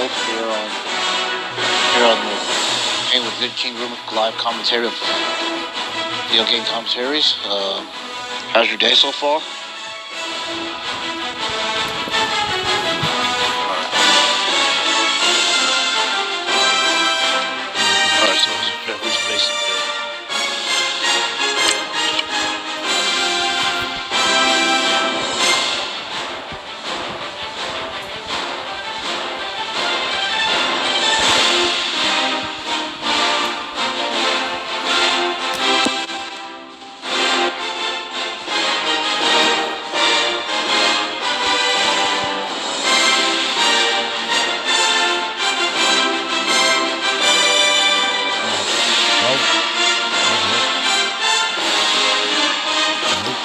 live here on the Game with Good King Ruben live commentary of video game commentaries. How's your day so far? Alright, so who's facing today?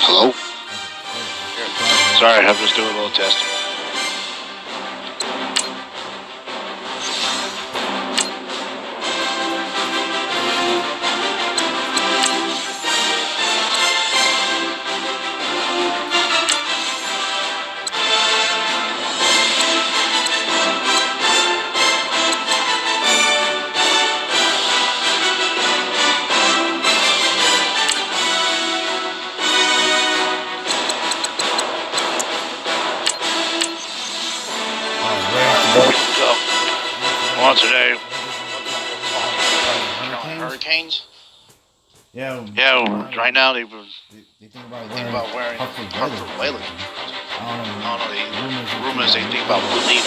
Hello? Sorry, I'm just doing a little testing. On today, hurricanes. Yeah. Right now they think about wearing comfort whaling. I don't know. The rumors they think about leaving.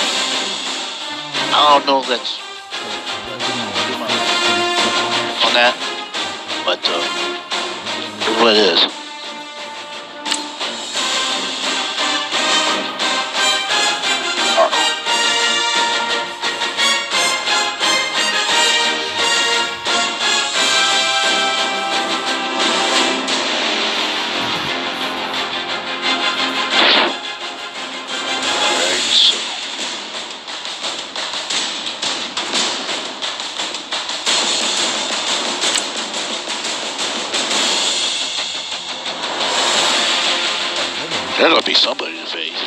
I don't know if that's on that, but it's what it is. There's gonna be somebody to face.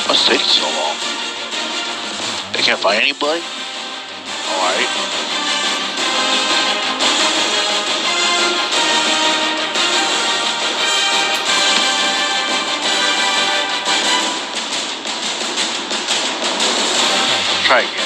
What's taking so long? They can't find anybody? Alright. Try again.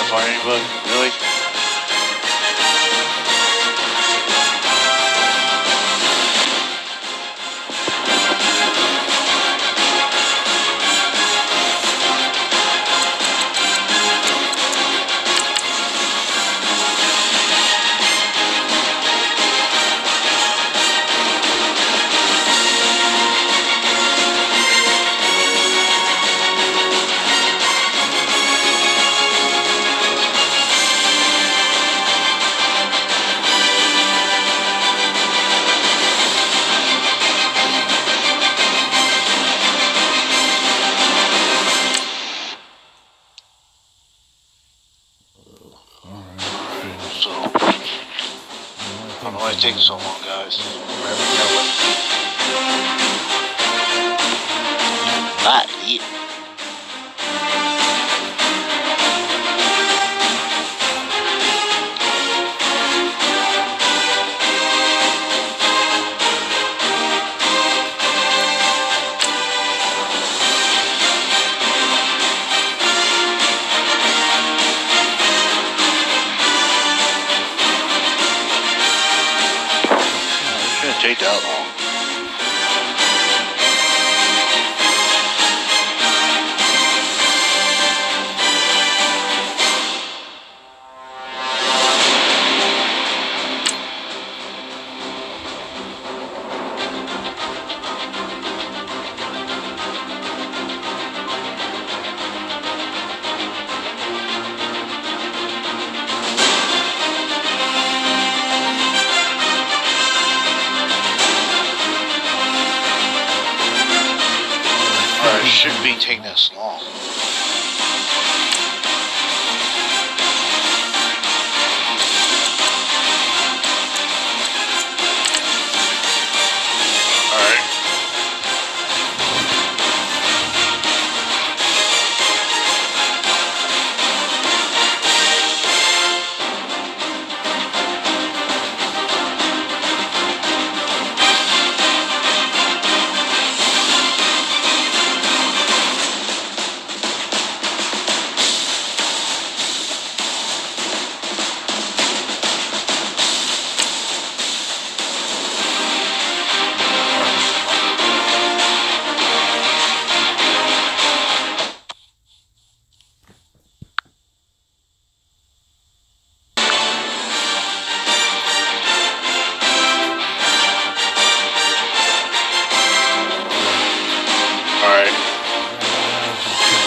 Find anybody? Really? So, I don't know why it's taking so long, guys. Not eat. Take that long. shouldn't be taking this long.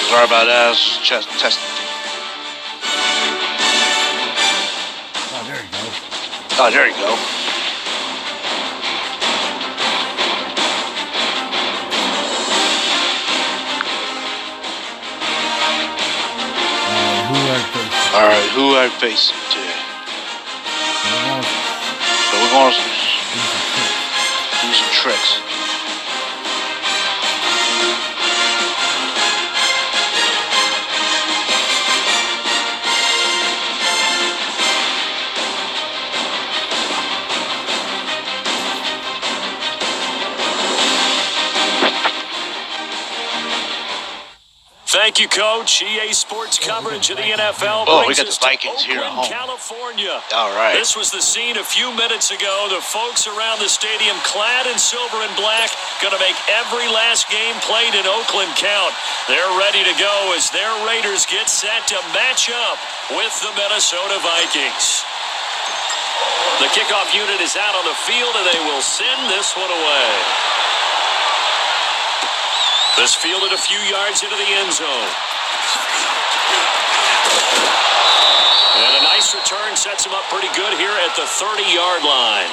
Sorry about that. Chest testing. Oh, there you go. Oh, there you go. All right, who I face today? So we're going to do some tricks. Thank you, Coach. EA Sports coverage of the NFL. Oh, we got the Vikings here at home. California. All right. This was the scene a few minutes ago. The folks around the stadium clad in silver and black going to make every last game played in Oakland count. They're ready to go as their Raiders get set to match up with the Minnesota Vikings. The kickoff unit is out on the field, and they will send this one away. This fielded a few yards into the end zone. And a nice return sets him up pretty good here at the 30-yard line.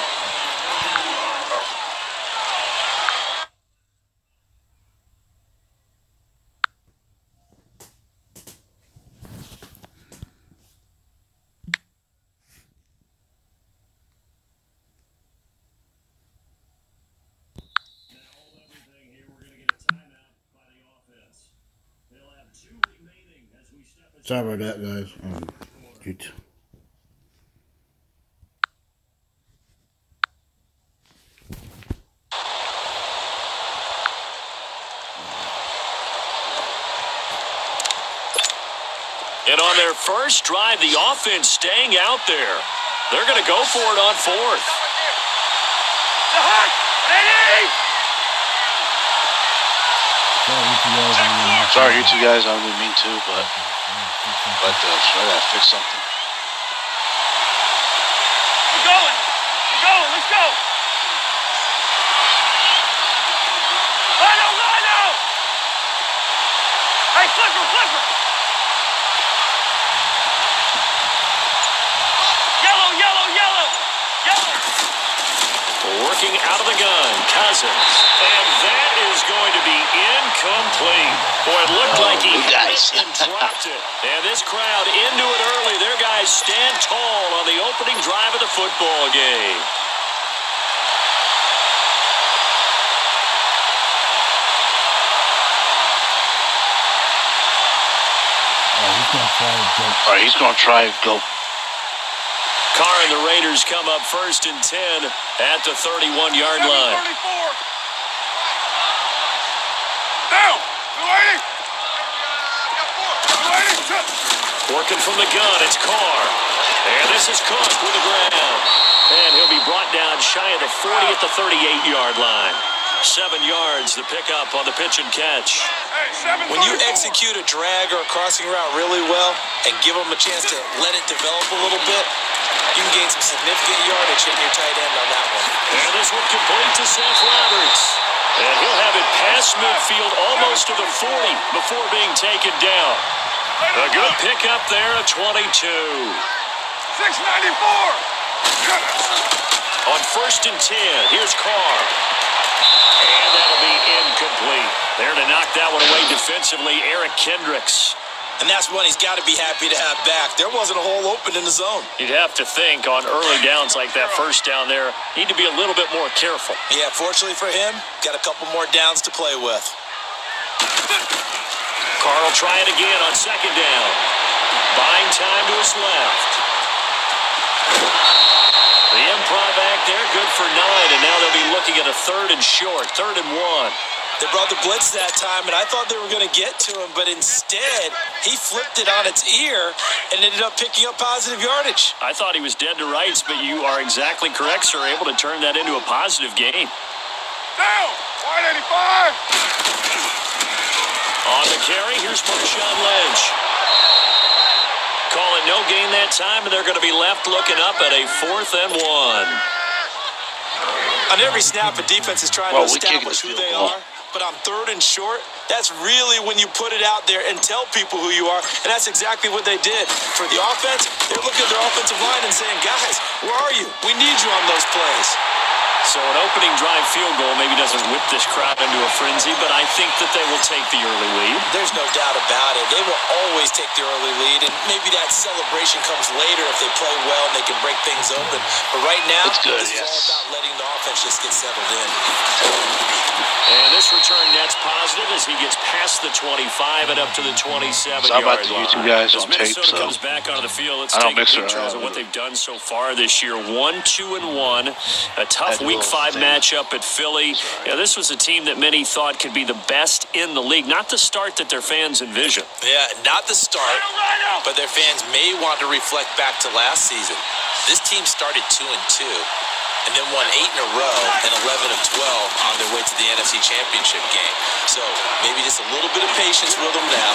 Sorry about that, guys. Shoot. And on their first drive, the offense staying out there. They're going to go for it on fourth. Sorry, you two guys. I didn't mean to, but try to fix something. We're going. Let's go. Lino. Hey, flipper. Yellow. Working out of the gun, Cousins. And that is going to be incomplete. Boy, it looked like he missed and dropped it. And this crowd into it early. Their guys stand tall on the opening drive of the football game. He's going to try and go. Carr and the Raiders come up 1st and 10 at the 31-yard line. Down. 280. Working from the gun, it's Carr. And this is Cook with the ground. And he'll be brought down shy of the 40 at the 38-yard line. 7 yards, the pickup on the pitch and catch. When you execute a drag or a crossing route really well and give them a chance to let it develop a little bit, you can gain some significant yardage hitting your tight end on that one. And this one complete to Seth Roberts. And he'll have it past midfield almost to the 40 before being taken down. A good pickup there at 22. 694. On 1st and 10, here's Carr. And that'll be incomplete. There to knock that one away defensively, Eric Kendricks. And that's one he's got to be happy to have back. There wasn't a hole open in the zone. You'd have to think on early downs like that first down there, need to be a little bit more careful. Yeah, fortunately for him, got a couple more downs to play with. Carr will try it again on second down. Buying time to his left. The improv act there, good for 9, and now they'll be looking at a 3rd and short, 3rd and 1. They brought the blitz that time, and I thought they were going to get to him, but instead, he flipped it on its ear and ended up picking up positive yardage. I thought he was dead to rights, but you are exactly correct, sir, able to turn that into a positive gain. Down! 185! On the carry, here's Marshawn Lynch. Call it no gain that time, and they're going to be left looking up at a 4th and 1. On every snap, a defense is trying to establish who they are. But on 3rd and short, that's really when you put it out there and tell people who you are. And that's exactly what they did. For the offense, they're looking at their offensive line and saying, guys, where are you? We need you on those plays. So an opening drive field goal maybe doesn't whip this crowd into a frenzy, but I think that they will take the early lead. There's no doubt about it. They will always take the early lead, and maybe that celebration comes later if they play well and they can break things open. But right now, it's good, this is all about letting the offense just get settled in. And this return net's positive as he gets past the 25 and up to the 27-yard line. So I'm about to use you guys on tape, Minnesota so comes back onto the field. Let's I don't take a mix peek, it Charles, at around. what they've done so far this year. 1-2-1, a tough Week 5 matchup at Philly. Yeah, this was a team that many thought could be the best in the league. Not the start that their fans envisioned. Yeah, not the start, but their fans may want to reflect back to last season. This team started 2-2. And then won 8 in a row and 11 of 12 on their way to the NFC Championship game. So maybe just a little bit of patience with them now.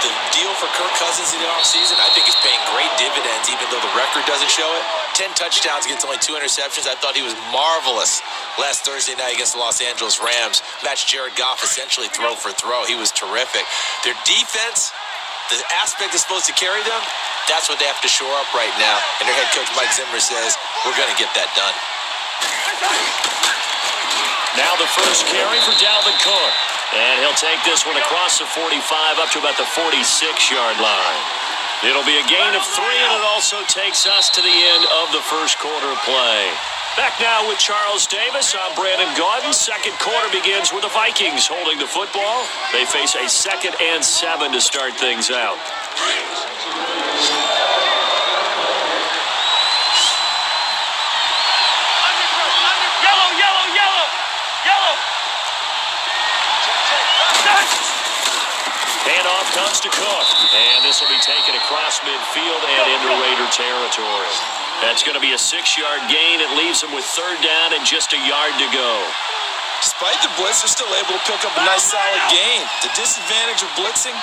The deal for Kirk Cousins in the offseason, I think, is paying great dividends, even though the record doesn't show it. 10 touchdowns against only 2 interceptions. I thought he was marvelous last Thursday night against the Los Angeles Rams. Matched Jared Goff essentially throw for throw. He was terrific. Their defense, the aspect that's supposed to carry them, that's what they have to shore up right now. And their head coach, Mike Zimmer, says, we're going to get that done. Now the first carry for Dalvin Cook. And he'll take this one across the 45 up to about the 46-yard line. It'll be a gain of 3, and it also takes us to the end of the first quarter play. Back now with Charles Davis. I'm Brandon Gaudin. Second quarter begins with the Vikings holding the football. They face a 2nd and 7 to start things out. Handoff comes to Cook, and this will be taken across midfield and into Raider territory. That's going to be a 6-yard gain. It leaves them with 3rd down and just a yard to go. Despite the blitz, they're still able to pick up a nice solid gain. The disadvantage of blitzing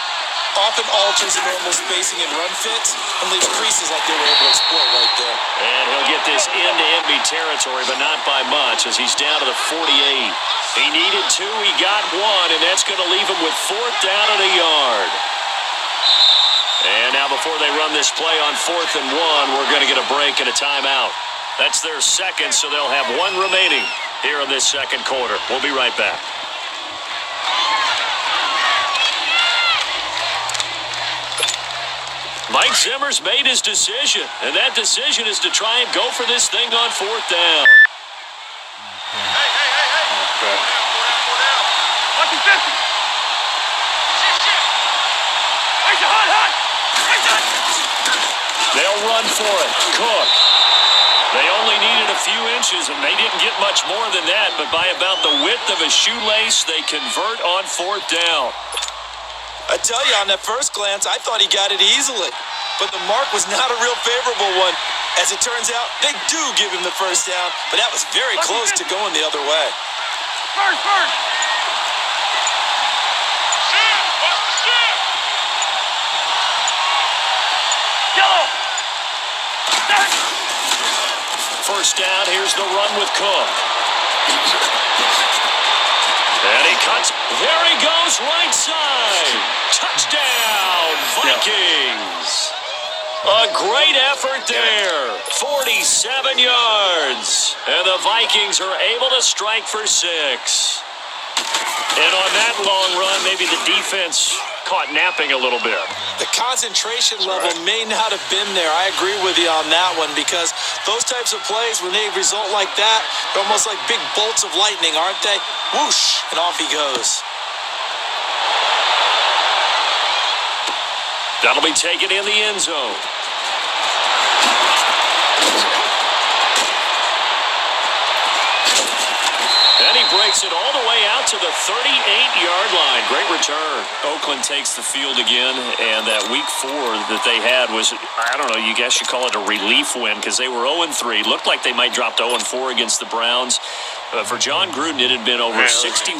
often alters the normal spacing and run fits and leaves creases like they were able to exploit right there. And he'll get this into enemy territory, but not by much as he's down to the 48. He needed 2, he got 1, and that's going to leave him with 4th down and a yard. And now before they run this play on 4th and 1, we're going to get a break and a timeout. That's their second, so they'll have 1 remaining here in this second quarter. We'll be right back. Mike Zimmer's made his decision, and that decision is to try and go for this thing on 4th down. Hey. Four down. Lucky 50. Where's your hot? They'll run for it. Cook. They only needed a few inches, and they didn't get much more than that, but by about the width of a shoelace, they convert on 4th down. I tell you, on that first glance, I thought he got it easily. But the mark was not a real favorable one. As it turns out, they do give him the first down, but that was very close to going the other way. First. Yellow. First down, here's the run with Cook. And he cuts. There he goes, right side. Touchdown, Vikings. A great effort there. 47 yards. And the Vikings are able to strike for 6. And on that long run, maybe the defense caught napping a little bit. The concentration level may not have been there. I agree with you on that one, because those types of plays, when they result like that, they're almost like big bolts of lightning, aren't they? Whoosh, and off he goes. That'll be taken in the end zone. And he breaks it all the way out to the 38-yard line. Great return. Oakland takes the field again, and that week 4 that they had was, I don't know, you guess you call it a relief win, because they were 0-3. Looked like they might drop to 0-4 against the Browns. For John Gruden, it had been over 6,100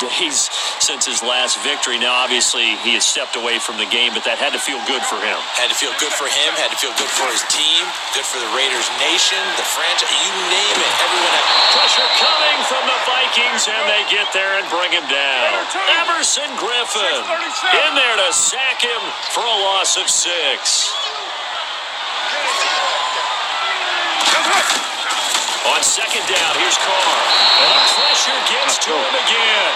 days since his last victory. Now, obviously, he has stepped away from the game, but that had to feel good for him. Had to feel good for him, had to feel good for his team, good for the Raiders nation, the franchise, you name it. Everyone had pressure coming from the Vikings, and they get there and bring him down. Everson Griffin in there to sack him for a loss of 6. On second down, here's Carr. And the pressure gets to him again.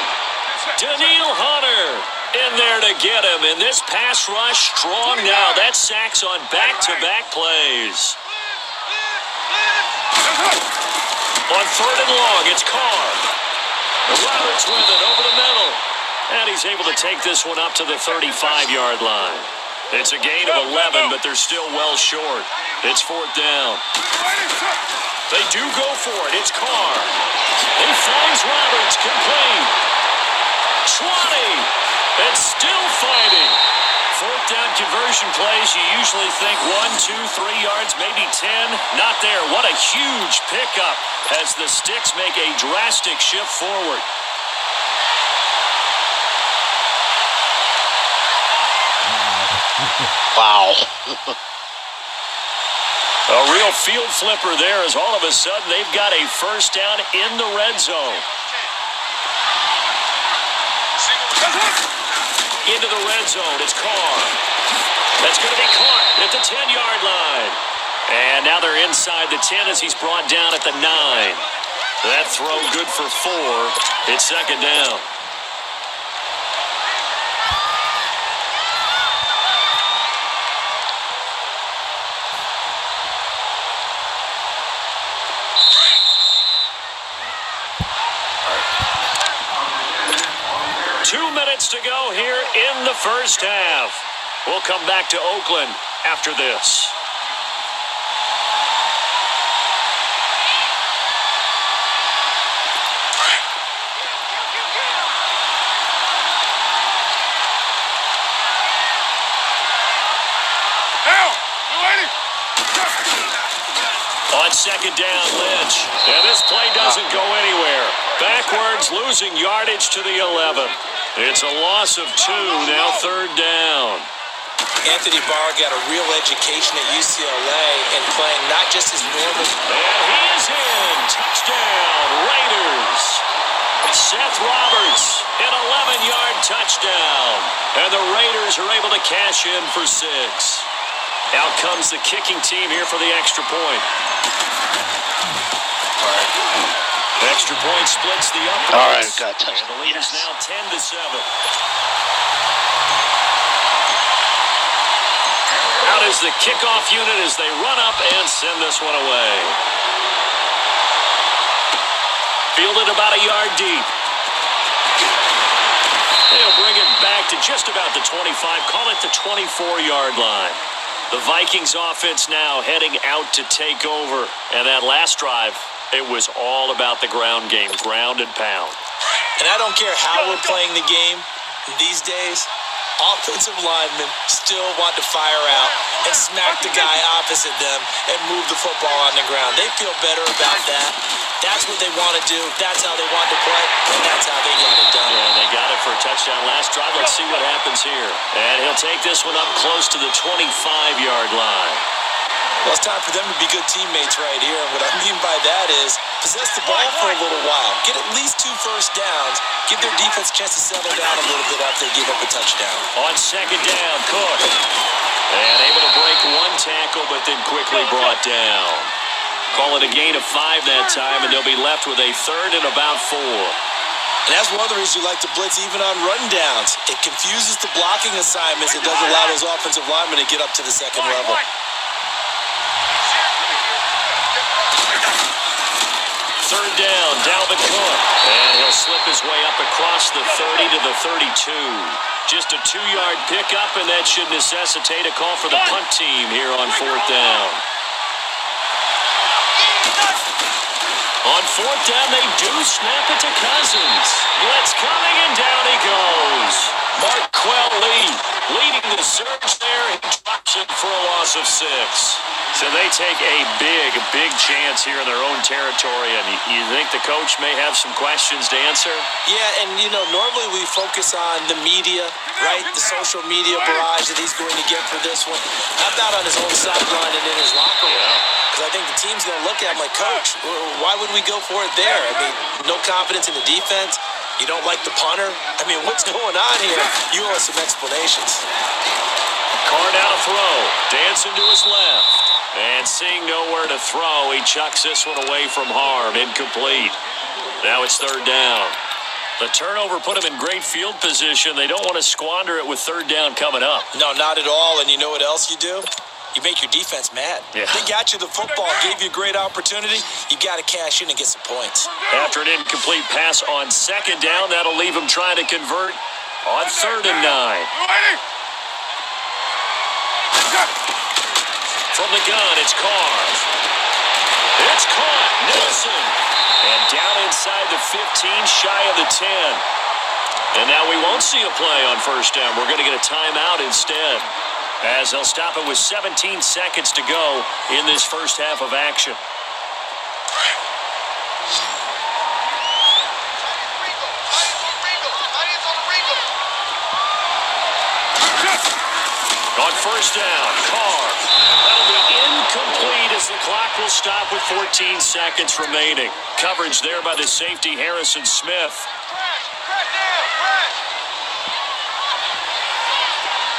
Daniil Hunter in there to get him. And this pass rush strong now. That sacks on back-to-back plays. On third and long, it's Carr. Roberts with it over the middle. And he's able to take this one up to the 35-yard line. It's a gain of 11, but they're still well short. It's fourth down. They do go for it. It's Carr. He finds Roberts, complete. 20, and still fighting. Fourth down conversion plays, you usually think 1, 2, 3 yards, maybe 10. Not there. What a huge pickup as the Sticks make a drastic shift forward. Wow. A real field flipper there, as all of a sudden they've got a first down in the red zone. Into the red zone, it's Carr. That's going to be caught at the 10-yard line. And now they're inside the 10 as he's brought down at the 9. That throw good for 4. It's second down. To go here in the first half. We'll come back to Oakland after this. On second down, Lynch. And this play doesn't go anywhere. Backwards, losing yardage to the 11. It's a loss of 2, now third down. Anthony Barr got a real education at UCLA and playing not just his normal. And he is in. Touchdown, Raiders. Seth Roberts, an 11-yard touchdown. And the Raiders are able to cash in for 6. Out comes the kicking team here for the extra point. Extra point splits the uprights. All right, got to touch the lead is now 10-7. Out is the kickoff unit as they run up and send this one away. Fielded about a yard deep. They'll bring it back to just about the 25, call it the 24-yard line. The Vikings offense now heading out to take over. And that last drive, it was all about the ground game, ground and pound. And I don't care how we're playing the game these days, offensive linemen still want to fire out and smack the guy opposite them and move the football on the ground. They feel better about that. That's what they want to do. That's how they want to play, and that's how they get it done. Yeah, they got it for a touchdown last drive. Let's see what happens here. And he'll take this one up close to the 25-yard line. Well, it's time for them to be good teammates right here. And what I mean by that is possess the ball for a little while. Get at least 2 first downs. Give their defense a chance to settle down a little bit after they give up a touchdown. On second down, Cook. And able to break 1 tackle, but then quickly brought down. Call it a gain of 5 that time, and they'll be left with a third and about 4. And that's one of the reasons you like to blitz even on run downs. It confuses the blocking assignments. It doesn't allow those offensive linemen to get up to the second level. Third down, Dalvin Cook. And he'll slip his way up across the 30 to the 32. Just a 2-yard pickup, and that should necessitate a call for the punt team here on fourth down. On fourth down, they do snap it to Cousins. Blitz coming, and down he goes. Marquell Lee leading the surge there. He drops it for a loss of 6. So they take a big chance here in their own territory, and you think the coach may have some questions to answer? Yeah, and, normally we focus on the media, right? The social media barrage that he's going to get for this one. How about on his own sideline and in his locker room? Because I think the team's going to look at him like, Coach, why would we go for it there? I mean, no confidence in the defense. You don't like the punter? I mean, what's going on here? You owe us some explanations. Carr now to throw. Dancing to his left. And seeing nowhere to throw, he chucks this one away from harm. Incomplete. Now it's third down. The turnover put him in great field position. They don't want to squander it with third down coming up. No, not at all. And you know what else you do? You make your defense mad. Yeah. They got you the football, gave you a great opportunity. You got to cash in and get some points. After an incomplete pass on second down, that'll leave him trying to convert on 3rd and 9. From the gun, it's Carr. It's caught. Nelson. And down inside the 15, shy of the 10. And now we won't see a play on first down. We're going to get a timeout instead, as they'll stop it with 17 seconds to go in this first half of action. On first down, Carr. That'll be incomplete as the clock will stop with 14 seconds remaining. Coverage there by the safety, Harrison Smith.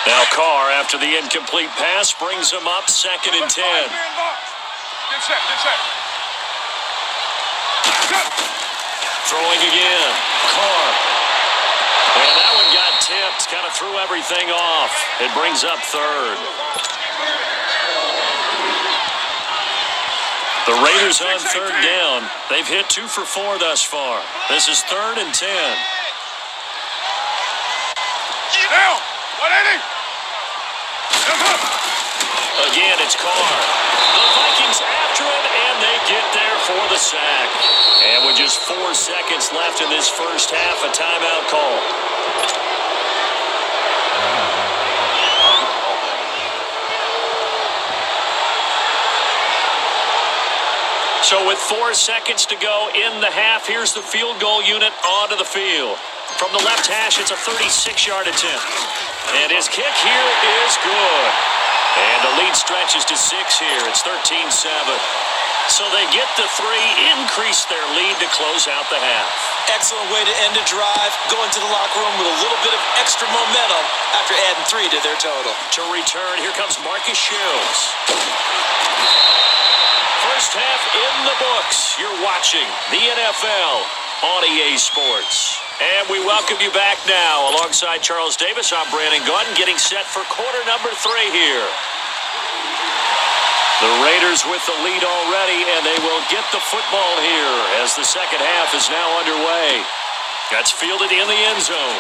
Now Carr, after the incomplete pass, brings him up 2nd and 10. Throwing again. Carr. And that one got tipped. Kind of threw everything off. It brings up 3rd. The Raiders on 3rd down. They've hit 2 for 4 thus far. This is 3rd and 10. Down. 180. Again, it's Carr. The Vikings after him, and they get there for the sack. And with just 4 seconds left in this first half, a timeout call. So with 4 seconds to go in the half, here's the field goal unit onto the field. From the left hash, it's a 36-yard attempt. And his kick here is good. And the lead stretches to 6 here. It's 13-7. So they get the 3, increase their lead to close out the half. Excellent way to end a drive. Go into the locker room with a little bit of extra momentum after adding 3 to their total. To return, here comes Marcus Shields. First half in the books. You're watching the NFL on EA Sports. And we welcome you back now. Alongside Charles Davis, I'm Brandon Gunn, getting set for quarter number 3 here. The Raiders with the lead already, and they will get the football here as the second half is now underway. That's fielded in the end zone.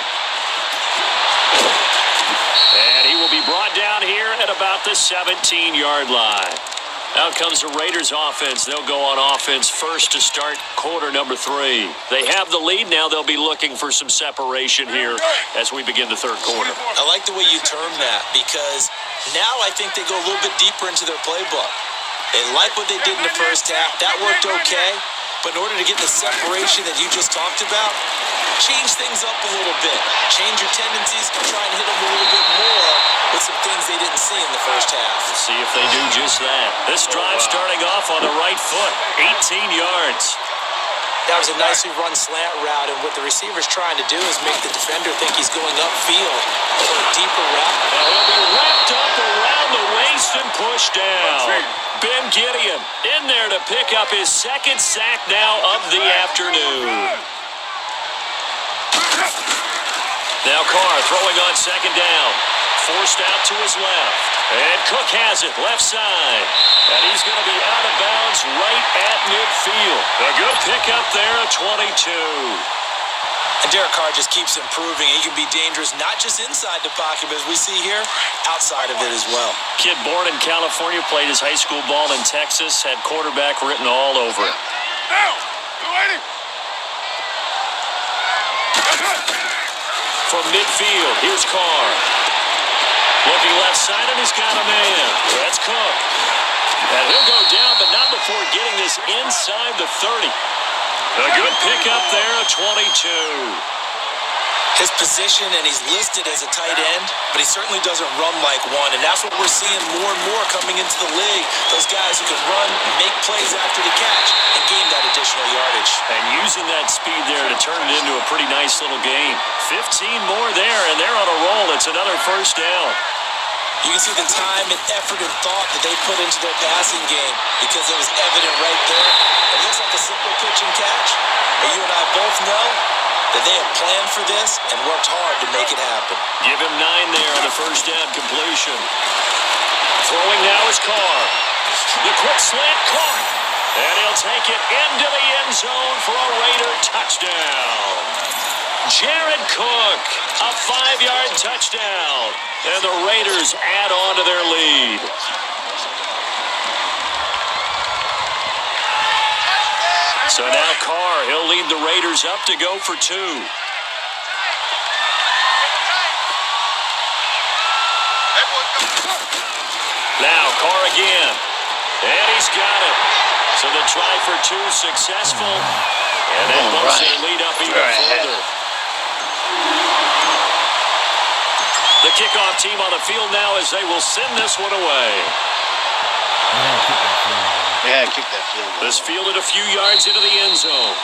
And he will be brought down here at about the 17-yard line. Out comes the Raiders offense. They'll go on offense first to start quarter number 3. They have the lead now. They'll be looking for some separation here as we begin the third quarter. I like the way you term that, because now I think they go a little bit deeper into their playbook. They like what they did in the first half. That worked okay. But in order to get the separation that you just talked about, change things up a little bit. Change your tendencies and try and hit them a little bit more with some things they didn't see in the first half. Let's see if they do just that. This drive starting off on the right foot, 18 yards. That was a nicely run slant route, and what the receiver's trying to do is make the defender think he's going upfield for a deeper route. Now he'll be wrapped up around the waist and pushed down. Ben Gideon in there to pick up his second sack now of the afternoon. Now Carr throwing on second down. Forced out to his left. And Cook has it, left side. And he's going to be out of bounds right at midfield. A good pickup there at 22. And Derek Carr just keeps improving. He can be dangerous not just inside the pocket, but as we see here, outside of it as well. Kid born in California, played his high school ball in Texas, had quarterback written all over it. Now, you ready? From midfield, here's Carr. Looking left side, and he's got a man. That's Cook. And he'll go down, but not before getting this inside the 30. A good pickup there at 22. His position, and he's listed as a tight end, but he certainly doesn't run like one, and that's what we're seeing more and more coming into the league. Those guys who can run, make plays after the catch, and gain that additional yardage. And using that speed there to turn it into a pretty nice little game. 15 more there, and they're on a roll. It's another first down. You can see the time and effort and thought that they put into their passing game because it was evident right there. It looks like a simple pitch and catch, but you and I both know that they have planned for this and worked hard to make it happen. Give him 9 there on the first down completion. Throwing now is Carr. The quick slant caught. And he'll take it into the end zone for a Raider touchdown. Jared Cook, a 5-yard touchdown. And the Raiders add on to their lead. So now Carr, he'll lead the Raiders up to go for 2. Now Carr again. And he's got it. So the try for 2 successful. And it bumps their lead up even further. The kickoff team on the field now as they will send this one away. Yeah, kick that field goal. This fielded a few yards into the end zone.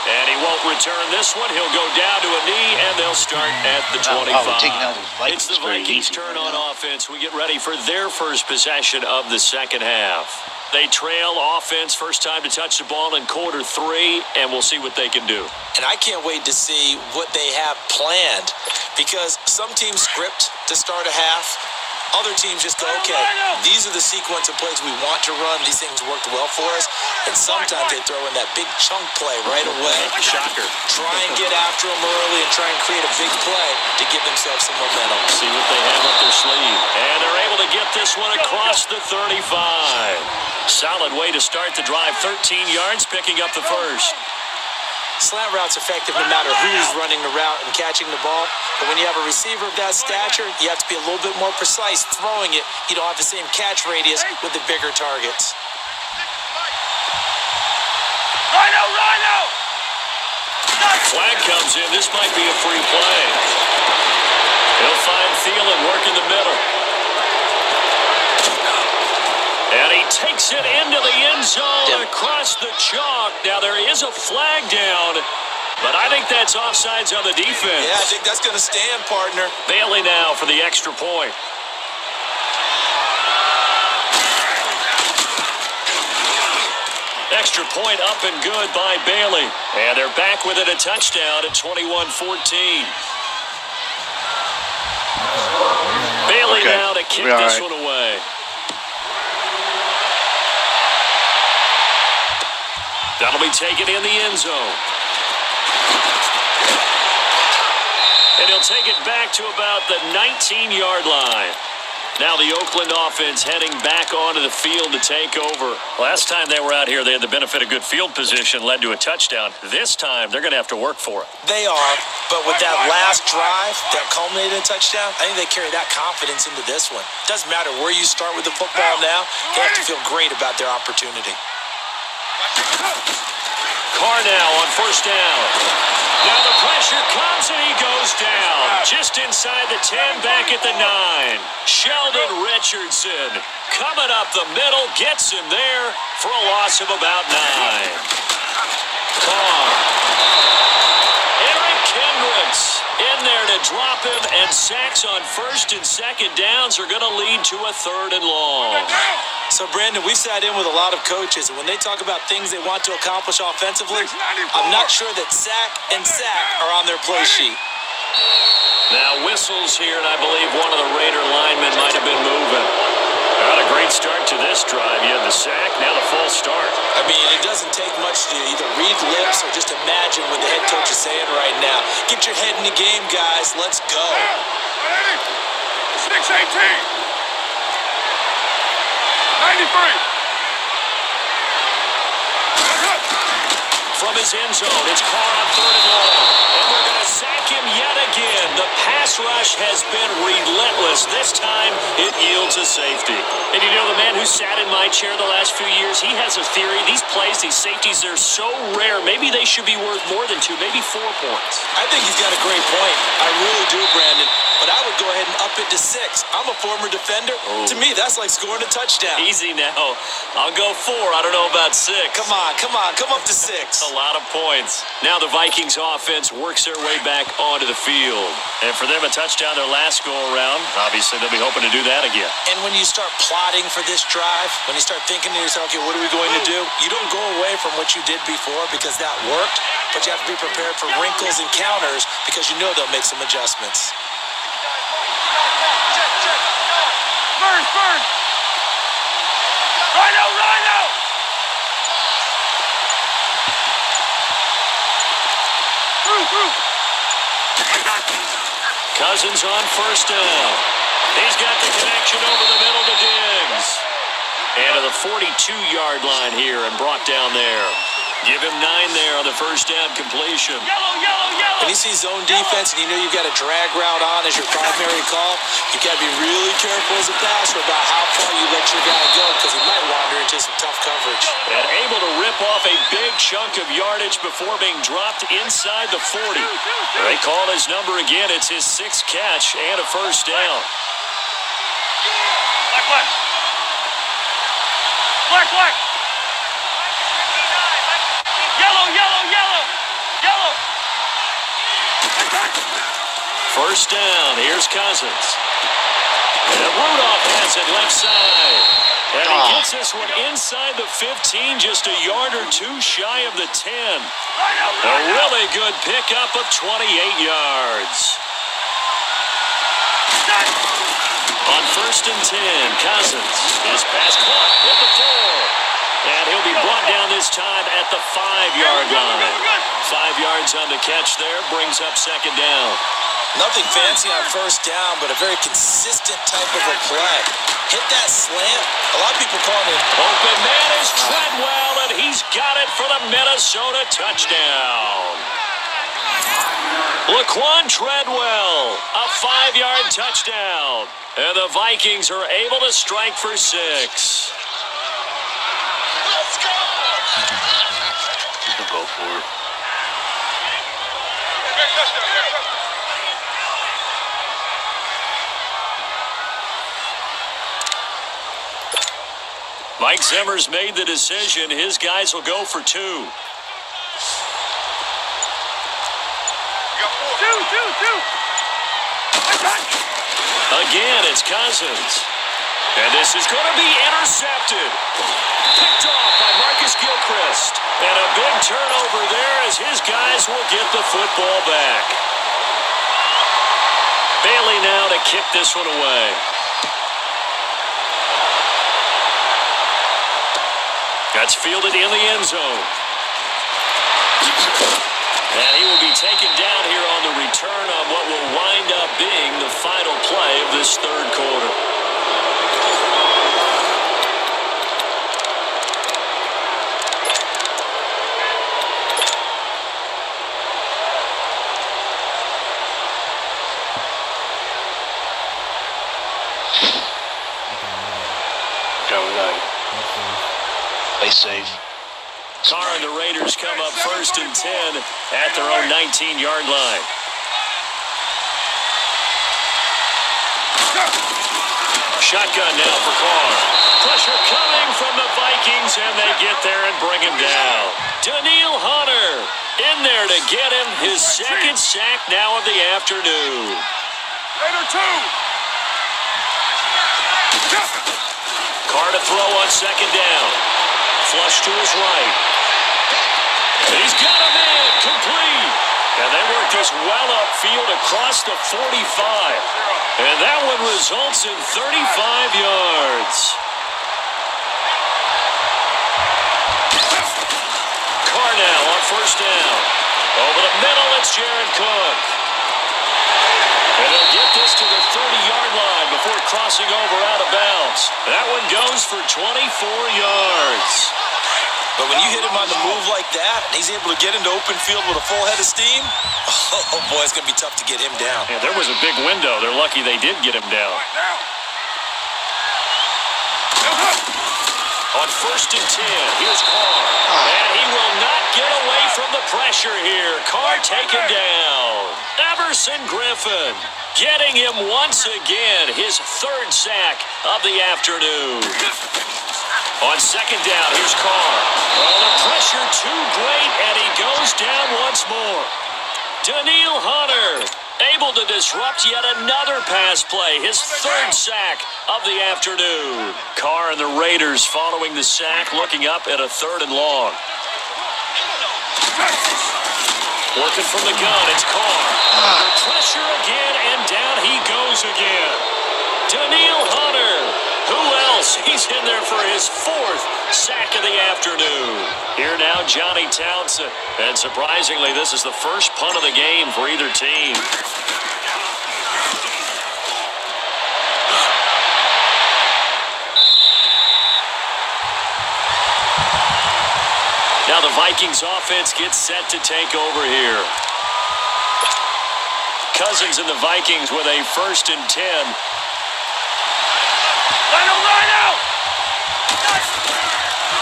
And he won't return this one. He'll go down to a knee, and they'll start at the 25. It's the Vikings' turn on offense. We get ready for their first possession of the second half. They trail offense first time to touch the ball in quarter 3, and we'll see what they can do. And I can't wait to see what they have planned because some teams script to start a half. Other teams just go, okay, these are the sequence of plays we want to run. These things worked well for us. And sometimes they throw in that big chunk play right away. Shocker. Try and get after them early and try and create a big play to give themselves some momentum. See what they have up their sleeve. And they're able to get this one across the 35. Solid way to start the drive. 13 yards, picking up the first. Slant route's effective no matter who's running the route and catching the ball. But when you have a receiver of that stature, you have to be a little bit more precise throwing it. You don't have the same catch radius with the bigger targets. Rhino! Flag comes in. This might be a free play. He'll find Thielen work in the middle. And he takes it into the end zone across the chalk. Now there is a flag down, but I think that's offsides on the defense. Yeah, I think that's going to stand, partner. Bailey now for the extra point. Extra point up and good by Bailey. And they're back with it, a touchdown at 21-14. Bailey now to kick this one away. That'll be taken in the end zone. And he'll take it back to about the 19-yard line. Now the Oakland offense heading back onto the field to take over. Last time they were out here, they had the benefit of good field position, led to a touchdown. This time, they're going to have to work for it. They are, but with that last drive that culminated in a touchdown, I think they carry that confidence into this one. Doesn't matter where you start with the football now, they have to feel great about their opportunity. Carr now on first down. Now the pressure comes and he goes down. Just inside the 10, back at the 9. Sheldon Richardson coming up the middle, gets him there for a loss of about 9. Carr. Eric Kendricks in there to drop him, and sacks on first and second downs are going to lead to a 3rd and long. So, Brandon, we've sat in with a lot of coaches, and when they talk about things they want to accomplish offensively, I'm not sure that sack and sack are on their play sheet. whistles here, and I believe one of the Raider linemen might have been moving. Not a great start to this drive. You had the sack, now the full start. I mean, it doesn't take much to either read lips or just imagine what the head coach is saying right now. Get your head in the game, guys. Let's go. 618. 93. From his end zone, it's Carr on 3rd and long. And they're going to sack him yet again. The pass rush has been relentless. This time, it yields a safety. And you know, the man who sat in my chair the last few years, he has a theory. These plays, these safeties, they're so rare. Maybe they should be worth more than 2, maybe 4 points. I think he's got a great point. I really do, Brandon. But I would go ahead and up it to 6. I'm a former defender. To me, that's like scoring a touchdown. Easy now. I'll go 4. I don't know about 6. Come on. Come up to 6. A lot of points. Now the Vikings offense works their way back onto the field. And for them, a touchdown their last go-around. Obviously, they'll be hoping to do that again. And when you start plotting for this drive, when you start thinking to yourself, okay, what are we going to do? You don't go away from what you did before because that worked, but you have to be prepared for wrinkles and counters because you know they'll make some adjustments. First. Rhino. Through. Cousins on 1st down. He's got the connection over the middle to Diggs. And to the 42-yard line here and brought down there. Give him 9 there on the 1st down completion. Yellow. When you see zone defense and you know you've got a drag route on as your primary call, you've got to be really careful as a passer about how far you let your guy go because he might wander into some tough coverage. And able to rip off a big chunk of yardage before being dropped inside the 40. They call his number again. It's his 6th catch and a 1st down. Black. Yellow. 1st down. Here's Cousins. And Rudolph has it left side. And he gets this one inside the 15, just a yard or 2 shy of the 10. A really good pickup of 28 yards. On 1st and 10, Cousins is pass caught at the 4. And he'll be brought down this time at the 5-yard line. 5 yards on the catch there, brings up 2nd down. Nothing fancy on 1st down, but a very consistent type of a play. Hit that slant. A lot of people call it. Open man is Treadwell, and he's got it for the Minnesota touchdown. Laquan Treadwell, a 5-yard touchdown. And the Vikings are able to strike for 6. Let's go! You can go for it. Mike Zimmer's made the decision. His guys will go for 2. Two. Again, it's Cousins. And this is going to be intercepted. Picked off by Marcus Gilchrist. And a big turnover there as his guys will get the football back. Bailey now to kick this one away. That's fielded in the end zone. And he will be taken down here on the return on what will wind up being the final play of this 3rd quarter. Play safe. Carr and the Raiders come up 1st and 10 at their own 19-yard line. Shotgun now for Carr. Pressure coming from the Vikings, and they get there and bring him down. Daniil Hunter in there to get him his 2nd sack now of the afternoon. Raider 2. Carr to throw on 2nd down. Flush to his right. He's got him in. Complete. And they work this well upfield across the 45. And that one results in 35 yards. Now on first down. Over the middle, it's Jared Cook. And they'll get this to the 30-yard line before crossing over out of bounds. That one goes for 24 yards. But when you hit him on the move like that, and he's able to get into open field with a full head of steam, oh boy, it's going to be tough to get him down. Yeah, there was a big window. They're lucky they did get him down. On first and 10, here's Carr. And he will not get away from the pressure here. Carr taken down. Everson Griffin getting him once again, his third sack of the afternoon. On second down, here's Carr. Oh, the pressure too great, and he goes down once more. Danielle Hunter able to disrupt yet another pass play, his third sack of the afternoon. Carr and the Raiders following the sack, looking up at a 3rd and long. Working from the gun, it's Carr. Under pressure again, and down he goes again. Danielle Hunter. Who else? He's in there for his 4th sack of the afternoon. Here now, Johnny Townsend. And surprisingly, this is the first punt of the game for either team. Now the Vikings offense gets set to take over here. Cousins and the Vikings with a 1st and 10.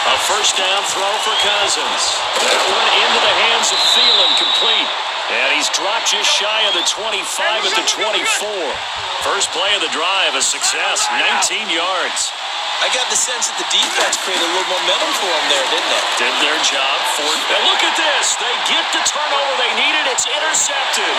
A first down throw for Cousins. That one into the hands of Thielen, complete. And he's dropped just shy of the 25 at the 24. First play of the drive, a success, 19 yards. I got the sense that the defense created a little momentum for them there, didn't it? Did their job. And look at this. They get the turnover they needed. It's intercepted.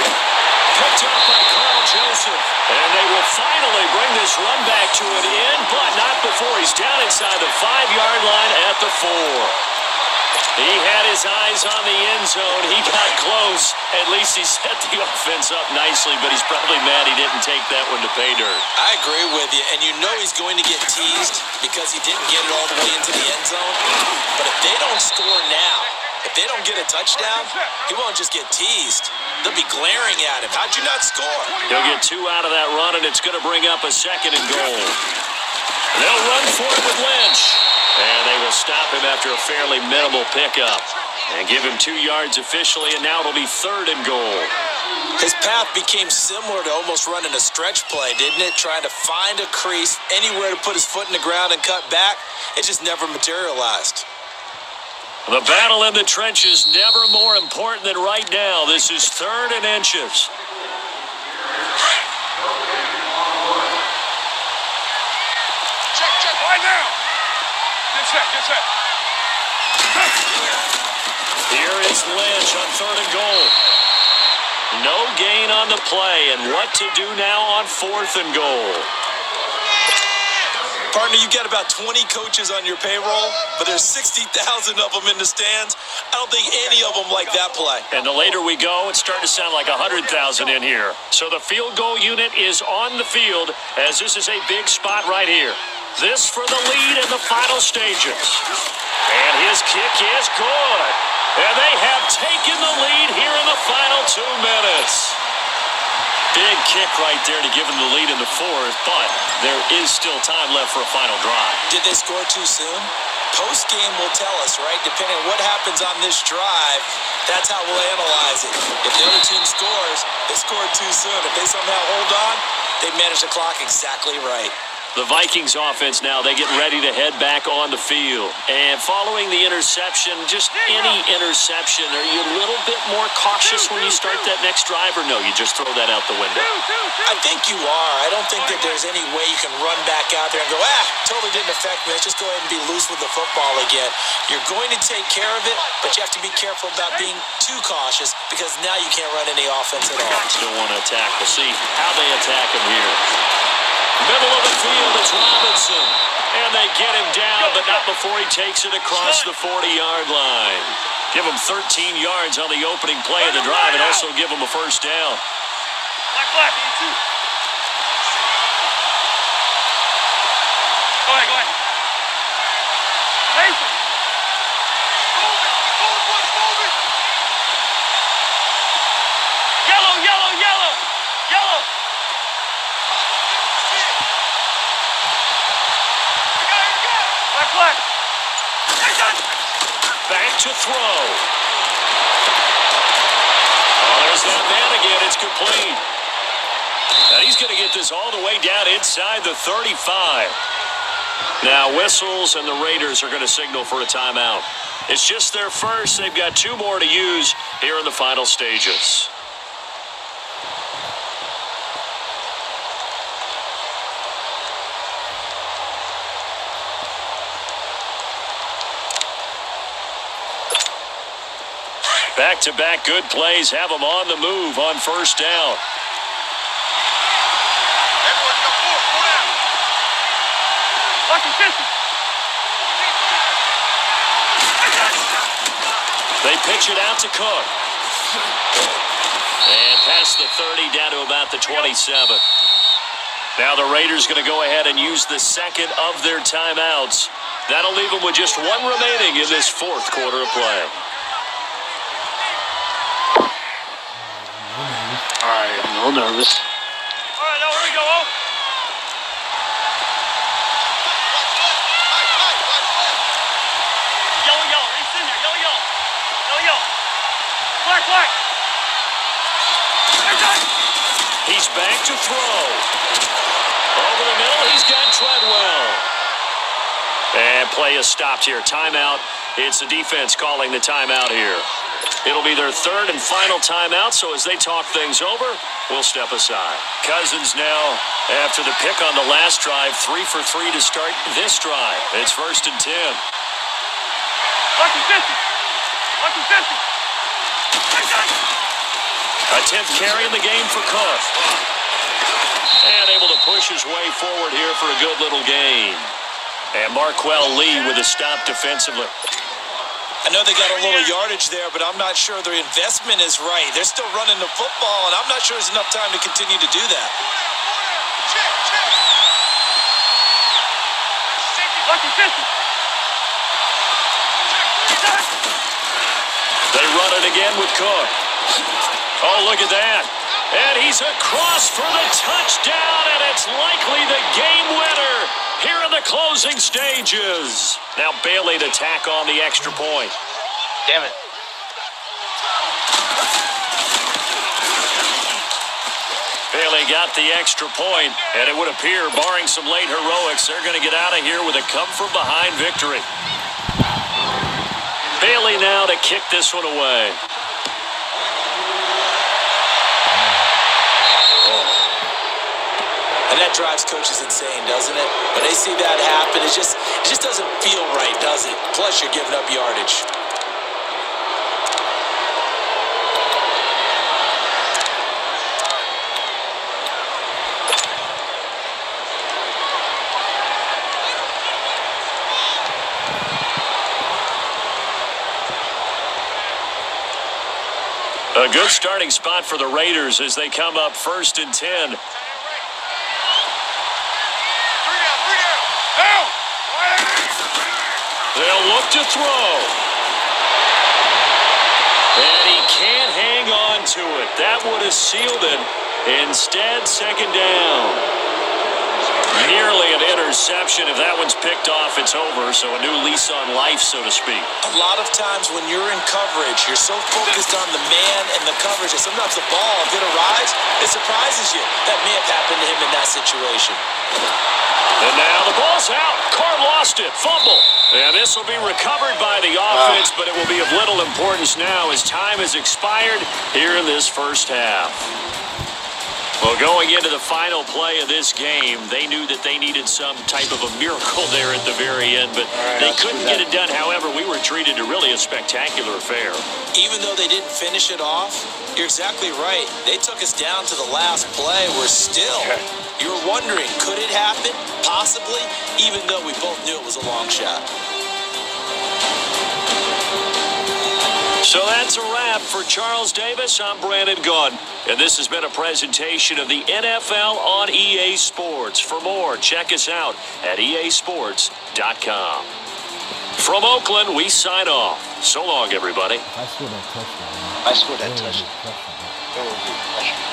Picked up by Carl Joseph. And they will finally bring this run back to an end, but not before he's down inside the 5-yard line at the 4. He had his eyes on the end zone. He got close. At least he set the offense up nicely, but he's probably mad he didn't take that one to pay dirt. I agree with you, and you know he's going to get teased because he didn't get it all the way into the end zone. But if they don't score now, if they don't get a touchdown, he won't just get teased. They'll be glaring at him. How'd you not score? He'll get 2 out of that run, and it's going to bring up a 2nd and goal. They'll run for it with Lynch. And they will stop him after a fairly minimal pickup. And give him 2 yards officially, and now it'll be 3rd and goal. His path became similar to almost running a stretch play, didn't it? Trying to find a crease, anywhere to put his foot in the ground and cut back. It just never materialized. The battle in the trenches never more important than right now. This is 3rd and inches. Check, right now. Get set. Here is Lynch on 3rd and goal. No gain on the play, and what to do now on 4th and goal. Partner, you got about 20 coaches on your payroll, but there's 60,000 of them in the stands. I don't think any of them like that play. And the later we go, it's starting to sound like 100,000 in here. So the field goal unit is on the field, as this is a big spot right here. This for the lead in the final stages. And his kick is good. And they have taken the lead here in the final 2 minutes. Big kick right there to give them the lead in the 4th, but there is still time left for a final drive. Did they score too soon? Post-game will tell us, right? Depending on what happens on this drive, that's how we'll analyze it. If the other team scores, they scored too soon. If they somehow hold on, they manage the clock exactly right. The Vikings offense now, they get ready to head back on the field. And following the interception, just any interception, are you a little bit more cautious when you start that next drive, or no, you just throw that out the window? I think you are. I don't think that there's any way you can run back out there and go, totally didn't affect me. Let's just go ahead and be loose with the football again. You're going to take care of it, but you have to be careful about being too cautious because now you can't run any offense at all. Still want to attack. We'll see how they attack him here. Middle of the field, it's Robinson. And they get him down, but not before he takes it across the 40-yard line. Give them 13 yards on the opening play of the drive and also give them a first down. Black, E2. Go ahead. Mason. Move it. Yellow. Black. Back to throw. Oh, there's that man again. It's complete. And he's going to get this all the way down inside the 35. Now whistles, and the Raiders are going to signal for a timeout. It's just their first. They've got 2 more to use here in the final stages. Back-to-back good plays have them on the move on first down. Everyone go down. Lucky 50. They pitch it out to Cook. And past the 30 down to about the 27. Now the Raiders going to go ahead and use the second of their timeouts. That'll leave them with just 1 remaining in this 4th quarter of play. All right, I'm a little nervous. All right, now here we go. Yellow. He's in there. Yellow. Black. He's back to throw. Over the middle, he's got Treadwell. And play is stopped here. Timeout. It's the defense calling the timeout here. It'll be their 3rd and final timeout, so as they talk things over, we'll step aside. Cousins now, after the pick on the last drive, 3 for 3 to start this drive. It's 1st and 10. Lucky 50. A 10th carry in the game for Cook. And able to push his way forward here for a good little gain. And Marquell Lee with a stop defensively. I know they got a little yardage there, but I'm not sure their investment is right. They're still running the football, and I'm not sure there's enough time to continue to do that. Lucky 50. They run it again with Cook. Oh, look at that. And he's across for the touchdown, and it's likely the game winner here in the closing stages. Now Bailey to tack on the extra point. Damn it. Bailey got the extra point, and it would appear, barring some late heroics, they're going to get out of here with a come-from-behind victory. Bailey now to kick this one away. And that drives coaches insane, doesn't it? When they see that happen, it just doesn't feel right, does it? Plus, you're giving up yardage. A good starting spot for the Raiders as they come up 1st and 10. They'll look to throw. And he can't hang on to it. That would have sealed it. Instead, 2nd down. Nearly an interception. If that one's picked off, it's over. So a new lease on life, so to speak. A lot of times when you're in coverage, you're so focused on the man and the coverage that sometimes the ball, if it arrives, it surprises you. That may have happened to him in that situation. And now the ball's out. Carr lost it. Fumble. And this will be recovered by the offense, but it will be of little importance now as time has expired here in this first half. Well, going into the final play of this game, they knew that they needed some type of a miracle there at the very end, but they couldn't get it done. However, we were treated to really a spectacular affair. Even though they didn't finish it off, you're exactly right. They took us down to the last play. We're still, you were wondering, could it happen? Possibly, even though we both knew it was a long shot. So that's a wrap for Charles Davis. I'm Brandon Gunn, and this has been a presentation of the NFL on EA Sports. For more, check us out at easports.com. From Oakland, we sign off. So long, everybody. I scored that touchdown. I scored that touchdown. That was a touchdown.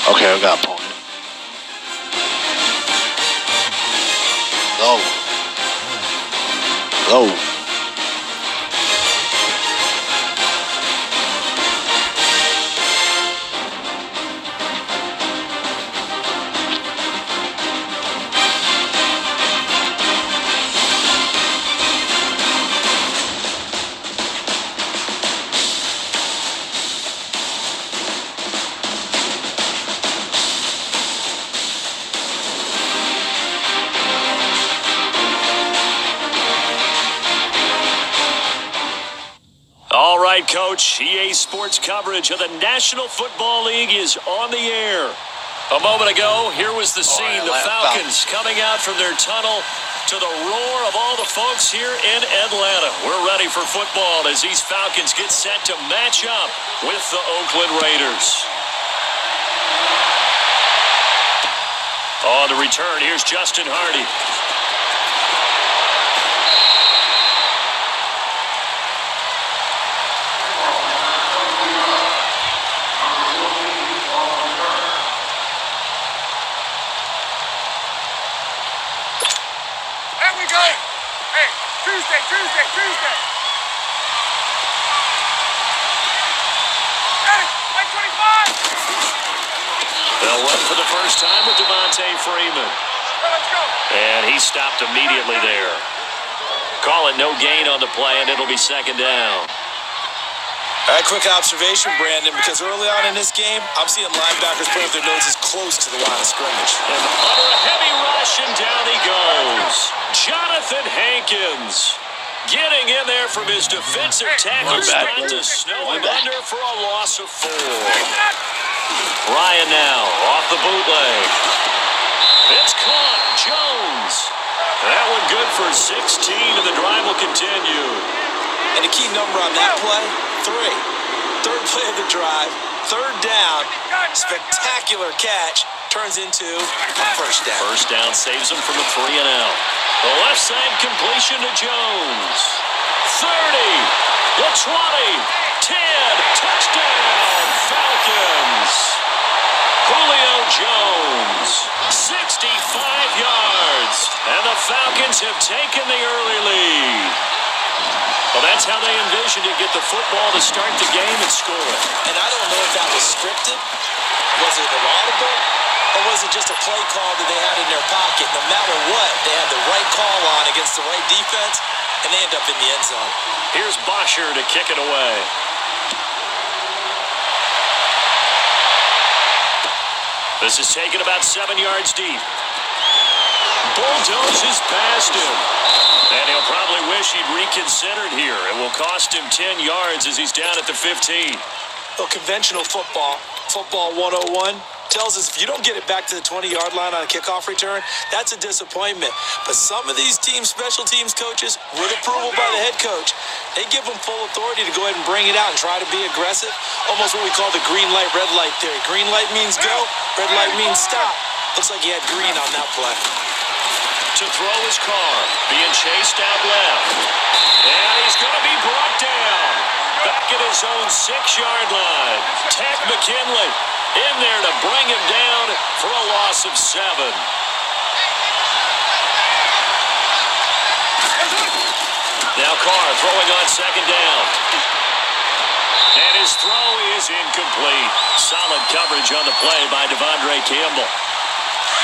Okay, I got opponent. Low. Low. All right, Coach. EA Sports coverage of the National Football League is on the air. A moment ago, here was the scene. The Falcons coming out from their tunnel to the roar of all the folks here in Atlanta. We're ready for football as these Falcons get set to match up with the Oakland Raiders. On the return, here's Justin Hardy. Tuesday. Hey, 25! They'll run for the first time with Devontae Freeman. Let's go. And he stopped immediately there. Call it no gain on the play, and it'll be second down. A quick observation, Brandon, because early on in this game, I'm seeing linebackers put up their noses close to the line of scrimmage. And under a heavy rush, and down he goes. Jonathan Hankins getting in there from his defensive tackle spot to snow him under for a loss of 4. Ryan now off the bootleg. It's caught. Jones. That one good for 16, and the drive will continue. And the key number on that play, 3. Third play of the drive, third down, spectacular catch, turns into a first down. First down saves him from a 3 and out. The left side completion to Jones. 30, the 20, 10, touchdown, Falcons. Julio Jones, 65 yards, and the Falcons have taken the early lead. Well, that's how they envisioned it, get the football to start the game and score it. And I don't know if that was scripted, was it an audible, or was it just a play call that they had in their pocket? No matter what, they had the right call on against the right defense, and they end up in the end zone. Here's Bosher to kick it away. This is taken about 7 yards deep. Bulldozes past him. And he'll probably wish he'd reconsidered here. It will cost him 10 yards as he's down at the 15. Well, conventional football 101, tells us if you don't get it back to the 20-yard line on a kickoff return, that's a disappointment. But some of these special teams coaches, with approval by the head coach, they give them full authority to go ahead and bring it out and try to be aggressive. Almost what we call the green light, red light theory. Green light means go, red light means stop. Looks like he had green on that play. To throw his car, being chased out left. And he's going to be brought down. Back at his own 6-yard line. Ted McKinley in there to bring him down for a loss of 7. Now Carr throwing on 2nd down. And his throw is incomplete. Solid coverage on the play by Devondre Campbell.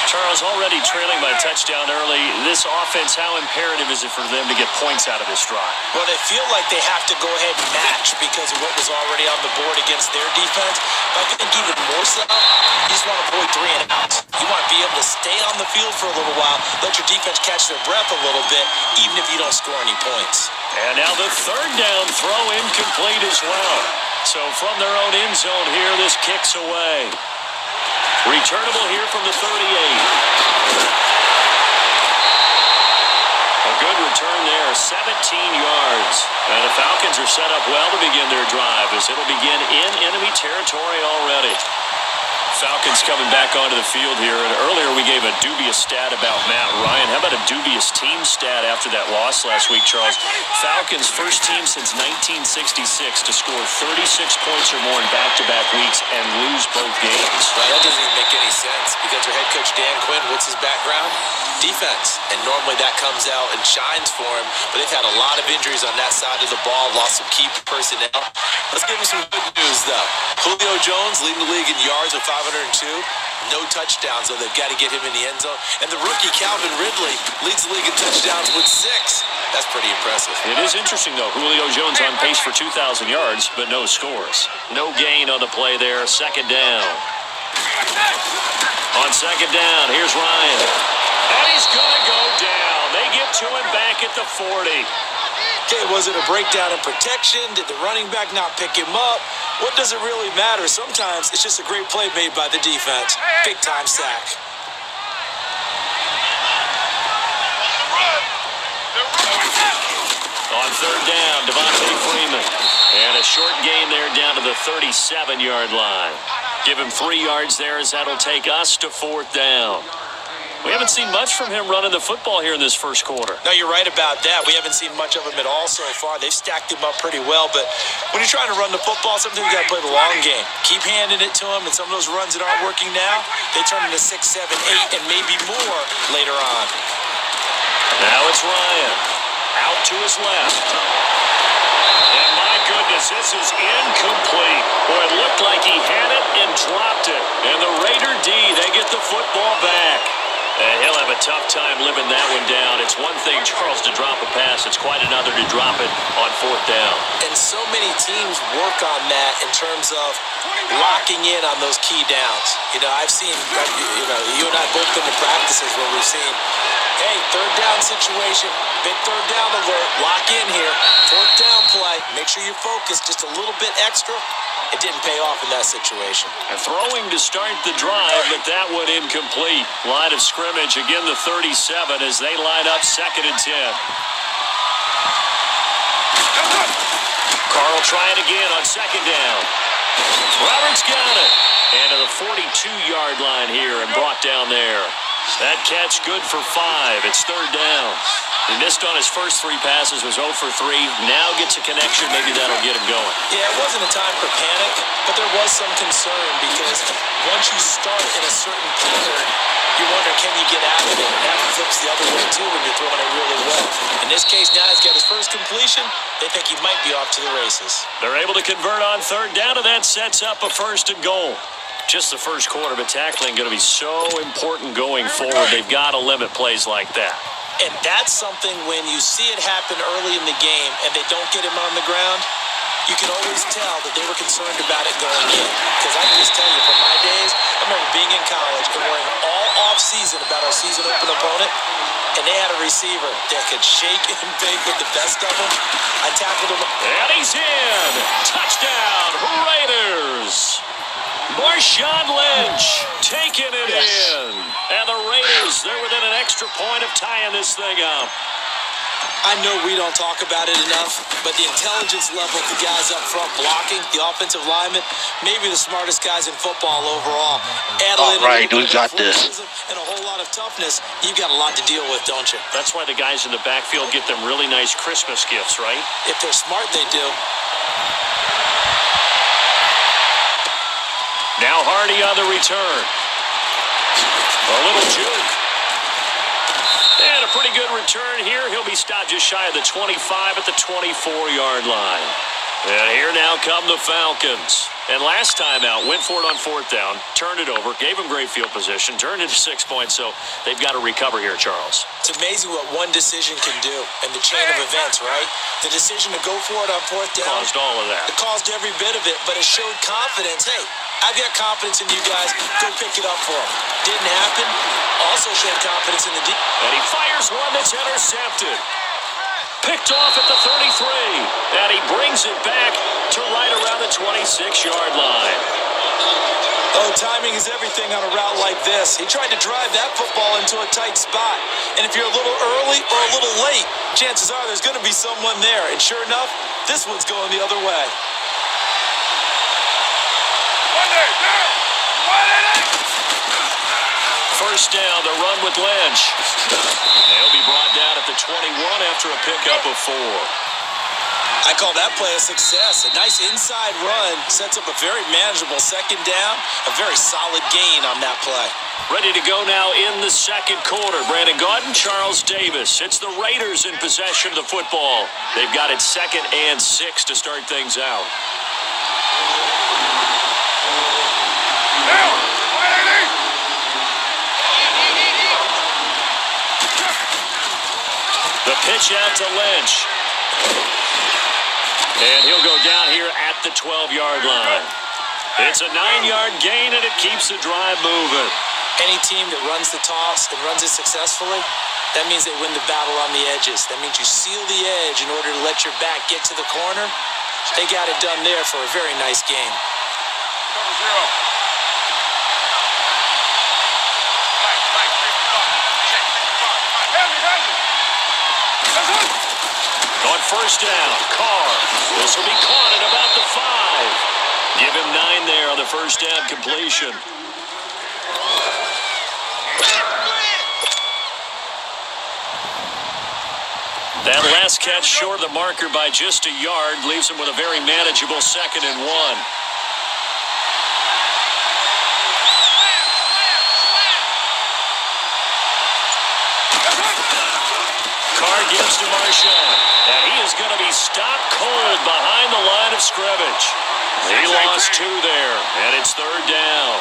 Charles, already trailing by a touchdown early. This offense, how imperative is it for them to get points out of this drive? Well, they feel like they have to go ahead and match because of what was already on the board against their defense. But I think even more so, you just want to avoid 3 and outs. You want to be able to stay on the field for a little while, let your defense catch their breath a little bit, even if you don't score any points. And now the 3rd down throw incomplete as well. So from their own end zone here, this kicks away. Returnable here from the 38. A good return there, 17 yards. And the Falcons are set up well to begin their drive as it'll begin in enemy territory already. Falcons coming back onto the field here, and earlier we gave a dubious stat about Matt Ryan. How about a dubious team stat after that loss last week, Charles? Falcons first team since 1966 to score 36 points or more in back-to-back weeks and lose both games. Well, that doesn't even make any sense because their head coach Dan Quinn, what's his background? Defense. And normally that comes out and shines for him, but they've had a lot of injuries on that side of the ball, lost some key personnel. Let's give him some good news, though. Julio Jones leading the league in yards with 502. No touchdowns, though. They've got to get him in the end zone. And the rookie, Calvin Ridley, leads the league in touchdowns with 6. That's pretty impressive. It is interesting, though. Julio Jones on pace for 2,000 yards, but no scores. No gain on the play there. 2nd down. On 2nd down, here's Ryan. And he's going to go down. They get to him back at the 40. Okay, was it a breakdown in protection? Did the running back not pick him up? What does it really matter? Sometimes it's just a great play made by the defense. Big-time sack. On 3rd down, Devontae Freeman. And a short gain there down to the 37-yard line. Give him 3 yards there as that'll take us to 4th down. We haven't seen much from him running the football here in this first quarter. No, you're right about that. We haven't seen much of him at all so far. They've stacked him up pretty well, but when you're trying to run the football, sometimes you got to play the long game. Keep handing it to him, and some of those runs that aren't working now, they turn into 6, 7, 8, and maybe more later on. Now it's Ryan. Out to his left. And my goodness, this is incomplete. Boy, it looked like he had it and dropped it. And the Raider D, they get the football back. And he'll have a tough time living that one down. It's one thing, Charles, to drop a pass. It's quite another to drop it on 4th down. And so many teams work on that in terms of locking in on those key downs. You know, I've seen, you and I both been to practices where we've seen, hey, 3rd down situation, big 3rd down alert, lock in here, 4th down play, make sure you focus just a little bit extra. It didn't pay off in that situation. And throwing to start the drive, but that one incomplete. Line of scrimmage, again the 37 as they line up 2nd and 10. Carl try it again on 2nd down. Roberts got it. And to the 42-yard line here and brought down there. That catch good for 5. It's 3rd down. He missed on his first 3 passes, was 0 for 3. Now gets a connection. Maybe that'll get him going. Yeah, it wasn't a time for panic, but there was some concern because once you start in a certain pattern, you wonder, can you get out of it? And that flips the other way, too, when you're throwing it really well. In this case, now he's got his first completion. They think he might be off to the races. They're able to convert on 3rd down, and that sets up a 1st and goal. Just the first quarter, but tackling going to be so important going forward. They've got to limit plays like that. And that's something when you see it happen early in the game and they don't get him on the ground, you can always tell that they were concerned about it going in. Because I can just tell you, from my days, I remember being in college and worrying all off-season about our season open opponent, and they had a receiver that could shake and bake with the best of them. I tackled him. And he's in. Touchdown, Raiders. Marshawn Lynch taking it in. And the Raiders, they're within an extra point of tying this thing up. I know we don't talk about it enough, but the intelligence level of the guys up front blocking, the offensive linemen, maybe the smartest guys in football overall. All right, we got this. And a whole lot of toughness. You've got a lot to deal with, don't you? That's why the guys in the backfield get them really nice Christmas gifts, right? If they're smart, they do. Now Hardy on the return. A little juke. And a pretty good return here. He'll be stopped just shy of the 25 at the 24-yard line. And here now come the Falcons. And last time out, went for it on fourth down, turned it over, gave him great field position, turned it to 6 points, so they've got to recover here, Charles. It's amazing what one decision can do in the chain of events, right? The decision to go for it on fourth down. Caused all of that. It caused every bit of it, but it showed confidence. Hey, I've got confidence in you guys. Go pick it up for them. Didn't happen. Also showed confidence in the deep. And he fires one that's intercepted. Picked off at the 33. And he brings it back to right around the 26-yard line. Oh, timing is everything on a route like this. He tried to drive that football into a tight spot. And if you're a little early or a little late, chances are there's going to be someone there. And sure enough, this one's going the other way. First down, the run with Lynch. He'll be brought down at the 21 after a pickup of 4. I call that play a success. A nice inside run sets up a very manageable second down. A very solid gain on that play. Ready to go now in the second quarter. Brandon Gaudin, Charles Davis. It's the Raiders in possession of the football. They've got it 2nd and 6 to start things out. The pitch out to Lynch. And he'll go down here at the 12-yard line. It's a 9-yard gain, and it keeps the drive moving. Any team that runs the toss and runs it successfully, that means they win the battle on the edges. That means you seal the edge in order to let your back get to the corner. They got it done there for a very nice game. Cover 0. On first down, Carr. This will be caught at about the 5. Give him 9 there on the first down completion. That last catch short of the marker by just a yard leaves him with a very manageable 2nd and 1. Carr gives to Marshawn, and he is going to be stopped cold behind the line of scrimmage. He lost 2 there, and it's 3rd down.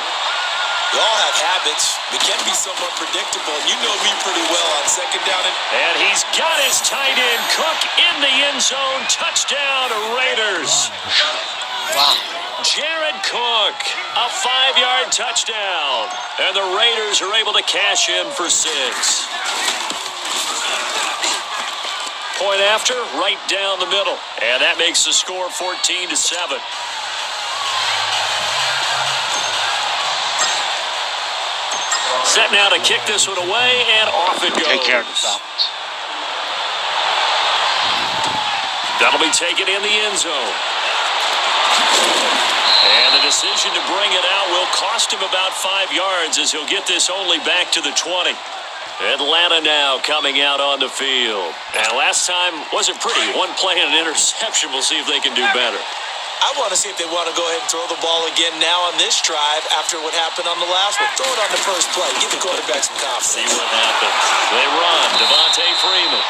We all have habits. We can be somewhat predictable. You know me pretty well on 2nd down. And he's got his tight end, Cook, in the end zone. Touchdown, Raiders. Wow. Jared Cook, a 5-yard touchdown. And the Raiders are able to cash in for 6. Point after, right down the middle. And that makes the score 14-7. Set now to kick this one away, and off it goes. Take care of the Falcons. That'll be taken in the end zone. And the decision to bring it out will cost him about 5 yards, as he'll get this only back to the 20. Atlanta now coming out on the field. And last time wasn't pretty. One play and an interception. We'll see if they can do better. I want to see if they want to go ahead and throw the ball again now on this drive after what happened on the last one. Throw it on the first play. Give the quarterback some confidence. See what happens. They run. Devontae Freeman.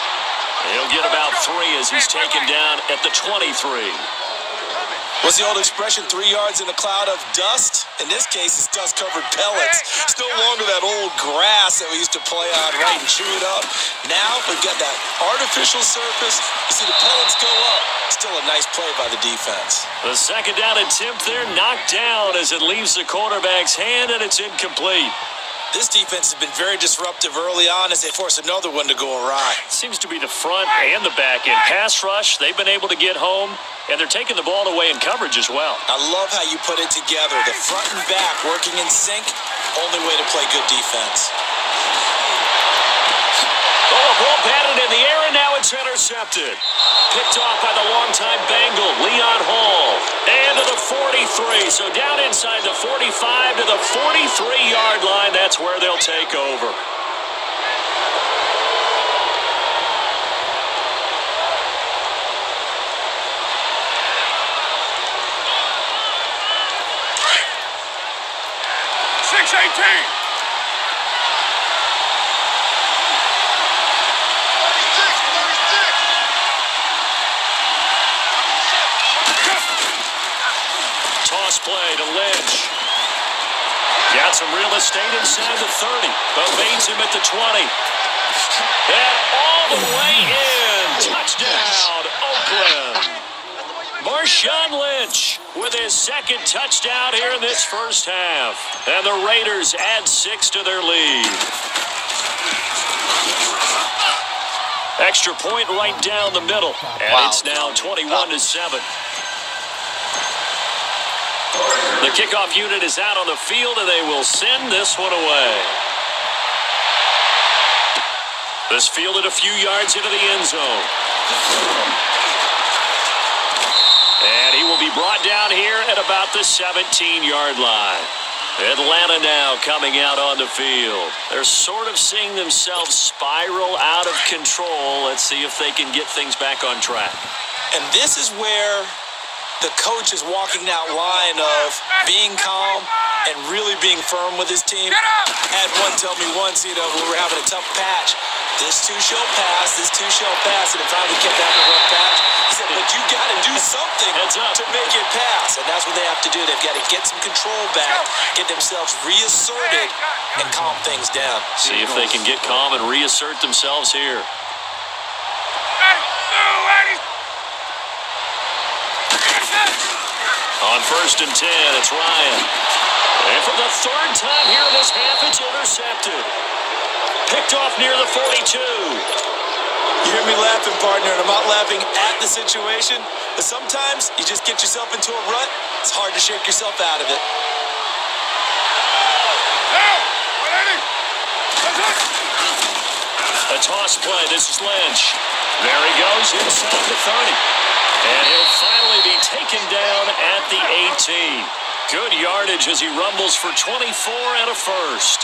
He'll get about 3 as he's taken down at the 23. What's the old expression, 3 yards in a cloud of dust? In this case, it's dust-covered pellets. It's no longer that old grass that we used to play on, right, and chew it up. Now we've got that artificial surface. You see the pellets go up. Still a nice play by the defense. The second down attempt there knocked down as it leaves the quarterback's hand, and it's incomplete. This defense has been very disruptive early on as they force another one to go awry. Seems to be the front and the back end. Pass rush, they've been able to get home, and they're taking the ball away in coverage as well. I love how you put it together. The front and back working in sync, only way to play good defense. Oh, ball batted in the air, and now it's intercepted. Picked off by the longtime Bengal, Leon Hall. And to the 43, so down inside the 45 to the 43-yard line. That's where they'll take over. Toss play to Lynch. Got some real estate inside the 30, but beats him at the 20. And all the way in. Touchdown, Oakland. Marshawn Lynch with his second touchdown here in this first half. And the Raiders add 6 to their lead. Extra point right down the middle. And it's now 21-7. The kickoff unit is out on the field, and they will send this one away. This fielded a few yards into the end zone. And he will be brought down here at about the 17-yard line. Atlanta now coming out on the field. They're sort of seeing themselves spiral out of control. Let's see if they can get things back on track. And this is where the coach is walking that line of being calm and really being firm with his team. Had one tell me once, we were having a tough patch. This two shall pass, and it finally kept having a rough patch. He said, but you got to do something to make it pass. And that's what they have to do. They've got to get some control back, get themselves reasserted, and calm things down. See if they can get calm and reassert themselves here. On 1st and 10, it's Ryan. And for the third time here in this half, it's intercepted. Picked off near the 42. You hear me laughing, partner, and I'm not laughing at the situation, but sometimes you just get yourself into a rut. It's hard to shake yourself out of it. A toss play. This is Lynch. There he goes inside the 30. And he'll finally be taken down at the 18. Good yardage as he rumbles for 24 and a first.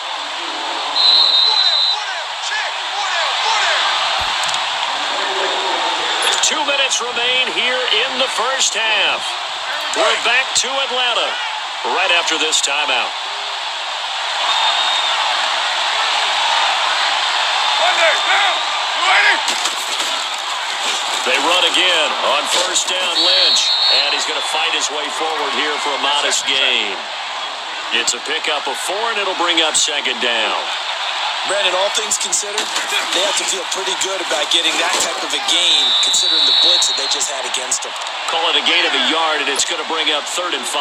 With 2 minutes remain here in the first half. We're back to Atlanta right after this timeout. They run again on 1st down, Lynch. And he's going to fight his way forward here for a modest gain. It's a pickup of 4, and it'll bring up 2nd down. Brandon, all things considered, they have to feel pretty good about getting that type of a gain, considering the blitz that they just had against them. Call it a gain of a yard, and it's going to bring up 3rd and 5.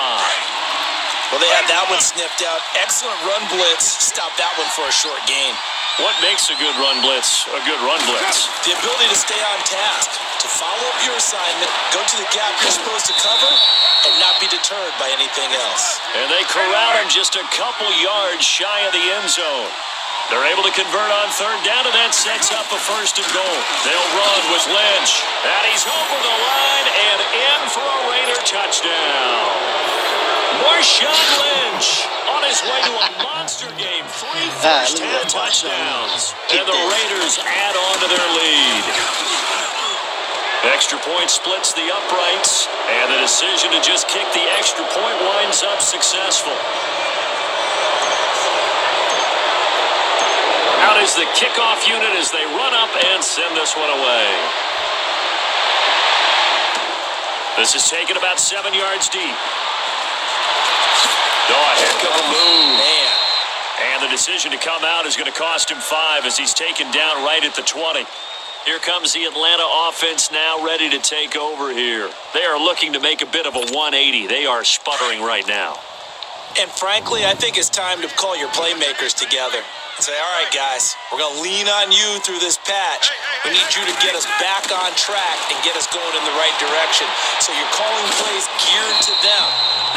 Well, they had that one sniffed out. Excellent run blitz. Stop that one for a short gain. What makes a good run blitz a good run blitz? The ability to stay on task, to follow up your assignment, go to the gap you're supposed to cover, and not be deterred by anything else. And they corral him just a couple yards shy of the end zone. They're able to convert on 3rd down, and that sets up a 1st and goal. They'll run with Lynch. And he's over the line and in for a Raider touchdown. Marshawn Lynch on his way to a monster game. 3 first-half touchdowns. And the Raiders add on to their lead. Extra point splits the uprights, and the decision to just kick the extra point winds up successful. Out is the kickoff unit as they run up and send this one away. This is taken about 7 yards deep. Oh, a heck of a move. Man. And the decision to come out is going to cost him 5 as he's taken down right at the 20. Here comes the Atlanta offense now ready to take over here. They are looking to make a bit of a 180. They are sputtering right now. And frankly, I think it's time to call your playmakers together and say, all right, guys, we're going to lean on you through this patch. We need you to get us back on track and get us going in the right direction. So you're calling plays geared to them.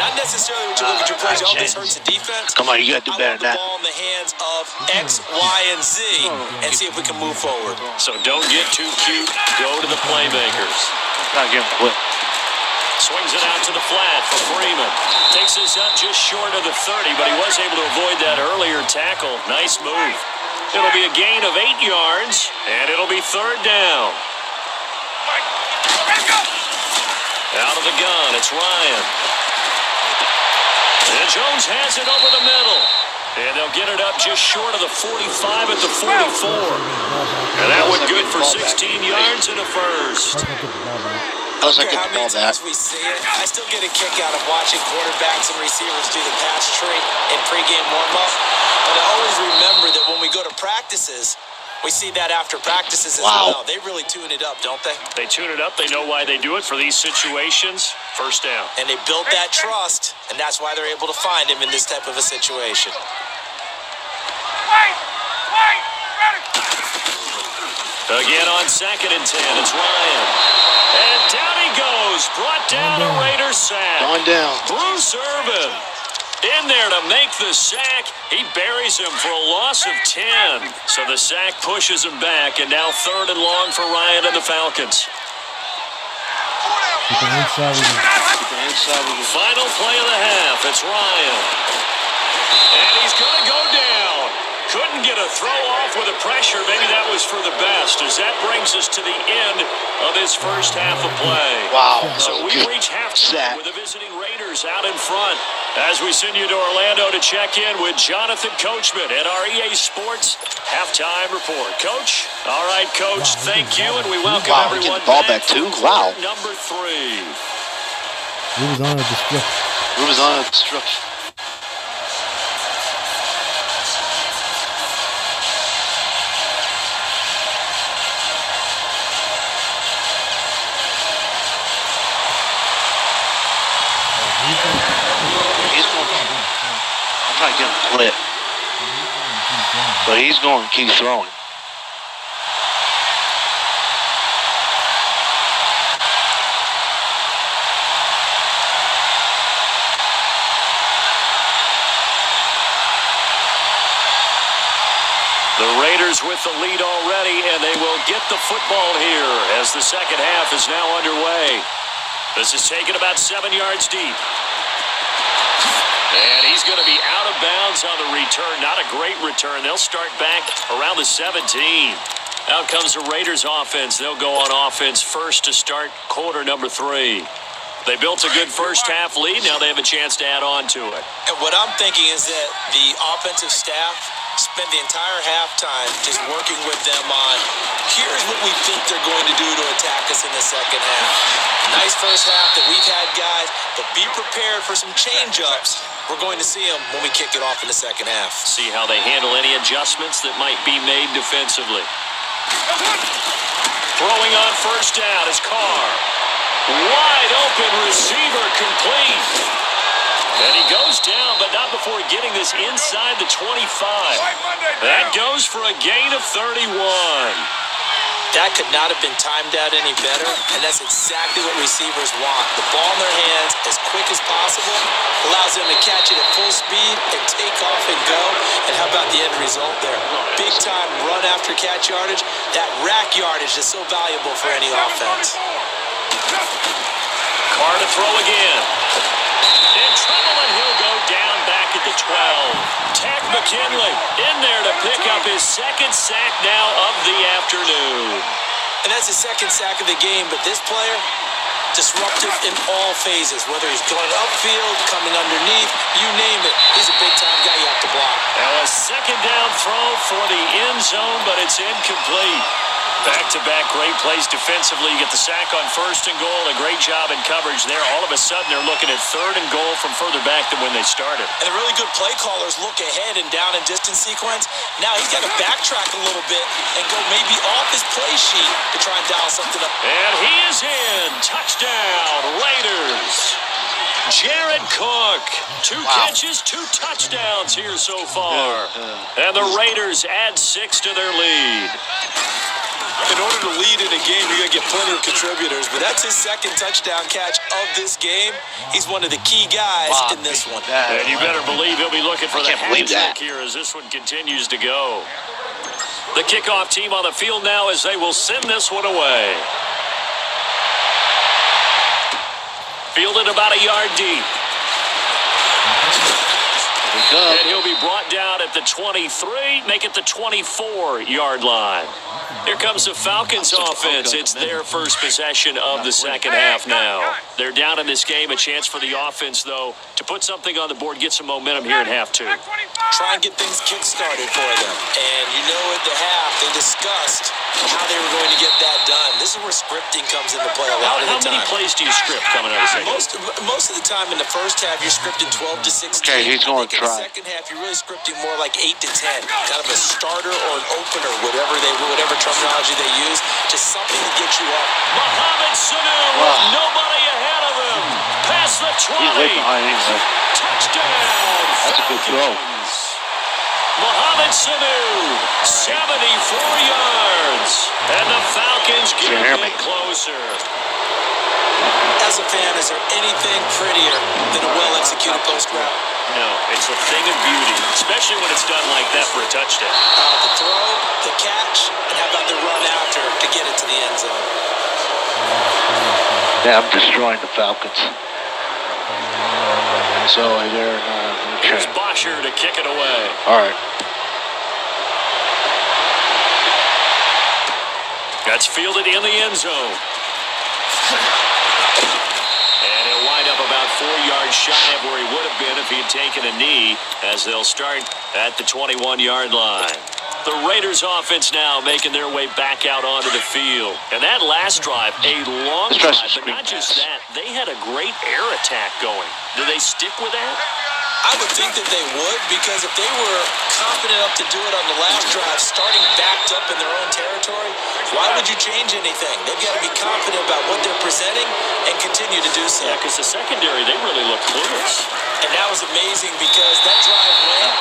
Not necessarily what you look at your plays. All this hurts the defense. Come on, you got to do better than that. I want the ball in the hands of X, Y, and Z and see if we can move forward. So don't get too cute. Go to the playmakers. Gotta get him quick. Swings it out to the flat for Freeman. Takes this up just short of the 30, but he was able to avoid that earlier tackle. Nice move. It'll be a gain of 8 yards, and it'll be 3rd down. Out of the gun, it's Ryan. And Jones has it over the middle. And they'll get it up just short of the 45 at the 44. And that went good for 16 yards and a first. How many times we see it, I still get a kick out of watching quarterbacks and receivers do the pass tree in pregame warm-up. But I always remember that when we go to practices, we see that after practices as well. They really tune it up, don't they? They tune it up. They know why they do it for these situations. First down. And they build that trust, and that's why they're able to find him in this type of a situation. Again on 2nd and 10, it's Ryan. And down he goes. Brought down a Raiders sack. Going down. Bruce Irvin in there to make the sack. He buries him for a loss of 10. So the sack pushes him back, and now 3rd and long for Ryan and the Falcons. Final play of the half. It's Ryan. And he's going to go down. Couldn't get a throw off with the pressure. Maybe that was for the best, as that brings us to the end of this first half of play. Wow. So we reach halftime with the visiting Raiders out in front as we send you to Orlando to check in with Jonathan Coachman at our EA Sports Halftime Report. Coach? All right, Coach, thank you, and we welcome everyone get the ball back too. Wow. Number 3. He was on a destruction. I'm trying to get him split. But he's going to keep throwing. The Raiders with the lead already, and they will get the football here as the second half is now underway. This is taken about 7 yards deep. And he's going to be out of bounds on the return. Not a great return. They'll start back around the 17. Out comes the Raiders offense. They'll go on offense first to start quarter number 3. They built a good first half lead. Now they have a chance to add on to it. And what I'm thinking is that the offensive staff spent the entire halftime just working with them on, here's what we think they're going to do to attack us in the second half. Nice first half that we've had, guys, but be prepared for some change-ups. We're going to see them when we kick it off in the second half. See how they handle any adjustments that might be made defensively. Throwing on first down is Carr. Wide open receiver complete. And he goes down, but not before getting this inside the 25. That goes for a gain of 31. That could not have been timed out any better, and that's exactly what receivers want. The ball in their hands as quick as possible allows them to catch it at full speed and take off and go. And how about the end result there? Big time run after catch yardage. That rack yardage is so valuable for any offense. Carr to throw again. In trouble, and he'll go down back at the 12. Tack McKinley in there to pick up his second sack now of the afternoon. And that's his second sack of the game, but this player, disruptive in all phases, whether he's going upfield, coming underneath, you name it. He's a big-time guy you have to block. Now a second down throw for the end zone, but it's incomplete. Back-to-back great plays defensively. You get the sack on 1st and goal. A great job in coverage there. All of a sudden, they're looking at 3rd and goal from further back than when they started. And the really good play callers look ahead and down in distance sequence. Now he's got to backtrack a little bit and go maybe off his play sheet to try and dial something up. And he is in. Touchdown, Raiders. Jared Cook, 2 catches, 2 touchdowns here so far. And the Raiders add 6 to their lead. In order to lead in a game, you're going to get plenty of contributors, but that's his 2nd touchdown catch of this game. He's one of the key guys in this one. And you better believe he'll be looking for the hat trick here as this one continues to go. The kickoff team on the field now as they will send this one away. Fielded about a yard deep. And he'll be brought down at the 23, make it the 24-yard line. Here comes the Falcons offense. It's their first possession of the second half now. They're down in this game. A chance for the offense, though, to put something on the board, get some momentum here in half 2. Try and get things kick-started for them. And you know at the half, they discussed how they were going to get that done. This is where scripting comes into play a lot of the time. How many plays do you script coming out of the second? Most of the time in the first half, you're scripting 12 to 16. Okay, he's going to try. In the second half, you're really scripting more like 8 to 10. Kind of a starter or an opener, whatever terminology they use, just something to get you up. Mohamed Sanu with nobody ahead of him. Past the 20. He's right behind him. Touchdown. That's a good throw. Mohamed Sanu, 74 yards. And the Falcons get a bit closer. As a fan, is there anything prettier than a well-executed post route? No, it's a thing of beauty, especially when it's done like that for a touchdown. The throw, the catch, and how about the run after to get it to the end zone? Yeah, I'm destroying the Falcons. So they're Here's Bosher to kick it away. All right. That's fielded in the end zone. And he'll wind up about 4 yards shy of where he would have been if he had taken a knee, as they'll start at the 21-yard line. The Raiders offense now making their way back out onto the field. And that last drive, a long drive, but not just that, they had a great air attack going. Do they stick with that? I would think that they would, because if they were confident enough to do it on the last drive, starting backed up in their own territory, why would you change anything? They've got to be confident about what they're presenting and continue to do so. Yeah, because the secondary, they really look clueless. And that was amazing because that drive went,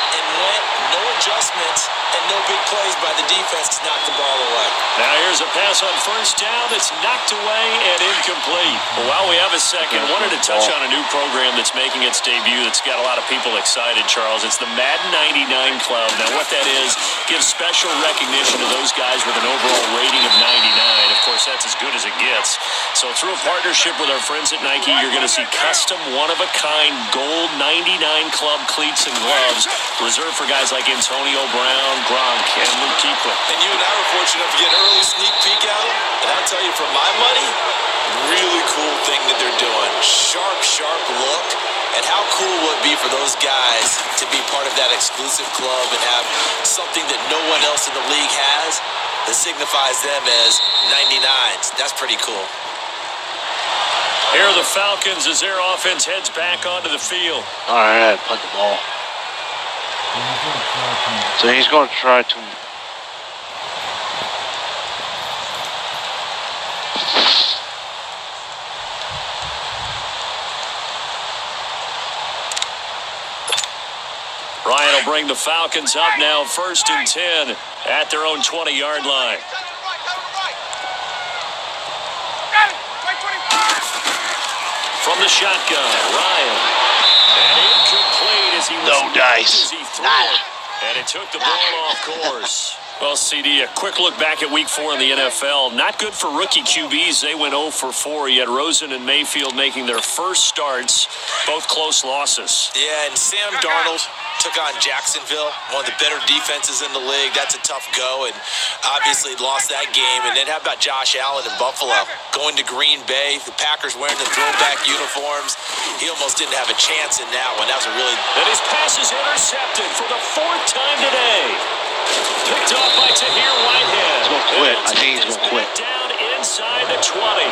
no adjustments, and no big plays by the defense to knock the ball away. Now here's a pass on first down that's knocked away and incomplete. Well, while we have a second, wanted to touch on a new program that's making its debut that's got a lot of people excited, Charles. It's the Madden 99 Club. Now what that is, gives special recognition to those guys with an overall rating of 99. Of course, that's as good as it gets. So through a partnership with our friends at Nike, you're going to see custom, one-of-a-kind gold 99 Club cleats and gloves reserved for guys like Antonio Brown, Gronk, and Luke Kuechly. And you and I were fortunate enough to get an early sneak peek at them. And I'll tell you, for my money, really cool thing that they're doing. Sharp look. And how cool would it be for those guys to be part of that exclusive club and have something that no one else in the league has that signifies them as 99s. That's pretty cool. Here are the Falcons as their offense heads back onto the field. All right, punt the ball. So he's going to try to... Ryan will bring the Falcons up now, 1st and 10 at their own 20-yard line. From the shotgun, Ryan. And incomplete as he was... No dice. And it took the ball off course. Well, CD, a quick look back at Week 4 in the NFL. Not good for rookie QBs. They went 0 for 4. You had Rosen and Mayfield making their first starts, both close losses. Yeah, and Sam Darnold took on Jacksonville, one of the better defenses in the league. That's a tough go, and obviously lost that game. And then how about Josh Allen in Buffalo? Going to Green Bay, the Packers wearing the throwback uniforms. He almost didn't have a chance in that one. That was a really... And his pass is intercepted for the 4th time today. Picked off by Tahir Whitehead. He's going to quit. I think he's going to quit. Down inside the 20.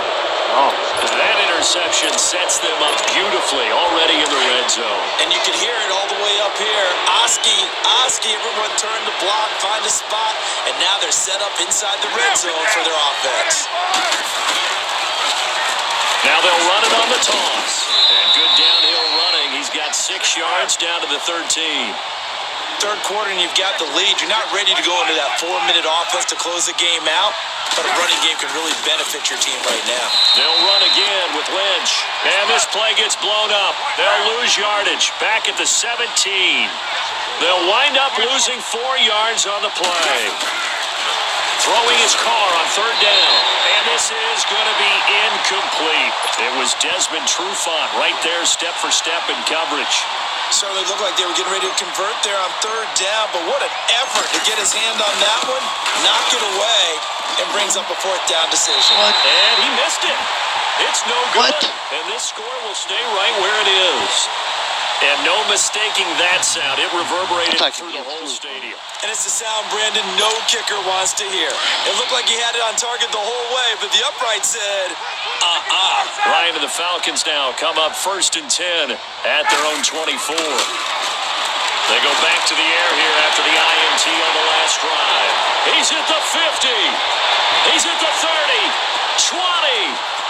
Oh. That interception sets them up beautifully already in the red zone. And you can hear it all the way up here. Oski, everyone turn to block, find a spot, and now they're set up inside the red zone for their offense. Now they'll run it on the toss. And good downhill running. He's got 6 yards down to the 13. Third quarter and you've got the lead. You're not ready to go into that 4-minute offense to close the game out, but a running game can really benefit your team right now. They'll run again with Lynch. And this play gets blown up. They'll lose yardage back at the 17. They'll wind up losing 4 yards on the play. Throwing his car on third down. And this is going to be incomplete. It was Desmond Trufant right there, step for step in coverage. Certainly looked like they were getting ready to convert there on third down, but what an effort to get his hand on that one, knock it away, and brings up a fourth down decision. What? And he missed it. It's no good. What? And this score will stay right where it is. And no mistaking that sound. It reverberated through the whole stadium. And it's the sound Brandon no kicker wants to hear. It looked like he had it on target the whole way, but the upright said, Ryan and the Falcons now come up 1st and 10 at their own 24. They go back to the air here after the INT on the last drive. He's at the 50. He's at the 30. 20.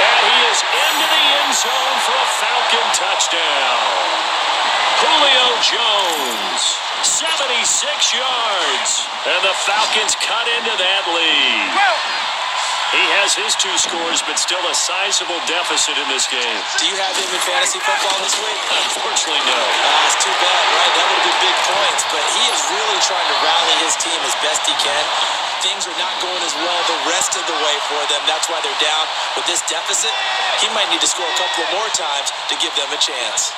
And he is into the end zone for a Falcon touchdown. Julio Jones, 76 yards. And the Falcons cut into that lead. He has his 2 scores, but still a sizable deficit in this game. Do you have him in fantasy football this week? Unfortunately, no. It's too bad, right? That would have been big points, but he is really trying to rally his team as best he can. Things are not going as well the rest of the way for them. That's why they're down. With this deficit, he might need to score a couple of more times to give them a chance.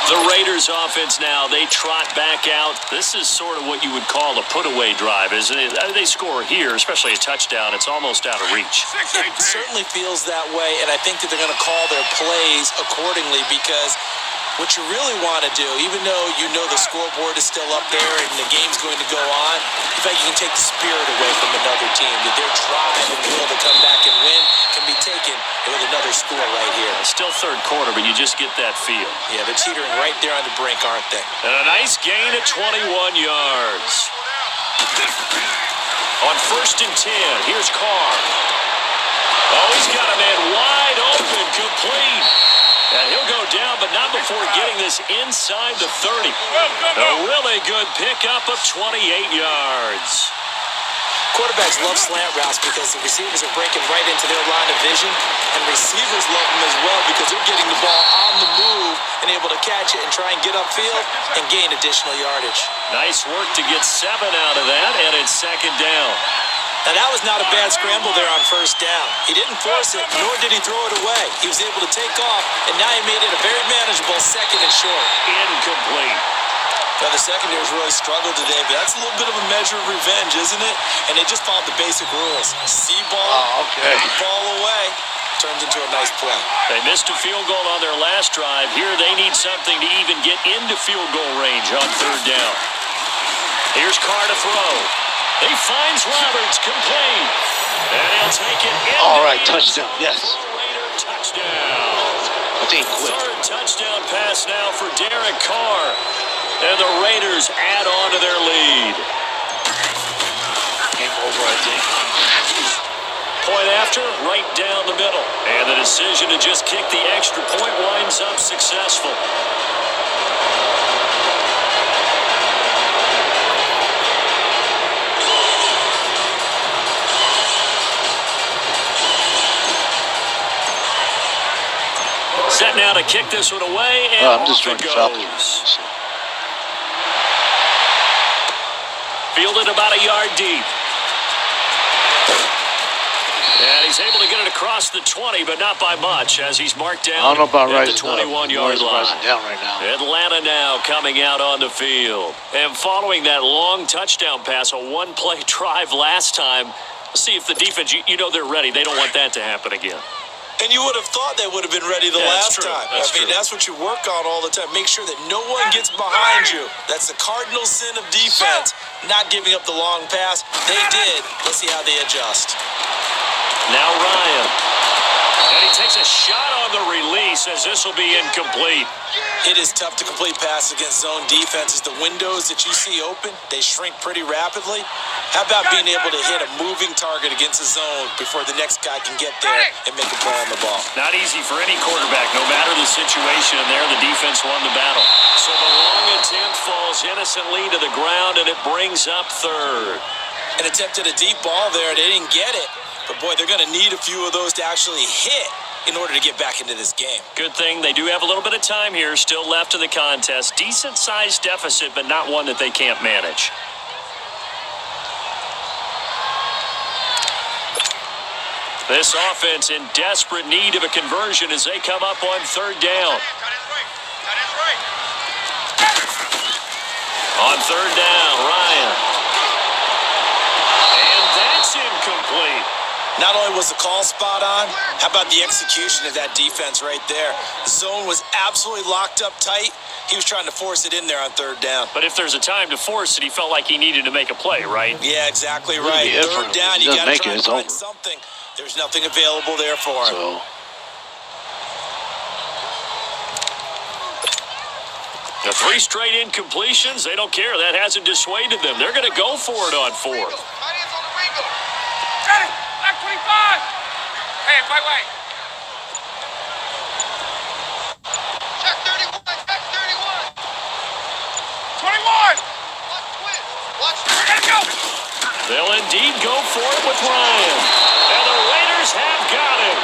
The Raiders offense now, they trot back out. This is sort of what you would call a put-away drive, isn't it? They score here, especially a touchdown. It's almost out of reach. It certainly feels that way, and I think that they're going to call their plays accordingly because what you really want to do, even though you know the scoreboard is still up there and the game's going to go on, in fact, you can take the spirit away from another team, that their drive and will to come back and win can be taken with another score right here. It's still third quarter, but you just get that feel. Yeah, they're teetering right there on the brink, aren't they? And a nice gain at 21 yards. On 1st and 10, here's Carr. Oh, he's got a man wide open, complete. And he'll go down, but not before getting this inside the 30. A really good pickup of 28 yards. Quarterbacks love slant routes because the receivers are breaking right into their line of vision, and receivers love them as well because they're getting the ball on the move and able to catch it and try and get upfield and gain additional yardage. Nice work to get 7 out of that, and it's 2nd down. Now, that was not a bad scramble there on 1st down. He didn't force it, nor did he throw it away. He was able to take off, and now he made it a very manageable 2nd and short. Incomplete. Now, the secondary's really struggled today, but that's a little bit of a measure of revenge, isn't it? And they just followed the basic rules. See ball, ball away, turns into a nice play. They missed a field goal on their last drive. Here they need something to even get into field goal range on 3rd down. Here's Carr to throw. He finds Roberts, complete. And he'll take it in. All right, touchdown, yes. Raider touchdown. I think quick. 3rd touchdown pass now for Derek Carr. And the Raiders add on to their lead. Game over, I think. Point after, right down the middle. And the decision to just kick the extra point winds up successful. Set now to kick this one away, and I'm just off trying it to goes. Fielded about a yard deep. And he's able to get it across the 20, but not by much, as he's marked down I don't know about at the rising 21-yard line. Rising down right now. Atlanta now coming out on the field. And following that long touchdown pass, a one-play drive last time, let's see if the defense, you know they're ready. They don't want that to happen again. And you would have thought they would have been ready the last time. I mean, that's what you work on all the time. Make sure that no one gets behind you. That's the cardinal sin of defense, not giving up the long pass. They did. Let's see how they adjust. Now Ryan. And he takes a shot on the release as this will be incomplete. It is tough to complete passes against zone defenses. The windows that you see open, they shrink pretty rapidly. How about being able to hit a moving target against a zone before the next guy can get there and make a play on the ball? Not easy for any quarterback, no matter the situation. And there, the defense won the battle. So the long attempt falls innocently to the ground, and it brings up third. An attempt at a deep ball there. They didn't get it. But, boy, they're going to need a few of those to actually hit in order to get back into this game. Good thing they do have a little bit of time here still left in the contest. Decent-sized deficit, but not one that they can't manage. This offense in desperate need of a conversion as they come up on third down. On third down, Ryan. And that's incomplete. Not only was the call spot on, how about the execution of that defense right there? The zone was absolutely locked up tight. He was trying to force it in there on third down. But if there's a time to force it, he felt like he needed to make a play, right? Yeah, exactly right. Third down, you got to try to find something. There's nothing available there for him. The 3 straight incompletions, they don't care. That hasn't dissuaded them. They're going to go for it on fourth. Back 25. Hey, wait. Check 31. Check 31. 21. Watch. Let's go. They'll indeed go for it with Ryan. And the Raiders have got it.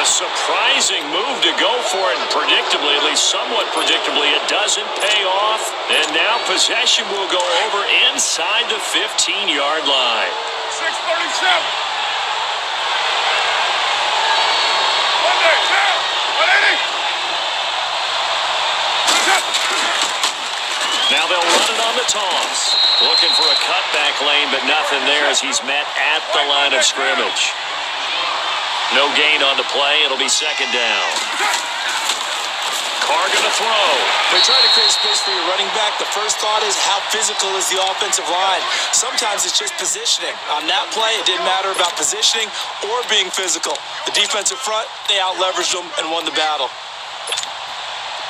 A surprising move to go for it. And predictably, at least somewhat predictably, it doesn't pay off. And now possession will go over inside the 15-yard line. 6:37. Now they'll run it on the toss. Looking for a cutback lane, but nothing there as he's met at the line of scrimmage. No gain on the play. It'll be second down. Carr going to throw. When you try to create space for your running back, the first thought is how physical is the offensive line. Sometimes it's just positioning. On that play, it didn't matter about positioning or being physical. The defensive front, they out-leveraged them and won the battle.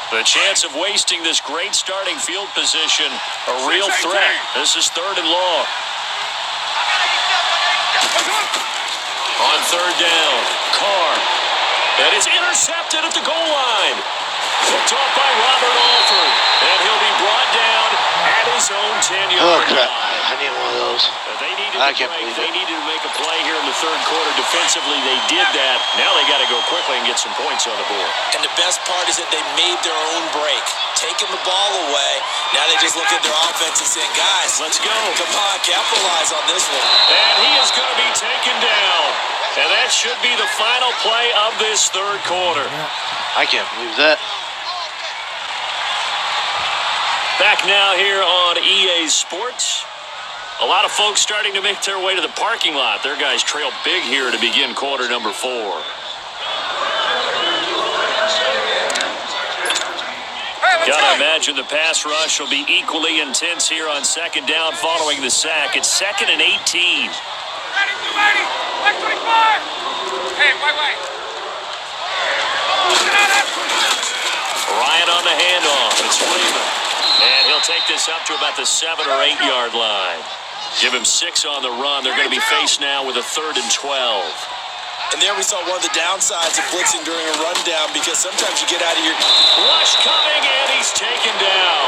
The chance of wasting this great starting field position, a real threat. This is third and long. On third down, Carr. And it's intercepted at the goal line. Picked off by Robert Alford. And he'll be brought down at his own 10-yard line. Oh, crap. I need one of those. I can't believe it. They needed to make a play here in the third quarter. Defensively, they did that. Now they got to go quickly and get some points on the board. And the best part is that they made their own break, taking the ball away. Now they just look at their offense and saying, guys, let's go. Come on, capitalize on this one. And he is going to be taken down. And that should be the final play of this third quarter. I can't believe that. Back now here on EA Sports. A lot of folks starting to make their way to the parking lot. Their guys trail big here to begin quarter number 4. Gotta imagine the pass rush will be equally intense here on second down following the sack. It's 2nd and 18. Ready, 25. Hey, wait. Ryan on the handoff. It's Freeman. And he'll take this up to about the 7 or 8 yard line. Give him 6 on the run. They're going to be faced now with a 3rd and 12. And there we saw one of the downsides of blitzing during a rundown because sometimes you get out of your... Rush coming, and he's taken down.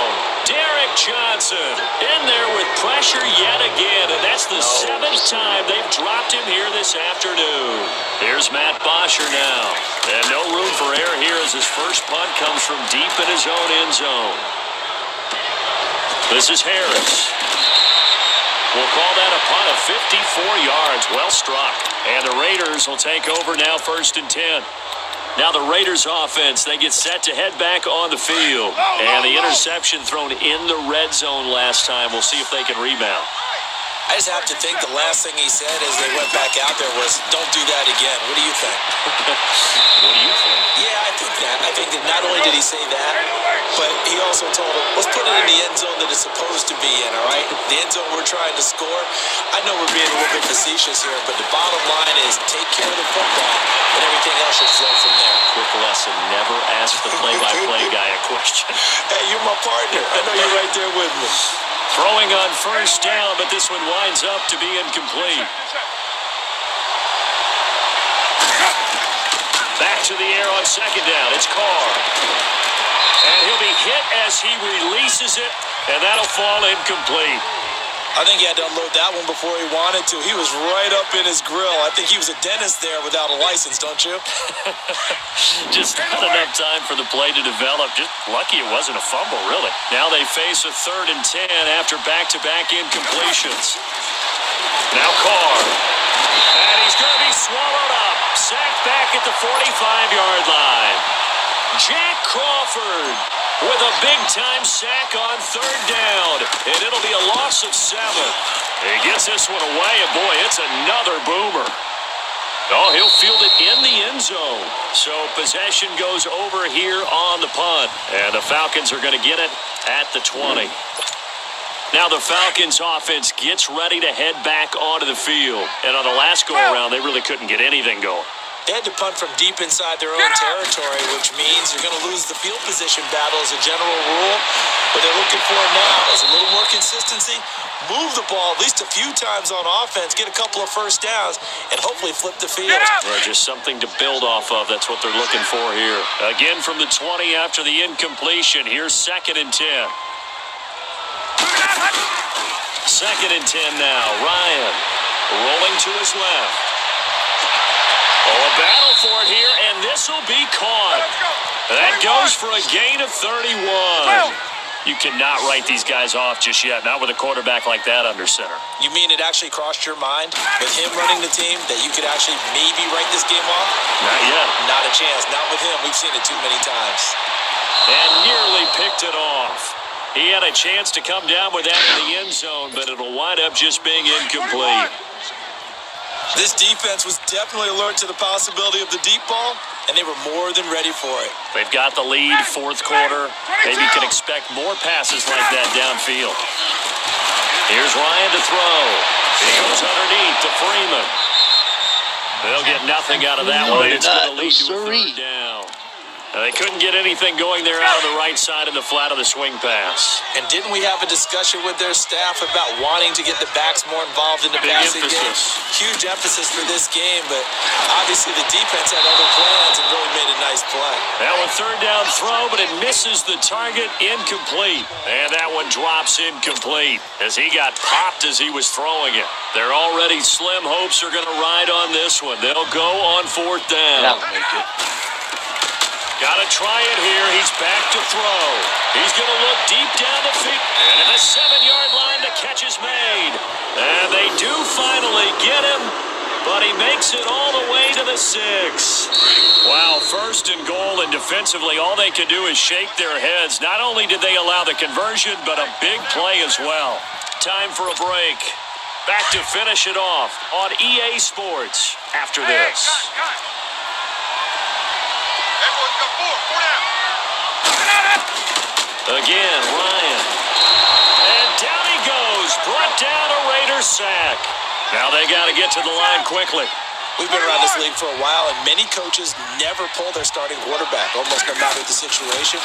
Derek Johnson in there with pressure yet again, and that's the 7th time they've dropped him here this afternoon. Here's Matt Bosher now. And no room for error here as his first punt comes from deep in his own end zone. This is Harris. We'll call that a punt of 54 yards. Well struck. And the Raiders will take over now 1st and 10. Now the Raiders offense, they get set to head back on the field. And the interception thrown in the red zone last time. We'll see if they can rebound. I just have to think the last thing he said as they went back out there was, "Don't do that again." What do you think? What do you think? Yeah, I think that. I think that not only did he say that, but he also told him, let's put it in the end zone that it's supposed to be in, all right? The end zone we're trying to score. I know we're being a little bit facetious here, but the bottom line is take care of the football, and everything else should flow from there. Quick lesson, never ask the play-by-play guy a question. Hey, you're my partner. I know you're right there with me. Throwing on first down, but this one winds up to be incomplete. Back to the air on second down. It's Carr. And he'll be hit as he releases it, and that'll fall incomplete. I think he had to unload that one before he wanted to. He was right up in his grill. I think he was a dentist there without a license, don't you? Just not enough time for the play to develop. Just lucky it wasn't a fumble, really. Now they face a 3rd and 10 after back-to-back incompletions. Now Carr. And he's going to be swallowed up. Sacked back at the 45-yard line. Jack Crawford with a big-time sack on 3rd down. And it'll be a loss of 7. He gets this one away, and boy, it's another boomer. Oh, he'll field it in the end zone. So possession goes over here on the punt. And the Falcons are going to get it at the 20. Now the Falcons offense gets ready to head back onto the field. And on the last go-around, they really couldn't get anything going. They had to punt from deep inside their own territory, which means you're going to lose the field position battle as a general rule. What they're looking for now is a little more consistency, move the ball at least a few times on offense, get a couple of first downs, and hopefully flip the field. Or just something to build off of. That's what they're looking for here. Again from the 20 after the incompletion. Here's 2nd and 10. 2nd and 10 now. Ryan rolling to his left. Oh, a battle for it here, and this will be caught. That goes for a gain of 31. You cannot write these guys off just yet, not with a quarterback like that under center. You mean it actually crossed your mind with him running the team that you could actually maybe write this game off? Not yet. Not a chance. Not with him. We've seen it too many times. And nearly picked it off. He had a chance to come down with that in the end zone, but it'll wind up just being incomplete. This defense was definitely alert to the possibility of the deep ball, and they were more than ready for it. They've got the lead, 4th quarter. Maybe can expect more passes like that downfield. Here's Ryan to throw. He goes underneath to Freeman. They'll get nothing out of that one. It's going to lead to a 3rd down. They couldn't get anything going there out of the right side in the flat of the swing pass. And didn't we have a discussion with their staff about wanting to get the backs more involved in the passing game? Huge emphasis for this game, but obviously the defense had other plans and really made a nice play. Now a 3rd down throw, but it misses the target, incomplete. And that one drops incomplete as he got popped as he was throwing it. They're already slim hopes are going to ride on this one. They'll go on 4th down. That'll make it. Got to try it here. He's back to throw. He's going to look deep down the field. And at the 7-yard line, the catch is made. And they do finally get him, but he makes it all the way to the 6. Wow, 1st and goal, and defensively, all they can do is shake their heads. Not only did they allow the conversion, but a big play as well. Time for a break. Back to finish it off on EA Sports after this. Everyone's got 4 down. Again, Ryan. And down he goes. Brought down a Raiders sack. Now they got to get to the line quickly. We've been around this league for a while, and many coaches never pull their starting quarterback, almost no matter the situation.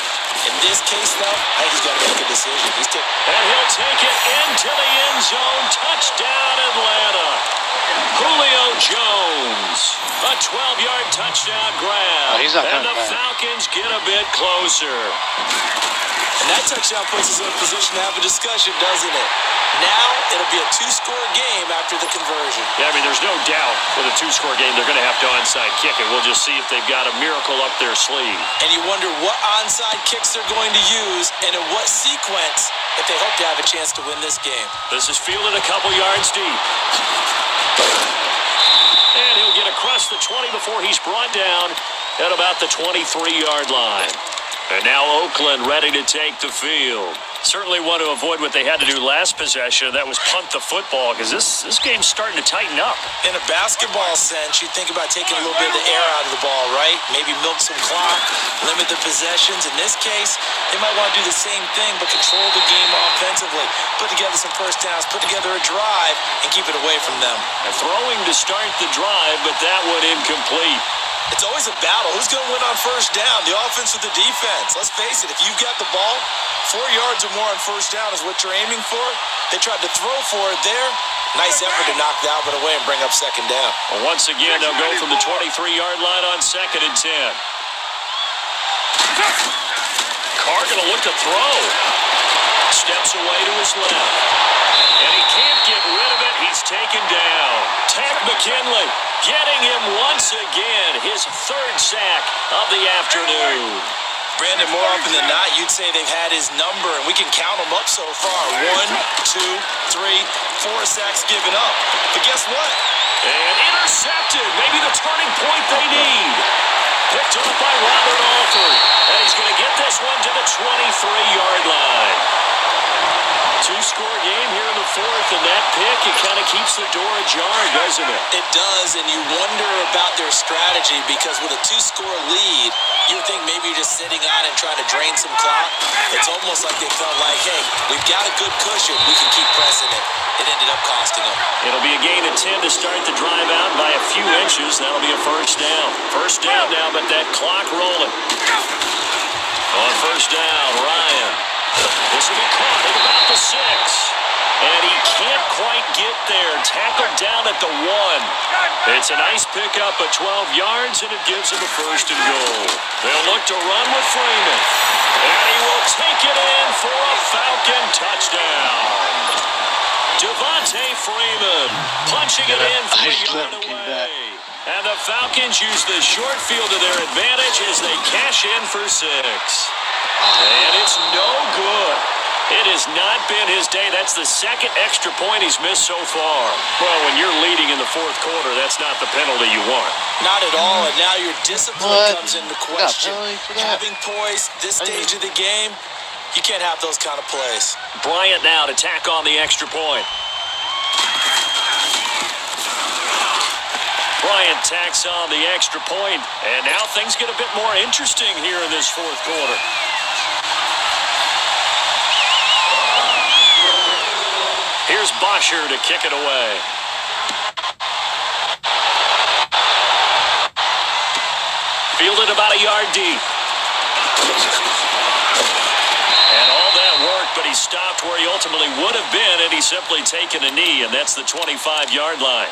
In this case, though, I think he's got to make a decision. And he'll take it into the end zone. Touchdown, Atlanta. Julio Jones. A 12-yard touchdown grab. He's not and the back. Falcons get a bit closer. And that touchdown puts us in a position to have a discussion, doesn't it? Now, it'll be a 2-score game after the conversion. Yeah, I mean, there's no doubt with a 2-score game, they're going to have to onside kick it. We'll just see if they've got a miracle up their sleeve. And you wonder what onside kicks they're going to use and in what sequence if they hope to have a chance to win this game. This is fielded a couple yards deep. And he'll get across the 20 before he's brought down at about the 23-yard line. And now Oakland ready to take the field. Certainly want to avoid what they had to do last possession. That was punt the football, because this game's starting to tighten up. In a basketball sense, you think about taking a little bit of the air out of the ball, right? Maybe milk some clock, limit the possessions. In this case, they might want to do the same thing, but control the game offensively. Put together some first downs, put together a drive, and keep it away from them. And throwing to start the drive, but that one incomplete. It's always a battle. Who's going to win on first down, the offense or the defense? Let's face it, if you've got the ball, 4 yards or more on first down is what you're aiming for. They tried to throw for it there. Nice effort to knock that one away and bring up second down. Well, once again, they'll go from the 23-yard line on 2nd and 10. Carr going to look to throw. Steps away to his left. And he can't get rid of it. He's taken down. Ted McKinley getting him once again. His 3rd sack of the afternoon. Brandon, more often than not, you'd say they've had his number, and we can count them up so far. 1, 2, 3, 4 sacks given up. But guess what? And intercepted. Maybe the turning point they need. Picked up by Robert Alford. And he's going to get this one to the 23-yard line. 2-score game here in the 4th, and that pick, it kind of keeps the door ajar, doesn't it? It does, and you wonder about their strategy, because with a 2-score lead, you would think maybe you're just sitting on and trying to drain some clock. It's almost like they felt like, hey, we've got a good cushion. We can keep pressing it. It ended up costing them. It'll be a gain of 10 to start the drive out by a few inches. That'll be a first down. First down now, but that clock rolling. On first down, Ryan. This will be caught at about the 6. And he can't quite get there. Tackled down at the 1. It's a nice pickup of 12 yards, and it gives him a first and goal. They'll look to run with Freeman. And he will take it in for a Falcon touchdown. Devontae Freeman punching it in 3 yards away. And the Falcons use the short field to their advantage as they cash in for 6. And it's no good. It has not been his day. That's the 2nd extra point he's missed so far. Well, when you're leading in the 4th quarter, that's not the penalty you want. Not at all, and now your discipline comes into question. Having poise this stage of the game, you can't have those kind of plays. Bryant now to tack on the extra point. Bryant tacks on the extra point, and now things get a bit more interesting here in this 4th quarter. Here's Bosher to kick it away. Fielded about a yard deep. And all that worked, but he stopped where he ultimately would have been, and he's simply taken a knee, and that's the 25-yard line.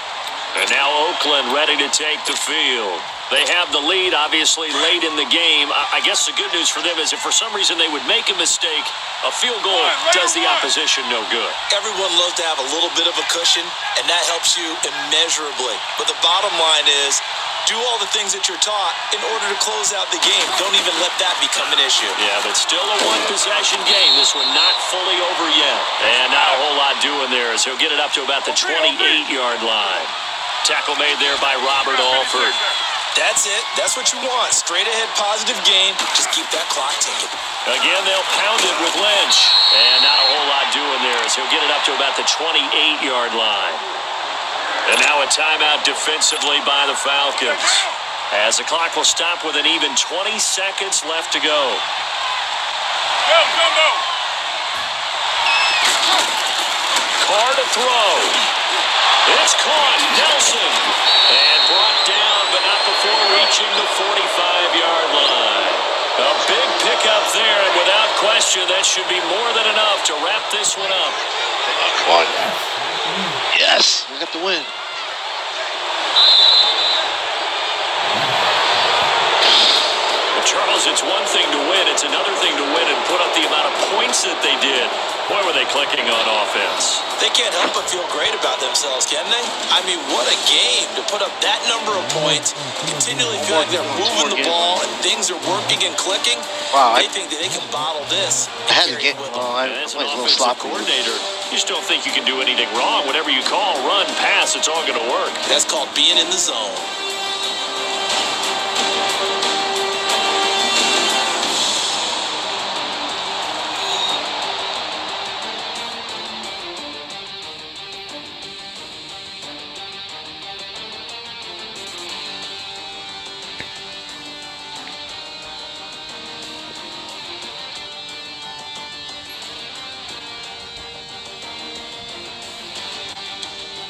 And now Oakland ready to take the field. They have the lead, obviously, late in the game. I guess the good news for them is if for some reason they would make a mistake, a field goal does the opposition no good. Everyone loves to have a little bit of a cushion, and that helps you immeasurably. But the bottom line is, do all the things that you're taught in order to close out the game. Don't even let that become an issue. Yeah, but still a one-possession game. This one not fully over yet. And not a whole lot doing there as he'll get it up to about the 28-yard line. Tackle made there by Robert Alford. That's it. That's what you want. Straight ahead positive gain. Just keep that clock ticking. Again, they'll pound it with Lynch. And not a whole lot doing there as he'll get it up to about the 28-yard line. And now a timeout defensively by the Falcons. As the clock will stop with an even 20 seconds left to go. Go, go, go. Carr to throw. It's caught. Nelson. And brought down, but not before reaching the 45-yard line. A big pickup there, and without question, that should be more than enough to wrap this one up. Come on. Yes, we got the win. Well, Charles, it's one thing to win. It's another thing to win and put up the amount of points that they did. Boy, were they clicking on offense. They can't help but feel great about themselves, can they? I mean, what a game to put up that number of points, continually feel like they're moving the ball and things are working and clicking. Wow, they think that they can bottle this. I had to get. As an offensive coordinator, you just don't think you can do anything wrong. Whatever you call, run, pass, it's all going to work. That's called being in the zone.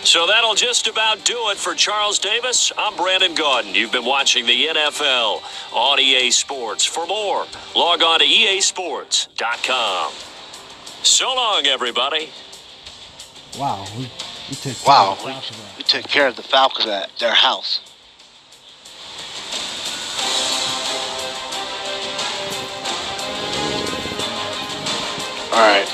So that'll just about do it for Charles Davis. I'm Brandon Gaudin. You've been watching the NFL on EA Sports. For more, log on to easports.com. So long, everybody. Wow, we took care of the Falcons at their house. All right.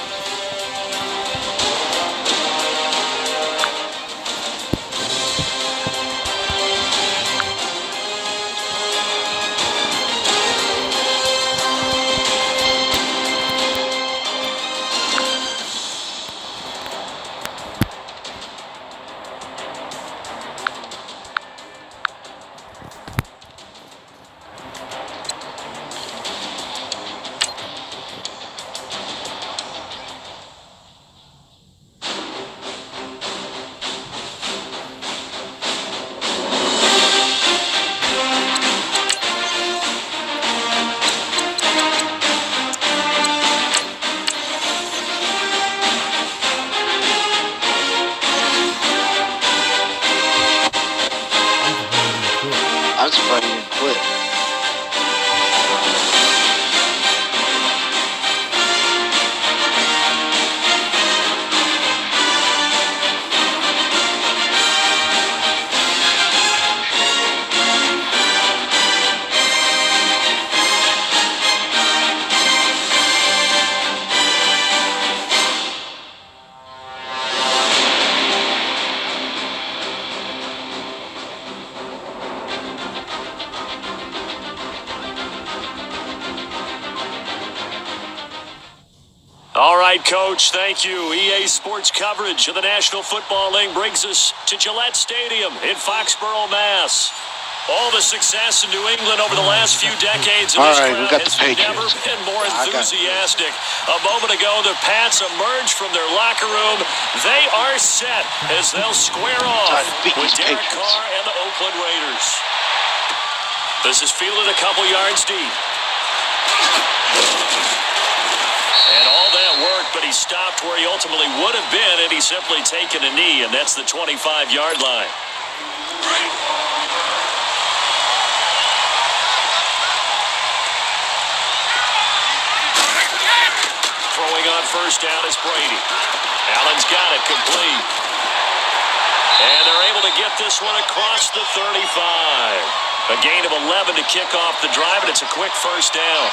I'm surprised he didn't quit. All right, Coach, thank you. EA Sports coverage of the National Football League brings us to Gillette Stadium in Foxborough, Mass. All the success in New England over the last few decades, and this crowd has never been more enthusiastic. A moment ago, the Pats emerged from their locker room. They are set as they'll square off with Derek Carr and the Oakland Raiders. This is fielded a couple yards deep. And all that worked, but he stopped where he ultimately would have been had he simply taken a knee, and that's the 25-yard line. Throwing on first down is Brady. Allen's got it complete. And they're able to get this one across the 35. A gain of 11 to kick off the drive, and it's a quick first down.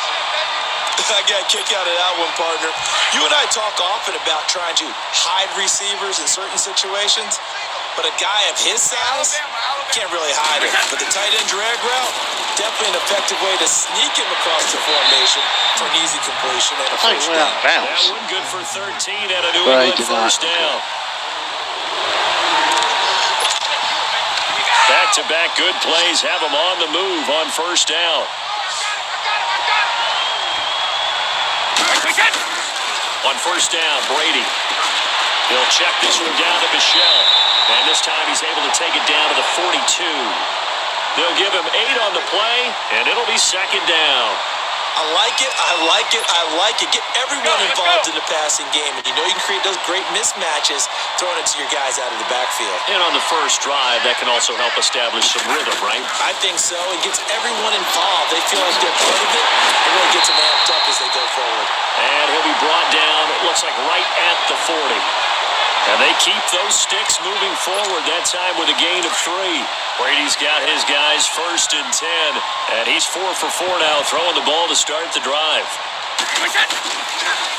I got a kick out of that one, partner. You and I talk often about trying to hide receivers in certain situations, but a guy of his size can't really hide it. But the tight end drag route, definitely an effective way to sneak him across the formation for an easy completion and a first down. That one good for 13 and a New England first down. Back-to-back good plays have him on the move on first down. On first down, Brady. He'll check this one down to Michelle. And this time he's able to take it down to the 42. They'll give him 8 on the play, and it'll be second down. I like it, I like it, I like it. Get everyone involved in the passing game. And you know you can create those great mismatches throwing it to your guys out of the backfield. And on the first drive, that can also help establish some rhythm, right? I think so. It gets everyone involved. They feel like they're part of it. It really gets them amped up as they go forward. And he'll be brought down, it looks like right at the 40. And they keep those sticks moving forward, that time with a gain of 3. Brady's got his guys first and 10, and he's 4 for 4 now, throwing the ball to start the drive.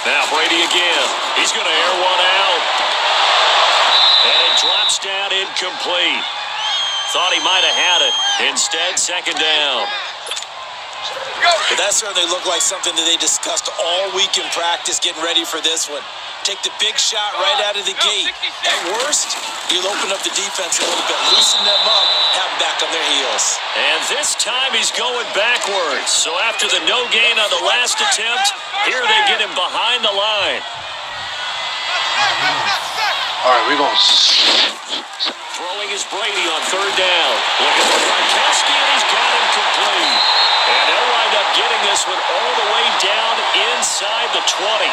Now Brady again. He's going to air one out. And it drops down incomplete. Thought he might have had it. Instead, second down. But that certainly looked like something that they discussed all week in practice, getting ready for this one. Take the big shot right out of the gate. At worst, you'll open up the defense a little bit, loosen them up, have them back on their heels. And this time he's going backwards. So after the no gain on the last attempt, here they get him behind the line. All right, we're going to... Throwing is Brady on third down. Looking for Gronkowski, and he's got him complete. And they'll wind up getting this one all the way down inside the 20.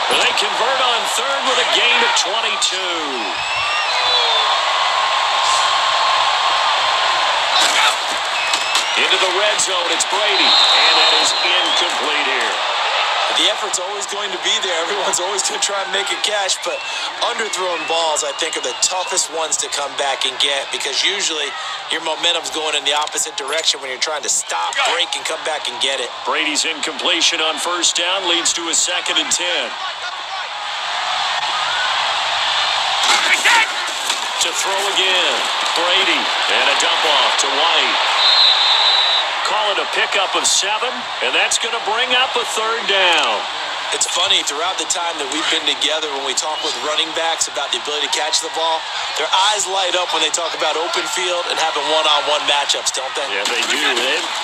They convert on third with a gain of 22. 2 And Into the red zone, it's Brady. And that is incomplete here. The effort's always going to be there. Everyone's always going to try and make a catch, but underthrown balls, I think, are the toughest ones to come back and get because usually your momentum's going in the opposite direction when you're trying to stop, break, and come back and get it. Brady's incompletion on first down leads to a 2nd and 10. To throw again, Brady, and a dump off to White. Call it a pickup of 7, and that's going to bring up a 3rd down. It's funny, throughout the time that we've been together, when we talk with running backs about the ability to catch the ball, their eyes light up when they talk about open field and having one-on-one matchups, don't they? Yeah, they do.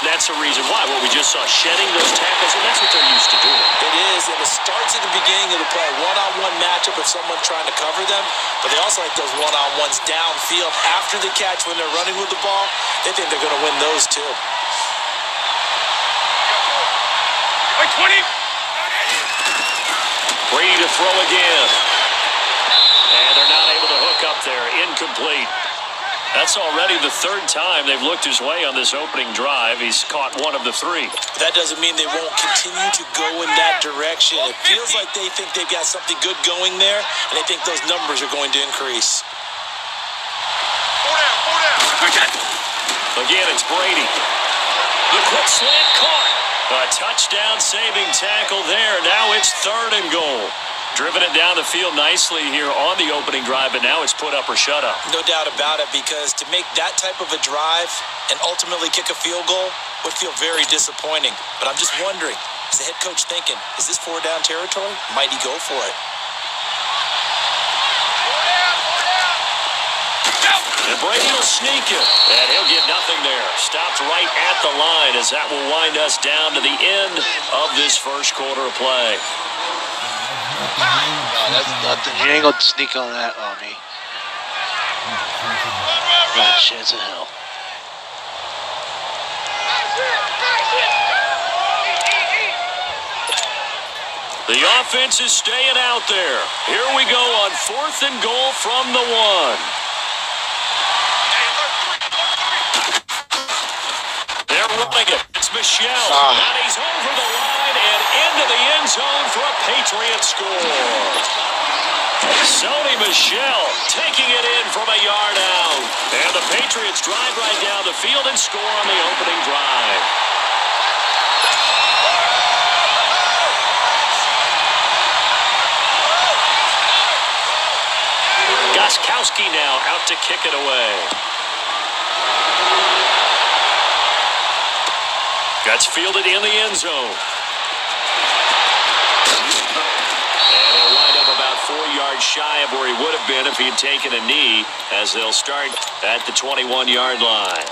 That's the reason why. Well, we just saw shedding those tackles, and that's what they're used to doing. It is, and it starts at the beginning of the play. One-on-one matchup if someone's trying to cover them, but they also like those one-on-ones downfield after the catch when they're running with the ball. They think they're going to win those, too. Wait, 20. Brady to throw again. And they're not able to hook up there. Incomplete. That's already the 3rd time they've looked his way on this opening drive. He's caught 1 of the 3. That doesn't mean they won't continue to go in that direction. It feels like they think they've got something good going there, and they think those numbers are going to increase. 4 down. Again, it's Brady. The quick slant caught. A touchdown saving tackle there. Now it's 3rd and goal. Driven it down the field nicely here on the opening drive, but now it's put up or shut up. No doubt about it, because to make that type of a drive and ultimately kick a field goal would feel very disappointing. But I'm just wondering, is the head coach thinking, is this 4-down territory? Might he go for it? And Brady will sneak it, and he'll get nothing there. Stopped right at the line as that will wind us down to the end of this first quarter of play. No, that's nothing. You ain't gonna sneak on that on me. Not a chance in hell. The offense is staying out there. Here we go on 4th and goal from the 1. They're running it. It's Michelle. And he's over the line and into the end zone for a Patriot score. Sony Michel taking it in from a yard out. And the Patriots drive right down the field and score on the opening drive. Goskowski now out to kick it away. That's fielded in the end zone. And he'll wind up about 4 yards shy of where he would have been if he had taken a knee, as they'll start at the 21-yard line.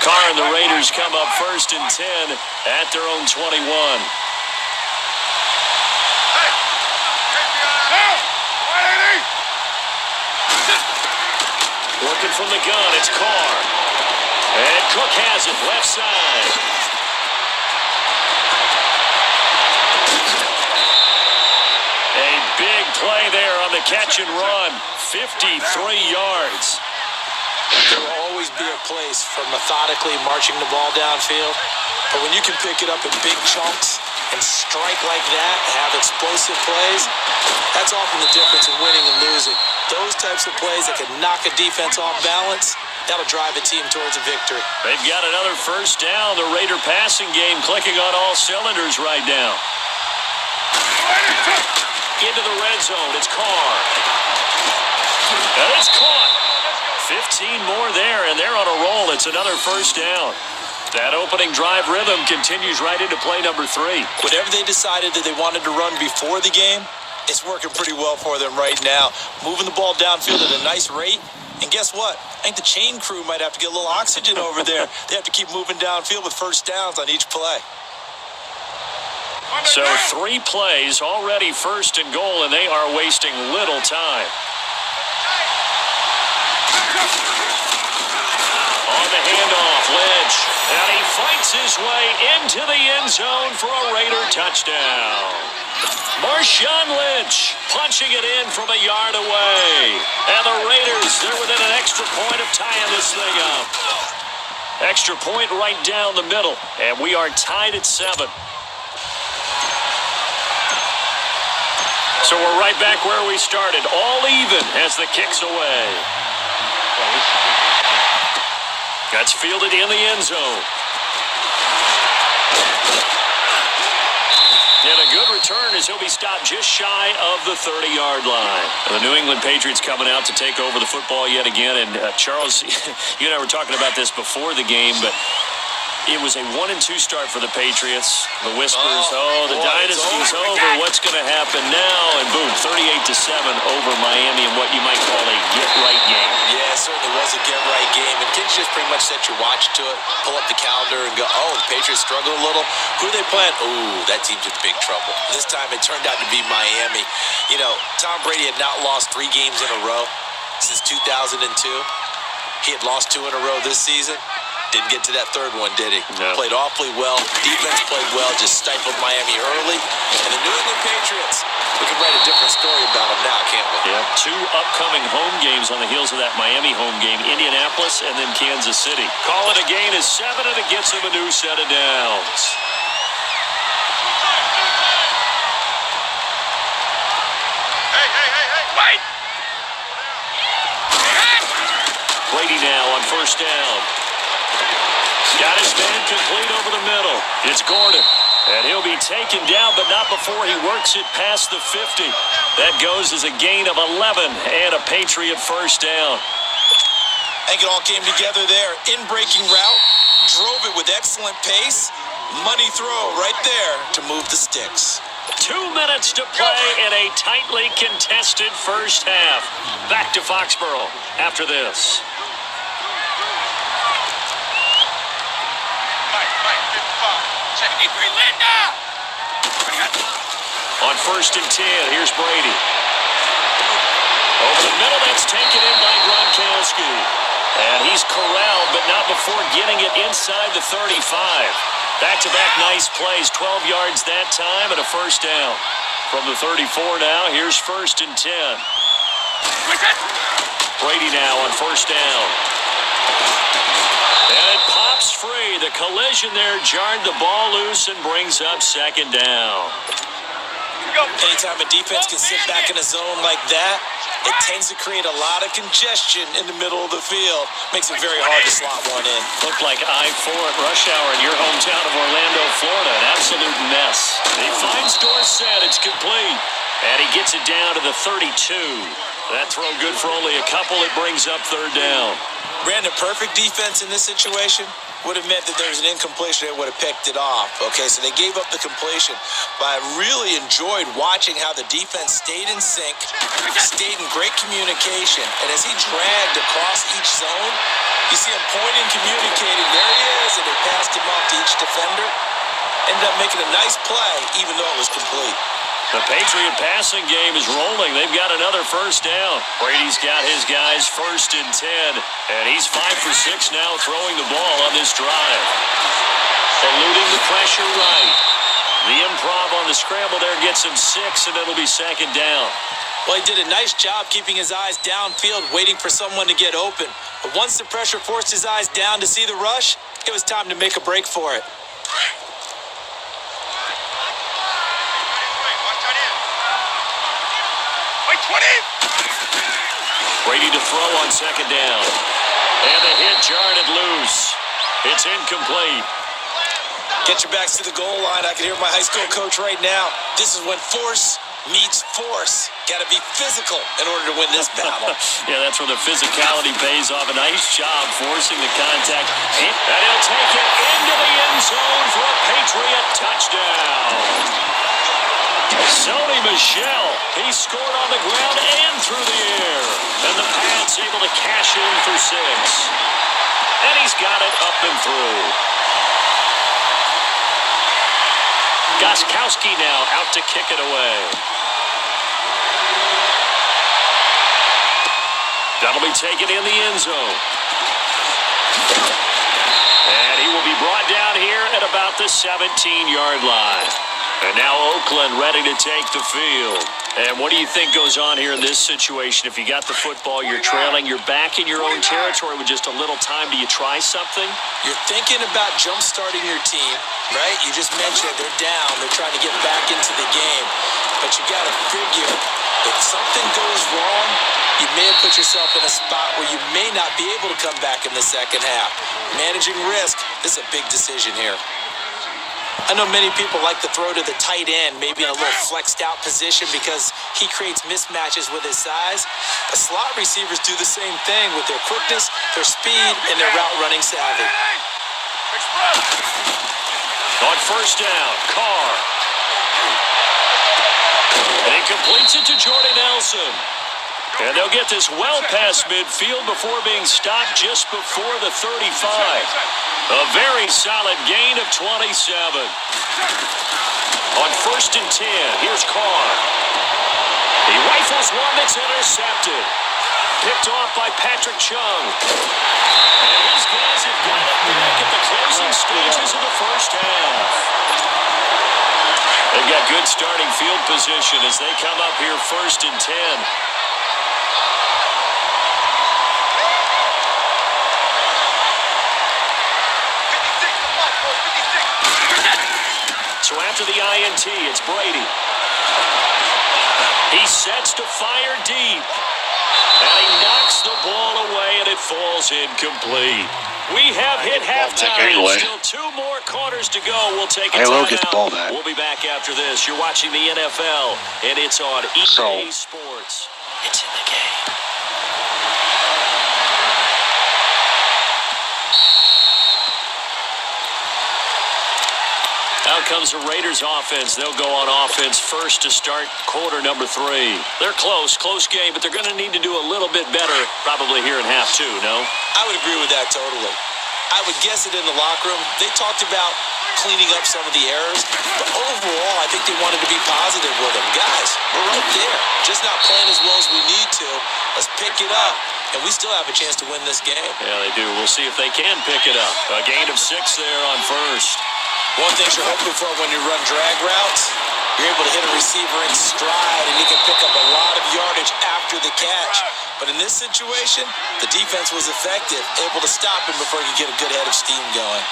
Carr and the Raiders come up 1st and 10 at their own 21. Working from the gun, it's Carr. And Cook has it, left side. A big play there on the catch and run. 53 yards. There will always be a place for methodically marching the ball downfield. But when you can pick it up in big chunks and strike like that and have explosive plays, that's often the difference in winning and losing. Those types of plays that can knock a defense off balance, that'll drive a team towards a victory. They've got another first down. The Raider passing game clicking on all cylinders right now. Into the red zone. It's Carr. And it's caught. 15 more there, and they're on a roll. It's another first down. That opening drive rhythm continues right into play number 3. Whatever they decided that they wanted to run before the game, it's working pretty well for them right now. Moving the ball downfield at a nice rate. And guess what? I think the chain crew might have to get a little oxygen over there. They have to keep moving downfield with first downs on each play. So 3 plays, already 1st and goal, and they are wasting little time. On the handoff, Lynch. And he fights his way into the end zone for a Raider touchdown. Marshawn Lynch punching it in from a yard away. And the Raiders, they're within an extra point of tying this thing up. Extra point right down the middle. And we are tied at 7. So we're right back where we started. All even as the kick's away. That's fielded in the end zone. And a good return as he'll be stopped just shy of the 30-yard line. The New England Patriots coming out to take over the football yet again. And Charles, you and I were talking about this before the game, but it was a 1-2 start for the Patriots. The whispers, the dynasty's over. What's going to happen now? And boom, 38-7 over Miami in what you might call a get-right game. Yeah, it certainly was a get-right game. And can you just pretty much set your watch to it, pull up the calendar and go, the Patriots struggle a little. Who are they playing? Ooh, that team's in big trouble. This time it turned out to be Miami. You know, Tom Brady had not lost 3 games in a row since 2002. He had lost 2 in a row this season. Didn't get to that third one, did he? No. Played awfully well. Defense played well, just stifled Miami early. And the New England Patriots, we can write a different story about them now, can't we? Yeah, 2 upcoming home games on the heels of that Miami home game. Indianapolis and then Kansas City. Call it a gain is 7, and it gets him a new set of downs. Hey, wait! Brady now on first down. Got his man complete over the middle. It's Gordon. And he'll be taken down, but not before he works it past the 50. That goes as a gain of 11 and a Patriot first down. I think it all came together there. In-breaking route, drove it with excellent pace. Money throw right there to move the sticks. 2 minutes to play in a tightly contested first half. Back to Foxborough after this. On first and 10, here's Brady. Over the middle, that's taken in by Gronkowski. And he's corralled, but not before getting it inside the 35. Back-to-back nice plays, 12 yards that time and a first down. From the 34 now, here's first and 10. Brady now on first down. And it pops free. The collision there jarred the ball loose and brings up second down. Anytime a defense can sit back in a zone like that, it tends to create a lot of congestion in the middle of the field. Makes it very hard to slot one in. Looked like I-4 at rush hour in your hometown of Orlando, Florida. An absolute mess. He finds Dorsett. It's complete. And he gets it down to the 32. That throw good for only a couple. It brings up third down. Brandon, perfect defense in this situation would have meant that there was an incompletion that would have picked it off. Okay, so they gave up the completion. But I really enjoyed watching how the defense stayed in sync, stayed in great communication. And as he dragged across each zone, you see him pointing, communicating. There he is, and they passed him off to each defender. Ended up making a nice play, even though it was complete. The Patriot passing game is rolling. They've got another first down. Brady's got his guys first and 10. And he's 5 for 6 now throwing the ball on this drive. Eluding the pressure right. The improv on the scramble there gets him 6, and it'll be second down. Well, he did a nice job keeping his eyes downfield, waiting for someone to get open. But once the pressure forced his eyes down to see the rush, it was time to make a break for it. Brady to throw on second down. And the hit jarred it loose. It's incomplete. Get your backs to the goal line. I can hear my high school coach right now. This is when force meets force. Got to be physical in order to win this battle. Yeah, that's where the physicality pays off. A nice job forcing the contact. And he'll take it into the end zone for a Patriot touchdown. Sony Michel, he scored on the ground and through the air. And the Pats able to cash in for 6. And he's got it up and through. Gostkowski now out to kick it away. That'll be taken in the end zone. And he will be brought down here at about the 17-yard line. And now Oakland ready to take the field. And what do you think goes on here in this situation? If you got the football, you're trailing, you're back in your own territory with just a little time. Do you try something? You're thinking about jump-starting your team, right? You just mentioned it. They're down. They're trying to get back into the game. But you got to figure, if something goes wrong, you may have put yourself in a spot where you may not be able to come back in the second half. Managing risk, this is a big decision here. I know many people like to throw to the tight end, maybe in a little flexed out position because he creates mismatches with his size. But slot receivers do the same thing with their quickness, their speed, and their route running savvy. On first down, Carr. And he completes it to Jordy Nelson. And they'll get this well past midfield before being stopped just before the 35. A very solid gain of 27. On first and 10, here's Carr. He rifles one that's intercepted. Picked off by Patrick Chung. And his guys have got it back at the closing stages of the first half. They've got good starting field position as they come up here first and 10. So after the INT, it's Brady. He sets to fire deep. And he knocks the ball away, and it falls incomplete. We have hit halftime. Anyway. Still 2 more quarters to go. We'll take a Halo timeout. gets the ball back. We'll be back after this. You're watching the NFL, and it's on EA Sports. It's in the game. Out comes the Raiders offense. They'll go on offense first to start quarter number 3. They're close game, but they're going to need to do a little bit better probably here in half 2, no? I would agree with that totally. I would guess it in the locker room. They talked about cleaning up some of the errors, but overall, I think they wanted to be positive with them. Guys, we're right there. Just not playing as well as we need to. Let's pick it up, and we still have a chance to win this game. Yeah, they do. We'll see if they can pick it up. A gain of 6 there on first. One thing you're hoping for when you run drag routes, you're able to hit a receiver in stride, and you can pick up a lot of yardage after the catch. But in this situation, the defense was effective, able to stop him before you get a good head of steam going.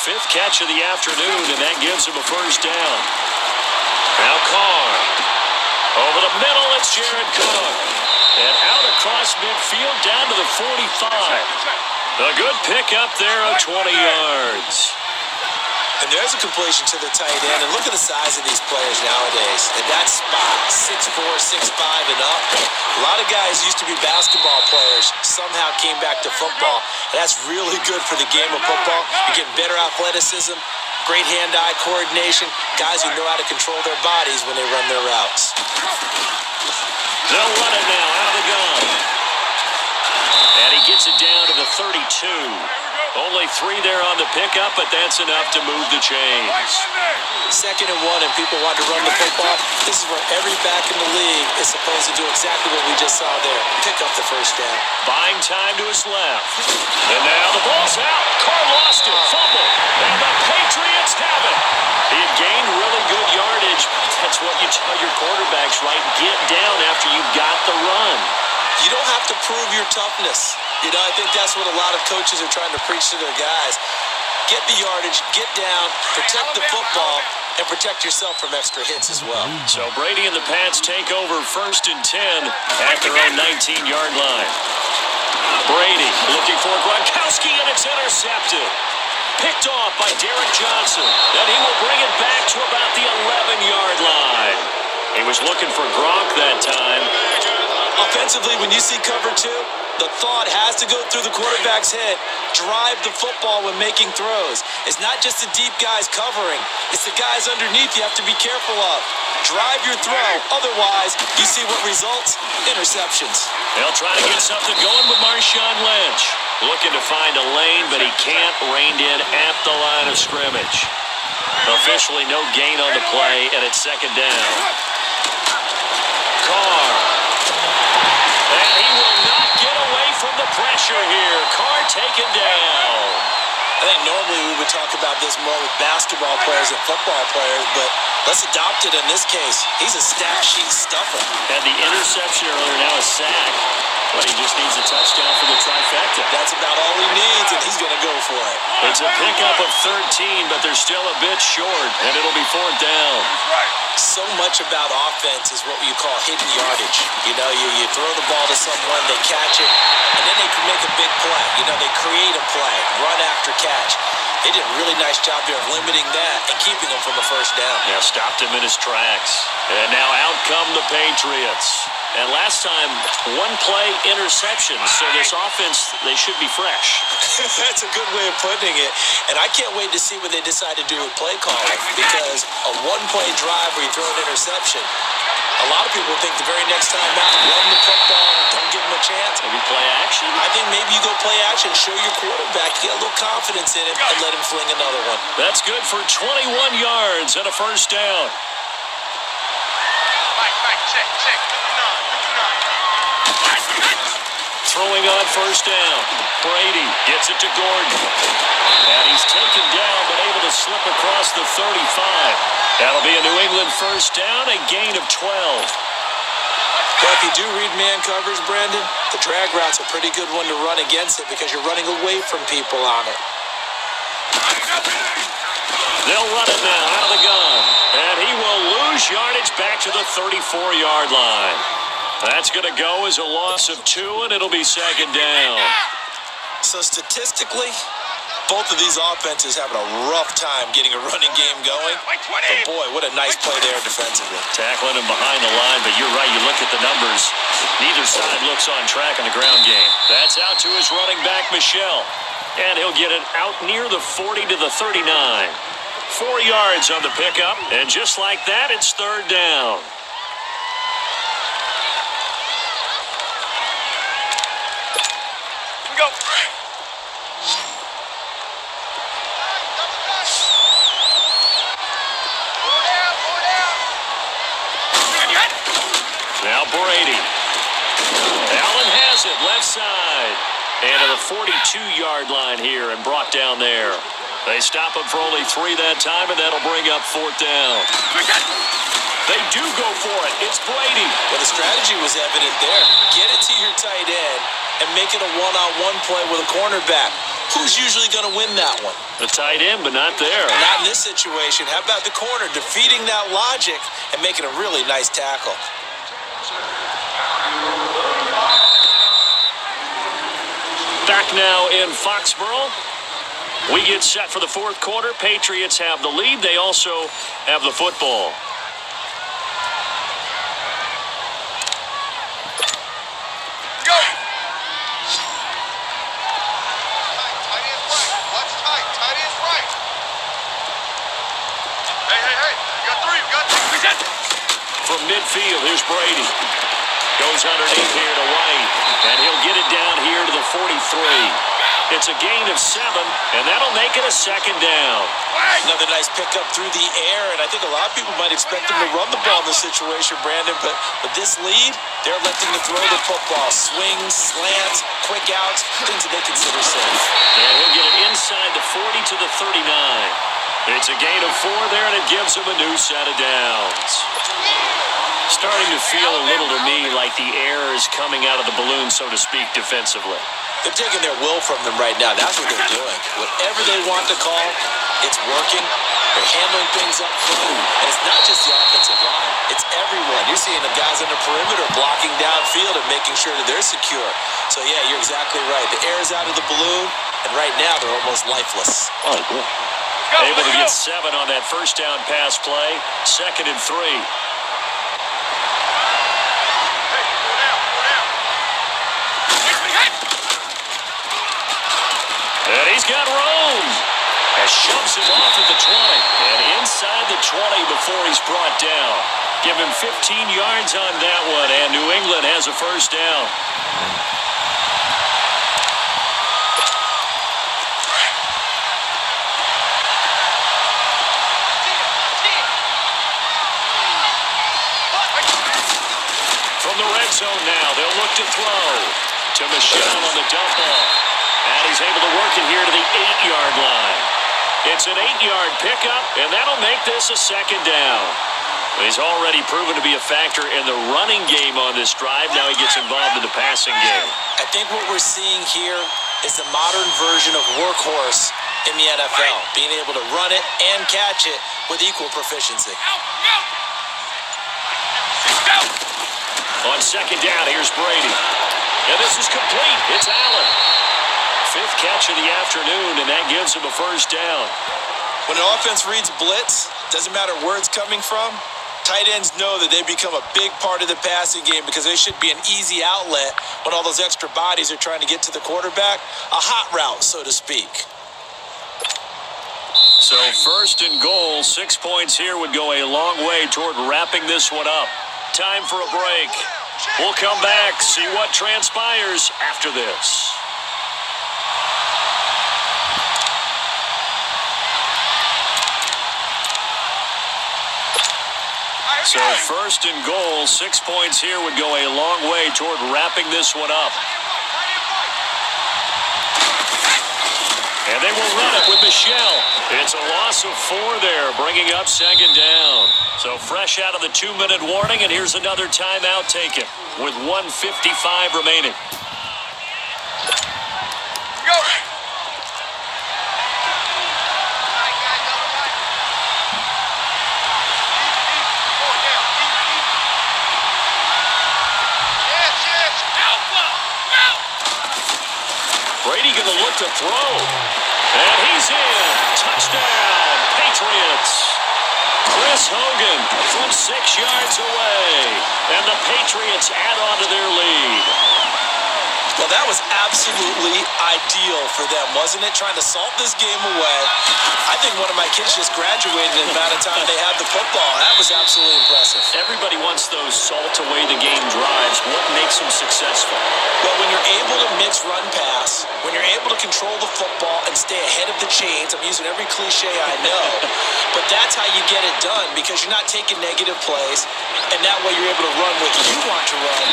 5th catch of the afternoon, and that gives him a first down. Now Carr. Over the middle, it's Jared Cook. And out across midfield, down to the 45. A good pickup there of 20 yards. And there's a completion to the tight end. And look at the size of these players nowadays. In that spot, 6'4", 6'5", and up. A lot of guys used to be basketball players, somehow came back to football. And that's really good for the game of football. You're getting better athleticism, great hand-eye coordination, guys who know how to control their bodies when they run their routes. They'll run it now, out of the gun. And he gets it down to the 32. Only 3 there on the pickup, but that's enough to move the chains. 2nd and 1, and people want to run the football. This is where every back in the league is supposed to do exactly what we just saw there. Pick up the first down. Buying time to his left. And now the ball's out. Carr lost it. Fumble. And the Patriots have it. He had gained really good yardage. That's what you tell your quarterbacks, right? Get down after you got the run. You don't have to prove your toughness. You know, I think that's what a lot of coaches are trying to preach to their guys. Get the yardage, get down, protect the football, and protect yourself from extra hits as well. So Brady and the Pats take over first and 10 at their own 19-yard line. Brady looking for Gronkowski, and it's intercepted. Picked off by Derek Johnson. Then he will bring it back to about the 11-yard line. He was looking for Gronk that time. Offensively, when you see cover 2, the thought has to go through the quarterback's head. Drive the football when making throws. It's not just the deep guys covering. It's the guys underneath you have to be careful of. Drive your throw. Otherwise, you see what results? Interceptions. They'll try to get something going with Marshawn Lynch. Looking to find a lane, but he can't. Reined in at the line of scrimmage. Officially no gain on the play, and it's 2nd down. Carr. And he will not get away from the pressure here. Carr taken down. I think normally we would talk about this more with basketball players and football players, but let's adopt it in this case. He's a stat sheet stuffer. Had the interception earlier, now a sack. But he just needs a touchdown for the trifecta. That's about all he needs, and he's going to go for it. It's a pickup of 13, but they're still a bit short, and it'll be 4th down. So much about offense is what you call hidden yardage. You know, you throw the ball to someone, they catch it, and then they can make a big play. You know, they create a play, run after catch. They did a really nice job there of limiting that and keeping him from a first down. Yeah, stopped him in his tracks. And now out come the Patriots. And last time, one play interception. So this offense, they should be fresh. That's a good way of putting it. And I can't wait to see what they decide to do with play calling, because a one-play drive where you throw an interception, a lot of people think the very next time out, run the football, don't give him a chance. Maybe play action? I think maybe you go play action, show your quarterback, get a little confidence in him, and let him fling another one. That's good for 21 yards and a first down. Check. Throwing on first down. Brady gets it to Gordon. And he's taken down, but able to slip across the 35. That'll be a New England first down, a gain of 12. Well, if you do read man coverage, Brandon, the drag route's a pretty good one to run against it because you're running away from people on it. They'll run it now out of the gun. And he will lose yardage back to the 34-yard line. That's going to go as a loss of 2, and it'll be 2nd down. So statistically, both of these offenses having a rough time getting a running game going. But boy, what a nice play there defensively. Tackling him behind the line, but you're right, you look at the numbers. Neither side looks on track in the ground game. That's out to his running back, Michel. And he'll get it out near the 40 to the 39. 4 yards on the pickup, and just like that, it's 3rd down. Go. Now Brady. Allen has it, left side. And to the 42-yard line here and brought down there. They stop him for only 3 that time, and that'll bring up 4th down. They do go for it. It's Brady. Well, the strategy was evident there. Get it to your tight end and make it a one-on-one play with a cornerback. Who's usually going to win that one? The tight end, but not there. Not in this situation. How about the corner defeating that logic and making a really nice tackle? Back now in Foxborough. We get set for the 4th quarter. Patriots have the lead. They also have the football. Go. Tight end's right. Watch tight. Tight end's right. Hey. You got 3. You got 3. From midfield, here's Brady. Goes underneath here to White. And he'll get it down here to the 43. It's a gain of 7, and that'll make it a 2nd down. Another nice pickup through the air, and I think a lot of people might expect him to run the ball in this situation, Brandon, but with this lead, they're electing to throw the football. Swings, slants, quick outs, things that they consider safe. And he'll get it inside the 40 to the 39. It's a gain of 4 there, and it gives him a new set of downs. Starting to feel a little to me like the air is coming out of the balloon, so to speak, defensively. They're taking their will from them right now. That's what they're doing. Whatever they want to call, it's working. They're handling things up front. And it's not just the offensive line. It's everyone. You're seeing the guys on the perimeter blocking downfield and making sure that they're secure. So, yeah, you're exactly right. The air is out of the balloon, and right now they're almost lifeless. Oh, good. Able to get 7 on that first down pass play. 2nd and 3. And he's got room. And shoves him off at the 20. And inside the 20 before he's brought down. Give him 15 yards on that one. And New England has a first down. From the red zone now, they'll look to throw. To Michel on the dump off. And he's able to work it here to the 8-yard line. It's an 8-yard pickup, and that'll make this a second down. He's already proven to be a factor in the running game on this drive. Now he gets involved in the passing game. I think what we're seeing here is the modern version of workhorse in the NFL, being able to run it and catch it with equal proficiency. On second down, here's Brady. And this is complete. It's Allen. 5th catch of the afternoon, and that gives him a first down. When an offense reads blitz, doesn't matter where it's coming from, tight ends know that they become a big part of the passing game because they should be an easy outlet when all those extra bodies are trying to get to the quarterback. A hot route, so to speak. So 1st and goal, 6 points here would go a long way toward wrapping this one up. Time for a break. We'll come back, see what transpires after this. So 1st and goal, 6 points here would go a long way toward wrapping this one up. And they will run it with Michelle. It's a loss of 4 there, bringing up second down. So fresh out of the 2-minute warning, and here's another timeout taken with 1:55 remaining. Go. Brady going to look to throw. And he's in. Touchdown, Patriots. Chris Hogan from 6 yards away. And the Patriots add on to their lead. Well, that was absolutely ideal for them, wasn't it? Trying to salt this game away. I think one of my kids just graduated in the amount of time they had the football. That was absolutely impressive. Everybody wants those salt-away-the-game drives. What makes them successful? Well, when you're able to mix run-pass, when you're able to control the football and stay ahead of the chains, I'm using every cliche I know, but that's how you get it done because you're not taking negative plays, and that way you're able to run what you want to run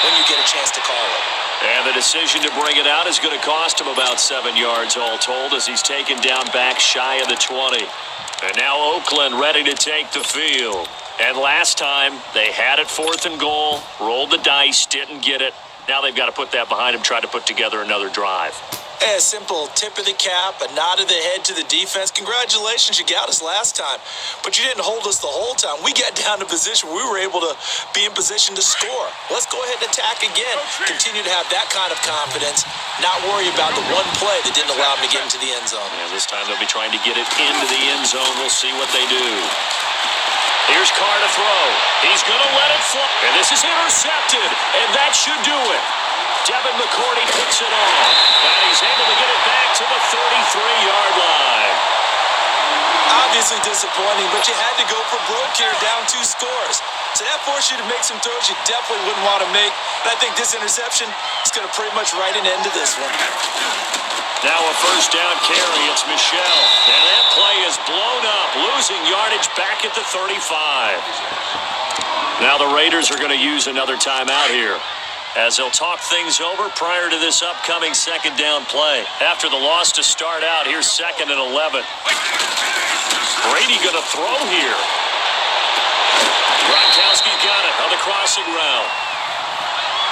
when you get a chance to call it. And the decision to bring it out is going to cost him about 7 yards all told as he's taken down back shy of the 20. And now Oakland ready to take the field. And last time they had it 4th and goal, rolled the dice, didn't get it. Now they've got to put that behind him, try to put together another drive. Hey, a simple tip of the cap, a nod of the head to the defense. Congratulations, you got us last time. But you didn't hold us the whole time. We got down to position where we were able to be in position to score. Let's go ahead and attack again. Continue to have that kind of confidence, not worry about the one play that didn't allow them to get into the end zone. And this time they'll be trying to get it into the end zone. We'll see what they do. Here's Carr to throw. He's going to let it fly. And this is intercepted. And that should do it. Devin McCourty picks it off. And he's able to get it back to the 33-yard line. Obviously disappointing, but you had to go for broke here, down 2 scores. So that forced you to make some throws you definitely wouldn't want to make. And I think this interception is going to pretty much write an end to this one. Now a first down carry. It's Michelle. And that play is blown up, losing yardage back at the 35. Now the Raiders are going to use another timeout here, as they'll talk things over prior to this upcoming second down play. After the loss to start out, here's 2nd and 11. Brady going to throw here. Gronkowski got it on the crossing route.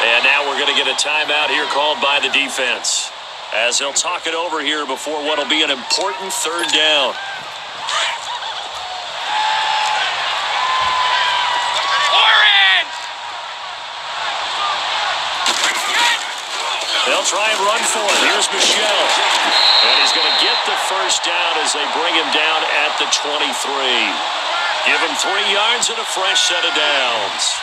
And now we're going to get a timeout here called by the defense, as they'll talk it over here before what'll be an important 3rd down. They'll try and run for it. Here's Michelle. And he's going to get the first down as they bring him down at the 23. Give him 3 yards and a fresh set of downs.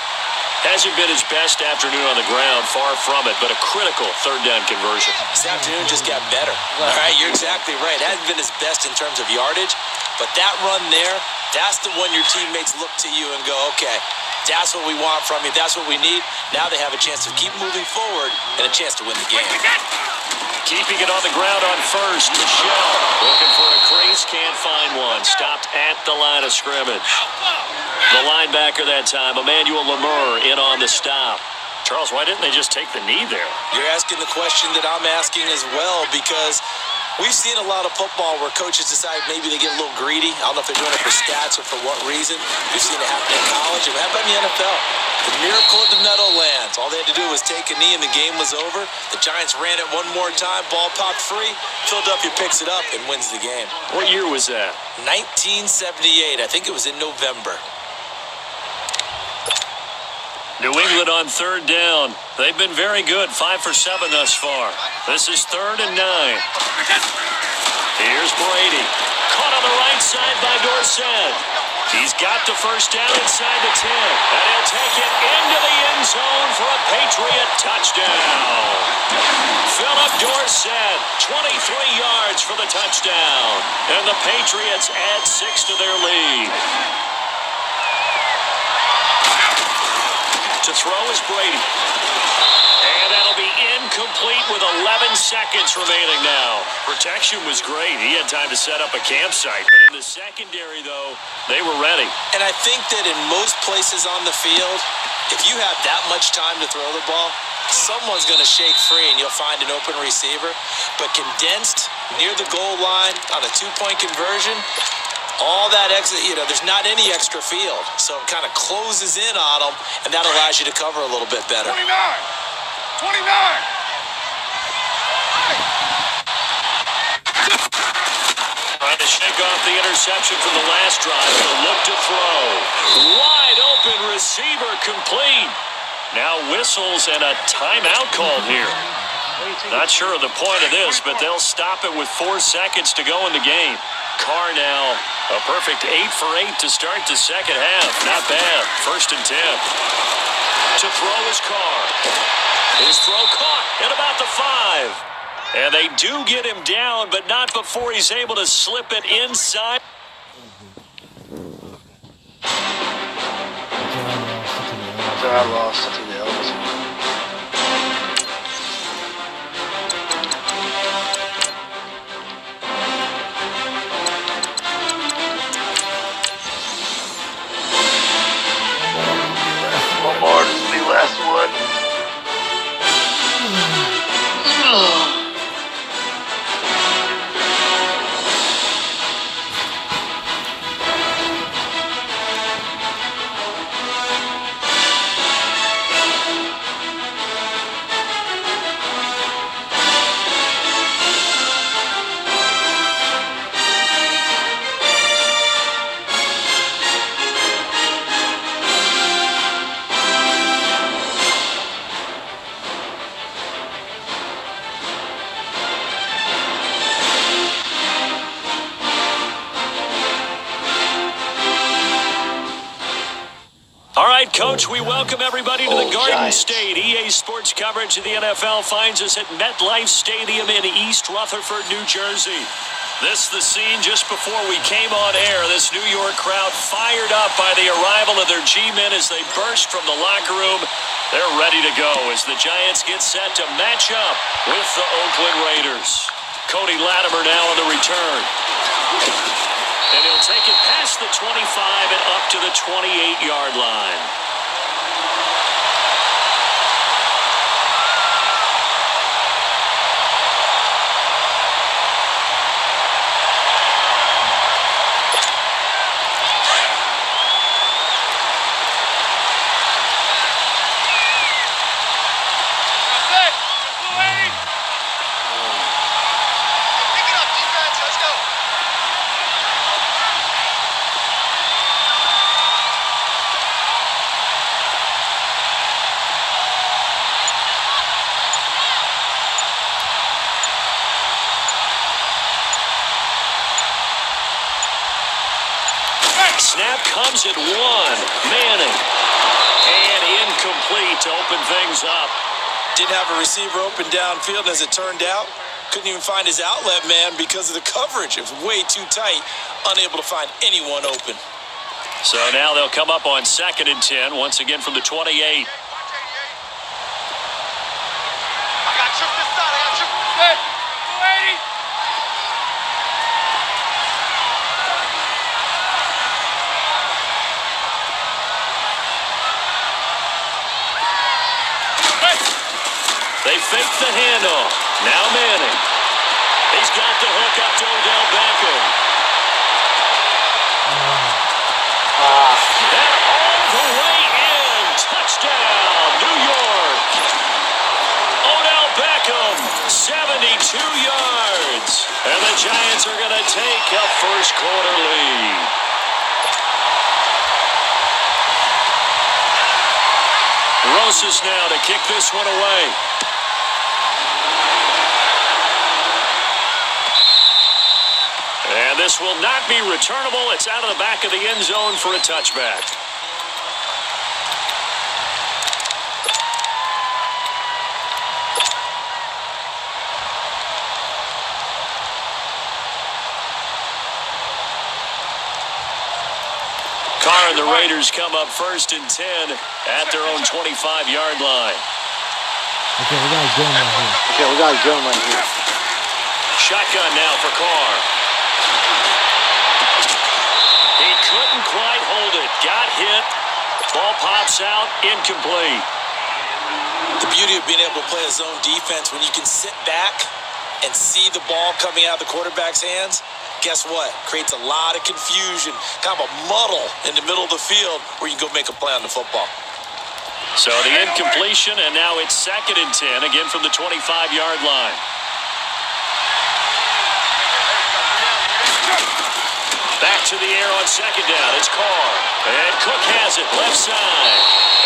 Hasn't been his best afternoon on the ground, far from it, but a critical 3rd down conversion. This afternoon just got better. All right, you're exactly right. Hasn't been his best in terms of yardage, but that run there, that's the one your teammates look to you and go, okay, that's what we want from you. That's what we need. Now they have a chance to keep moving forward and a chance to win the game. Keeping it on the ground on first. Michelle looking for a crease. Can't find one. Stopped at the line of scrimmage. The linebacker that time, Emmanuel Lemur, in on the stop. Charles, why didn't they just take the knee there? You're asking the question that I'm asking as well, because we've seen a lot of football where coaches decide maybe they get a little greedy. I don't know if they're doing it for stats or for what reason. We've seen it happen in college. It happened in the NFL. The miracle of the Meadowlands. All they had to do was take a knee and the game was over. The Giants ran it one more time. Ball popped free. Philadelphia picks it up and wins the game. What year was that? 1978. I think it was in November. New England on third down. They've been very good, 5 for 7 thus far. This is 3rd and 9. Here's Brady. Caught on the right side by Dorsett. He's got the first down inside the 10. And he'll take it into the end zone for a Patriot touchdown. Philip Dorsett, 23 yards for the touchdown. And the Patriots add 6 to their lead. To throw is Brady. And that'll be incomplete with 11 seconds remaining now. Protection was great. He had time to set up a campsite. But in the secondary, though, they were ready. And I think that in most places on the field, if you have that much time to throw the ball, someone's going to shake free and you'll find an open receiver. But condensed near the goal line on a 2-point conversion, all that extra, there's not any extra field. So it kind of closes in on them, and that allows you to cover a little bit better. 29! Trying to shake off the interception from the last drive. He'll look to throw. Wide open receiver complete. Now whistles and a timeout called here. Not sure of the point of this, but they'll stop it with 4 seconds to go in the game. Carr now, a perfect 8 for 8 to start the second half. Not bad. 1st and 10. To throw is Carr. His throw caught at about the 5. And they do get him down, but not before he's able to slip it inside. So I lost to the Elvis. One more, this will be the last one. Coach, we welcome everybody to the Garden Giants. State. EA Sports coverage of the NFL finds us at MetLife Stadium in East Rutherford, New Jersey. This the scene just before we came on air. This New York crowd fired up by the arrival of their G-men as they burst from the locker room. They're ready to go as the Giants get set to match up with the Oakland Raiders. Cody Latimer now on the return. And he'll take it past the 25 and up to the 28-yard line. Snap comes at 1. Manning. And incomplete to open things up. Didn't have a receiver open downfield, and as it turned out, couldn't even find his outlet man because of the coverage. It was way too tight, unable to find anyone open. So now they'll come up on 2nd and 10, once again from the 28. I got you this side. I got you. Hey, 280. the handoff. Now Manning. He's got the hook up to Odell Beckham. And all the way in. Touchdown, New York. Odell Beckham, 72 yards. And the Giants are going to take a first quarter lead. Rosas now to kick this one away. And this will not be returnable. It's out of the back of the end zone for a touchback. Carr and the Raiders come up 1st and 10 at their own 25-yard line. Okay, we got a gun right here. Shotgun now for Carr. He couldn't quite hold it. Got hit. Ball pops out. Incomplete. The beauty of being able to play a zone defense when you can sit back and see the ball coming out of the quarterback's hands, guess what? Creates a lot of confusion, kind of a muddle in the middle of the field where you can go make a play on the football. So the incompletion, and now it's 2nd and 10, again from the 25-yard line. Back to the air on 2nd down. It's Carr. And Cook has it left side.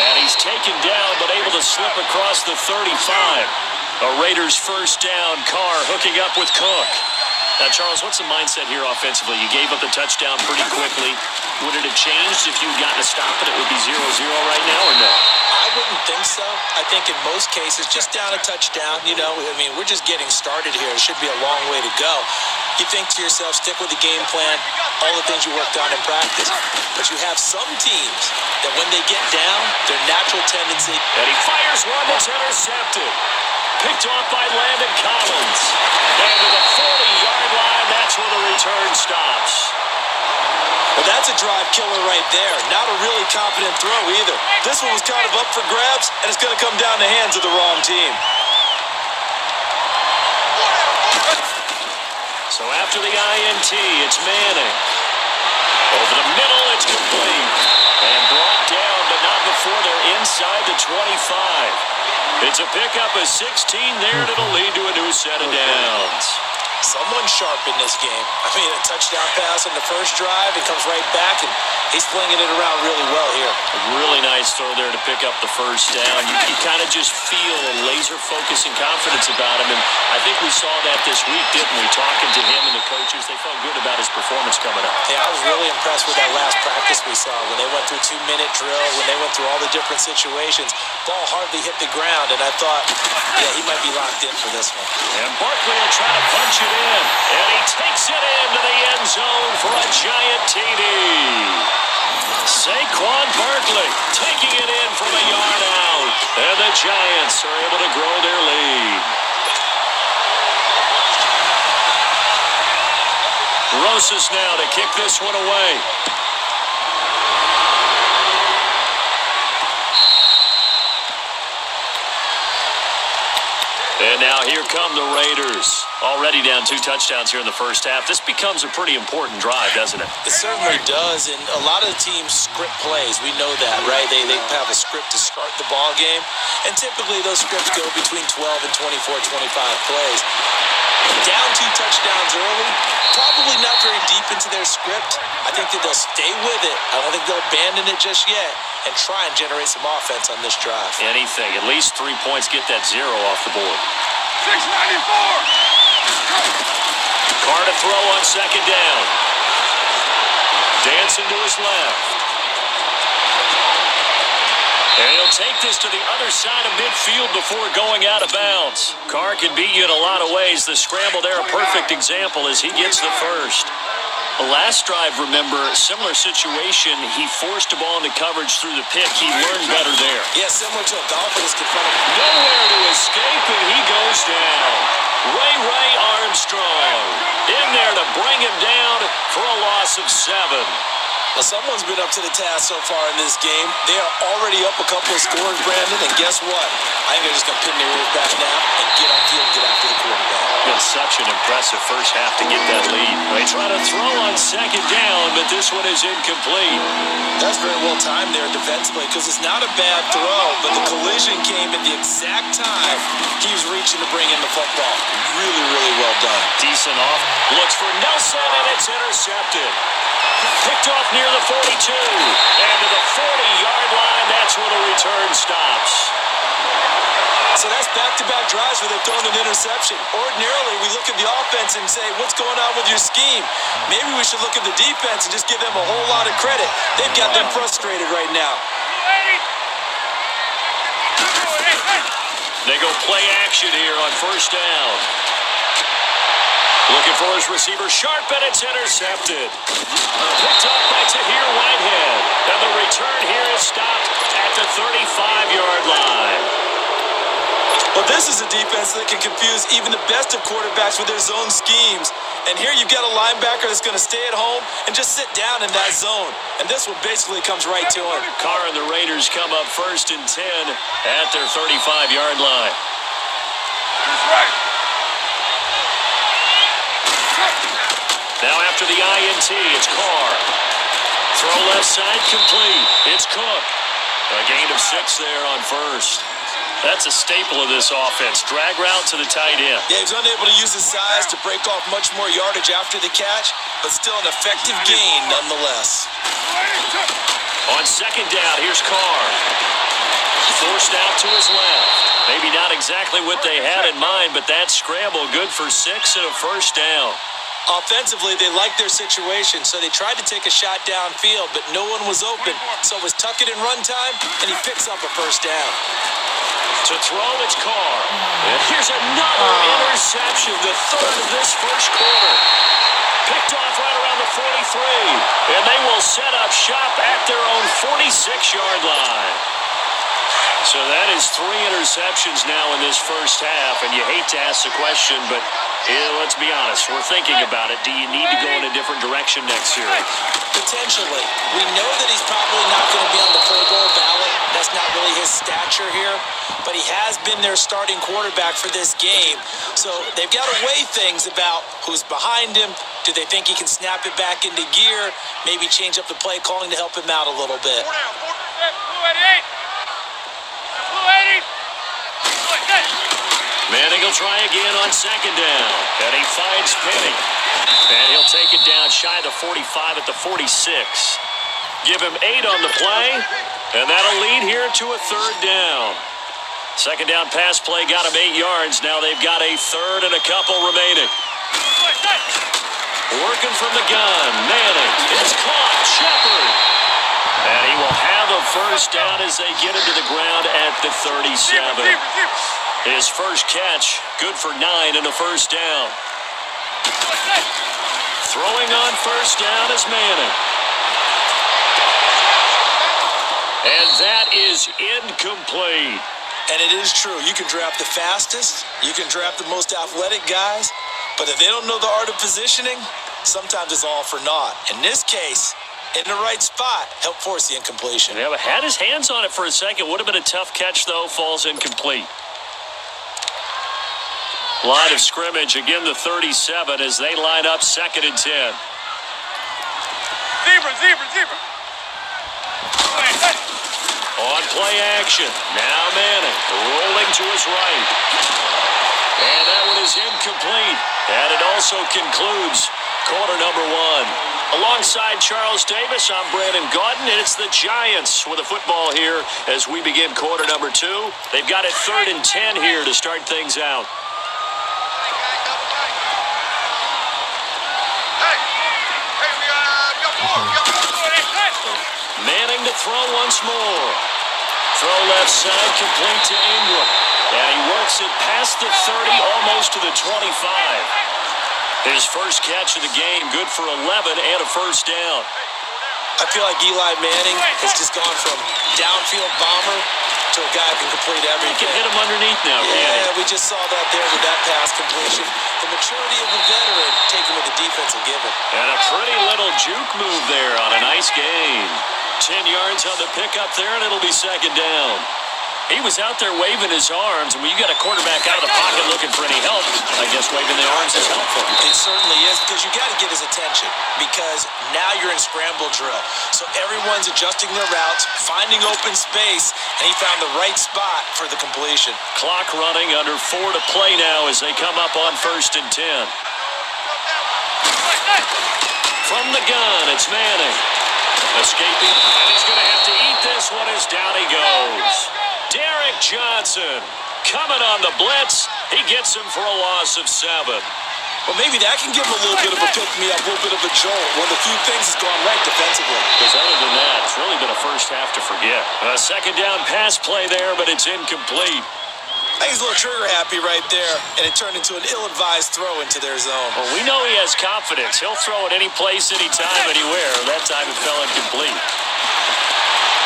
And he's taken down but able to slip across the 35. A Raiders first down. Carr hooking up with Cook. Now, Charles, what's the mindset here offensively? You gave up the touchdown pretty quickly. Would it have changed if you'd gotten a stop and it would be 0-0 right now or no? I wouldn't think so. I think in most cases, just down a touchdown, we're just getting started here. It should be a long way to go. You think to yourself, stick with the game plan, all the things you worked on in practice. But you have some teams that when they get down, their natural tendency. And he fires one that's intercepted. Picked off by Landon Collins. And to the 40-yard line, that's where the return stops. Well, that's a drive killer right there. Not a really confident throw either. This one was kind of up for grabs, and it's going to come down the hands of the wrong team. So after the INT, it's Manning. Over the middle, it's complete. And brought down, but not before they're inside the 25. It's a pickup of 16 there, and it'll lead to a new set of downs. Someone sharp in this game. I mean, a touchdown pass on the first drive. It comes right back, and he's flinging it around really well here. A really nice throw there to pick up the first down. You kind of just feel a laser focus and confidence about him, and I think we saw that this week, didn't we? Talking to him and the coaches, they felt good about his performance coming up. Yeah, I was really impressed with that last practice we saw when they went through 2-minute drill, when they went through all the different situations. Ball hardly hit the ground, and I thought, yeah, he might be locked in for this one. And Barkley will try to punch it in, and he takes it into the end zone for a giant TD. Saquon Barkley taking it in from a yard out, and the Giants are able to grow their lead. Rosas now to kick this one away. And now here come the Raiders. Already down 2 touchdowns here in the first half. This becomes a pretty important drive, doesn't it? It certainly does, and a lot of the teams script plays. We know that, right? They have a script to start the ball game, and typically those scripts go between 12 and 24, 25 plays. Down 2 touchdowns early, probably not very deep into their script. I think that they'll stay with it. I don't think they'll abandon it just yet and try and generate some offense on this drive. Anything. At least 3 points, get that 0 off the board. 694! Carr to throw on 2nd down. Dancing to his left. And he'll take this to the other side of midfield before going out of bounds. Carr can beat you in a lot of ways. The scramble there, a perfect example as he gets the first. The last drive, remember, similar situation. He forced the ball into coverage through the pick. He learned better there. Yeah, similar to a golfer that's confronted. Nowhere to escape, and he goes down. Ray Armstrong in there to bring him down for a loss of 7. Well, someone's been up to the task so far in this game. They are already up a couple of scores, Brandon, and guess what? I think they're just going to pin their ears back now and get on field and get after the quarterback. Been such an impressive first half to get that lead. They try to throw on second down, but this one is incomplete. That's very well timed there defensively because it's not a bad throw, but the collision came at the exact time he was reaching to bring in the football. Really, really well done. Decent off. Looks for Nelson, and it's intercepted. Picked off near the 42. And to the 40-yard line, that's where the return stops. So that's back-to-back drives where they've thrown an interception. Ordinarily, we look at the offense and say, what's going on with your scheme? Maybe we should look at the defense and just give them a whole lot of credit. They've got them frustrated right now. They go play action here on first down. Looking for his receiver, Sharp, and it's intercepted. Picked off by Tahir Whitehead. And the return here is stopped at the 35-yard line. Well, this is a defense that can confuse even the best of quarterbacks with their zone schemes. And here you've got a linebacker that's going to stay at home and just sit down in that zone. And this one basically comes right to him. Carr and the Raiders come up 1st and 10 at their 35-yard line. Now after the INT, it's Carr. Throw left side complete. It's Cook. A gain of 6 there on first. That's a staple of this offense. Drag route to the tight end. Yeah, he's unable to use his size to break off much more yardage after the catch, but still an effective gain nonetheless. On second down, here's Carr. Forced out to his left. Maybe not exactly what they had in mind, but that scramble good for 6 and a first down. Offensively, they liked their situation, so they tried to take a shot downfield, but no one was open. So it was tuck it in run time, and he picks up a first down. To throw, it's Carr. And here's another interception, the third of this first quarter. Picked off right around the 43. And they will set up shop at their own 46-yard line. So that is 3 interceptions now in this first half. And you hate to ask the question, but let's be honest. We're thinking about it. Do you need to go in a different direction next year? Potentially. We know that he's probably not going to be on the Pro Bowl ballot. That's not really his stature here. But he has been their starting quarterback for this game. So they've got to weigh things about who's behind him. Do they think he can snap it back into gear? Maybe change up the play calling to help him out a little bit. Manning will try again on second down. And he finds Penny. And he'll take it down shy of the 45 at the 46. Give him 8 on the play. And that'll lead here to a third down. Second down pass play got him 8 yards. Now they've got a third and a couple remaining. Working from the gun. Manning. It's caught. Shepard. And he will have a first down as they get him to the ground at the 37. His first catch, good for 9 and a first down. Throwing on first down is Manning. And that is incomplete. And it is true. You can draft the fastest. You can draft the most athletic guys. But if they don't know the art of positioning, sometimes it's all for naught. In this case, in the right spot, helped force the incompletion. Yeah, but had his hands on it for a second. Would have been a tough catch, though. Falls incomplete. Line of scrimmage, again the 37 as they line up 2nd and 10. Zebra. On play action, now Manning rolling to his right. And that one is incomplete. And it also concludes quarter number 1. Alongside Charles Davis, I'm Brandon Gaudin, and it's the Giants with a football here as we begin quarter number 2. They've got it 3rd and 10 here to start things out. Manning to throw once more. Throw left side, complete to Ingram. And he works it past the 30, almost to the 25. His first catch of the game, good for 11 and a first down. I feel like Eli Manning has just gone from downfield bomber to a guy who can complete everything. He can hit him underneath now, yeah, we just saw that there with that pass completion. The maturity of a veteran taken with the defensive given. And a pretty little juke move there on a nice gain. 10 yards on the pickup there, and it'll be second down. He was out there waving his arms, and when you got a quarterback out of the pocket looking for any help, I guess waving the arms is helpful. It certainly is, because you got to get his attention, because now you're in scramble drill. So everyone's adjusting their routes, finding open space, and he found the right spot for the completion. Clock running, under 4 to play now as they come up on 1st and 10. From the gun, it's Manning. Escaping, and he's going to have to eat this one as down he goes. Derek Johnson coming on the blitz. He gets him for a loss of 7. Well, maybe that can give him a little bit of a pick-me-up, a little bit of a jolt. One of the few things that's gone right defensively. Because other than that, it's really been a first half to forget. A second down pass play there, but it's incomplete. I think he's a little trigger-happy right there, and it turned into an ill-advised throw into their zone. Well, we know he has confidence. He'll throw it any place, anytime, anywhere. That time it fell incomplete.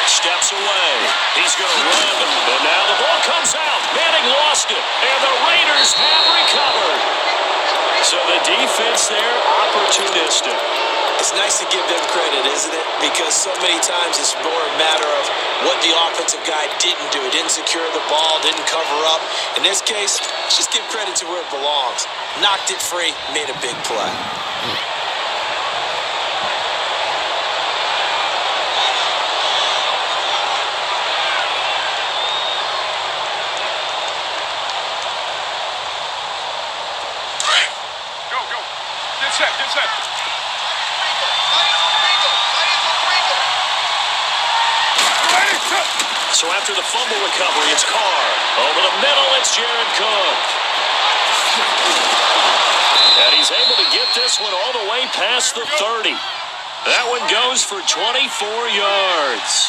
Steps away. He's going to run, and now the ball comes out. Manning lost it, and the Raiders have recovered. So the defense there, opportunistic. It's nice to give them credit, isn't it? Because so many times it's more a matter of what the offensive guy didn't do. Didn't secure the ball, didn't cover up. In this case, let's just give credit to where it belongs. Knocked it free, made a big play. Get set. So after the fumble recovery, it's Carr. Over the middle, it's Jared Cook. And he's able to get this one all the way past the 30. That one goes for 24 yards.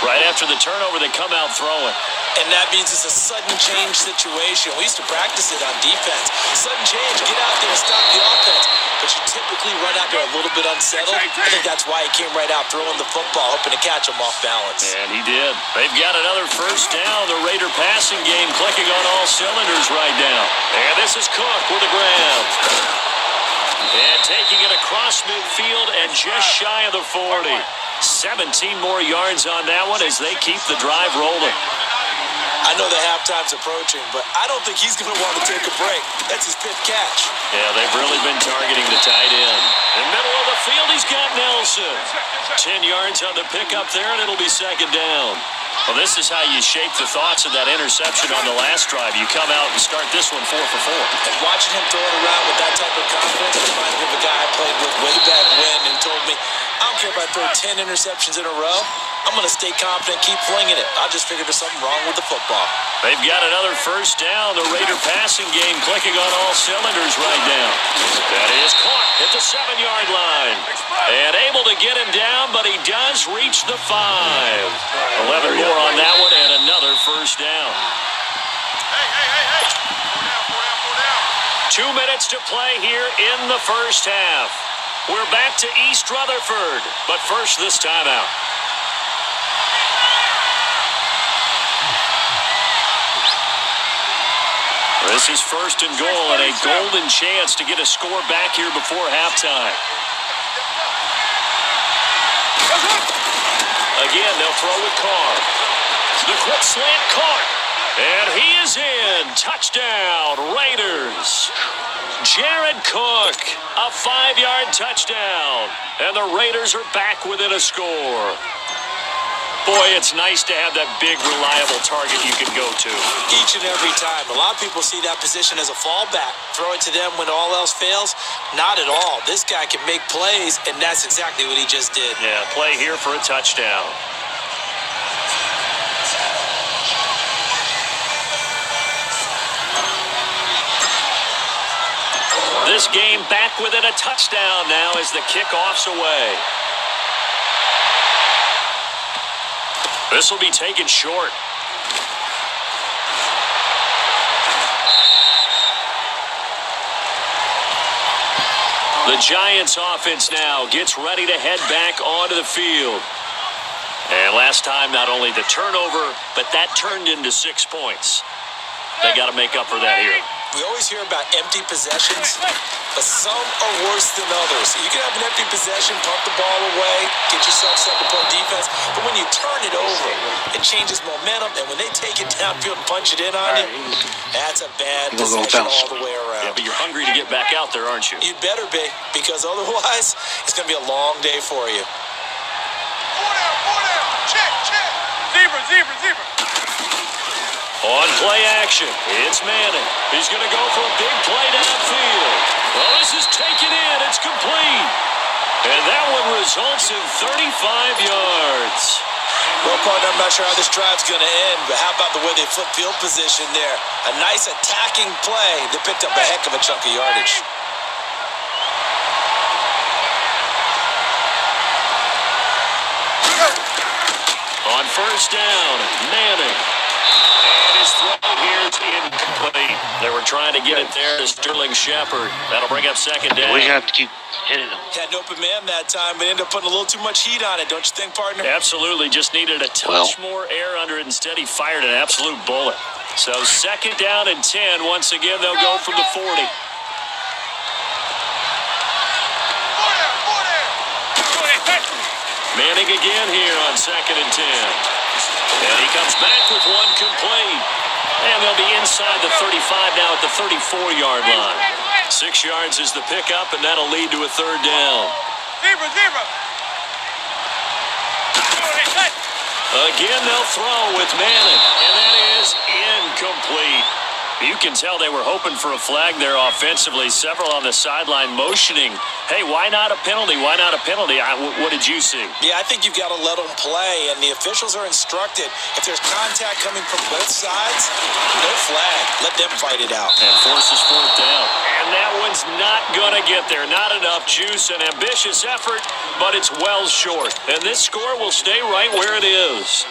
Right after the turnover, they come out throwing. And that means it's a sudden change situation. We used to practice it on defense. Sudden change, get out there and stop the offense. But you typically run out there a little bit unsettled. I think that's why he came right out throwing the football, hoping to catch him off balance. And he did. They've got another first down. The Raider passing game clicking on all cylinders right now. And this is Cook with the grab. And taking it across midfield and just shy of the 40. 17 more yards on that one as they keep the drive rolling. I know the halftime's approaching, but I don't think he's going to want to take a break. That's his 5th catch. Yeah, they've really been targeting the tight end. In the middle of the field, he's got Nelson. 10 yards on the pickup there, and it'll be second down. Well, this is how you shape the thoughts of that interception on the last drive. You come out and start this one 4 for 4. And watching him throw it around with that type of confidence reminds me of a guy I played with way back when and told me, I don't care if I throw 10 interceptions in a row. I'm going to stay confident, keep flinging it. I just figured there's something wrong with the football. They've got another first down. The Raider passing game clicking on all cylinders right now. That is caught at the 7-yard line. And able to get him down, but he does reach the 5. 11 more on that one and another first down. Hey. 2 minutes to play here in the first half. We're back to East Rutherford, but first this timeout. This is 1st and goal and a golden chance to get a score back here before halftime. Again, they'll throw with Carr. The quick slant caught. And he is in. Touchdown, Raiders. Jared Cook, a 5-yard touchdown. And the Raiders are back within a score. Boy, it's nice to have that big, reliable target you can go to. Each and every time. A lot of people see that position as a fallback. Throw it to them when all else fails. Not at all. This guy can make plays, and that's exactly what he just did. Yeah, play here for a touchdown. This game back within a touchdown now as the kickoff's away. This will be taken short. The Giants offense now gets ready to head back onto the field. And last time, not only the turnover, but that turned into 6 points. They got to make up for that here. We always hear about empty possessions, but some are worse than others. You can have an empty possession, pump the ball away, get yourself set to put defense defense, but when you turn it over, it changes momentum, and when they take it downfield and punch it in on you, that's a bad decision all the way around. Yeah, but you're hungry to get back out there, aren't you? You'd better be, because otherwise, it's going to be a long day for you. Four down. Check. Zebra. On play action, it's Manning. He's going to go for a big play downfield. Well, this is taken in. It's complete. And that one results in 35 yards. Well, partner, I'm not sure how this drive's going to end, but how about the way they flip field position there? A nice attacking play. They picked up a heck of a chunk of yardage. On first down, Manning. And his throw here is incomplete. They were trying to get it there to Sterling Shepard. That'll bring up second down. We have to keep hitting him. Had an open man that time, but ended up putting a little too much heat on it, don't you think, partner? Absolutely. Just needed a touch more air under it. Instead, he fired an absolute bullet. So second down and 10. Once again, they'll go from the 40. Manning again here on second and 10. And he comes back with one complete. And they'll be inside the 35 now at the 34-yard line. 6 yards is the pickup, and that'll lead to a third down. Zebra. Again, they'll throw with Manning, and that is incomplete. You can tell they were hoping for a flag there offensively. Several on the sideline motioning, hey, why not a penalty? Why not a penalty? What did you see? Yeah, I think you've got to let them play, and the officials are instructed. If there's contact coming from both sides, no flag. Let them fight it out. And forces fourth down. And that one's not going to get there. Not enough juice. An ambitious effort, but it's well short. And this score will stay right where it is.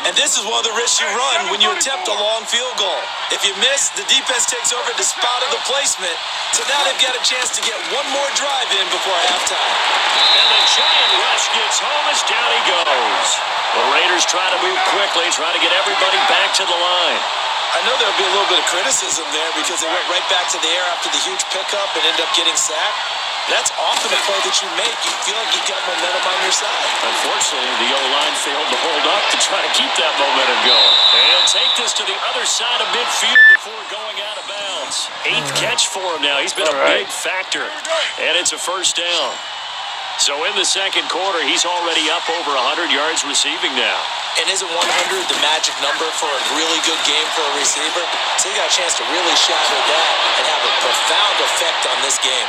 And this is one of the risks you run when you attempt a long field goal. If you miss, the defense takes over the spot of the placement. So now they've got a chance to get one more drive in before halftime. And the giant rush gets home as down he goes. The Raiders try to move quickly, try to get everybody back to the line. I know there'll be a little bit of criticism there because they went right back to the air after the huge pickup and ended up getting sacked. That's often a play that you make. You feel like you've got momentum on your side. Unfortunately, the O-line failed to hold up to try to keep that momentum going. And he'll take this to the other side of midfield before going out of bounds. 8th catch for him now. He's been a big factor. And it's a first down. So in the second quarter, he's already up over 100 yards receiving now. And isn't 100 the magic number for a really good game for a receiver? So you got a chance to really shatter that and have a profound effect on this game.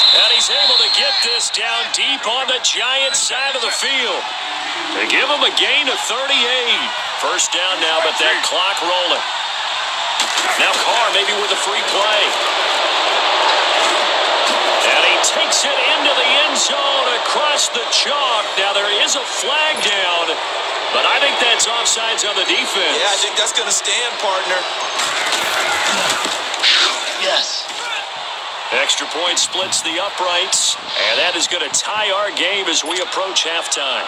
And he's able to get this down deep on the Giants side of the field. They give him a gain of 38. First down now, but that clock rolling. Now Carr maybe with a free play. And he takes it into the end zone across the chalk. Now there is a flag down, but I think that's offsides on the defense. Yeah, I think that's going to stand, partner. Yes. Extra point splits the uprights, and that is going to tie our game as we approach halftime.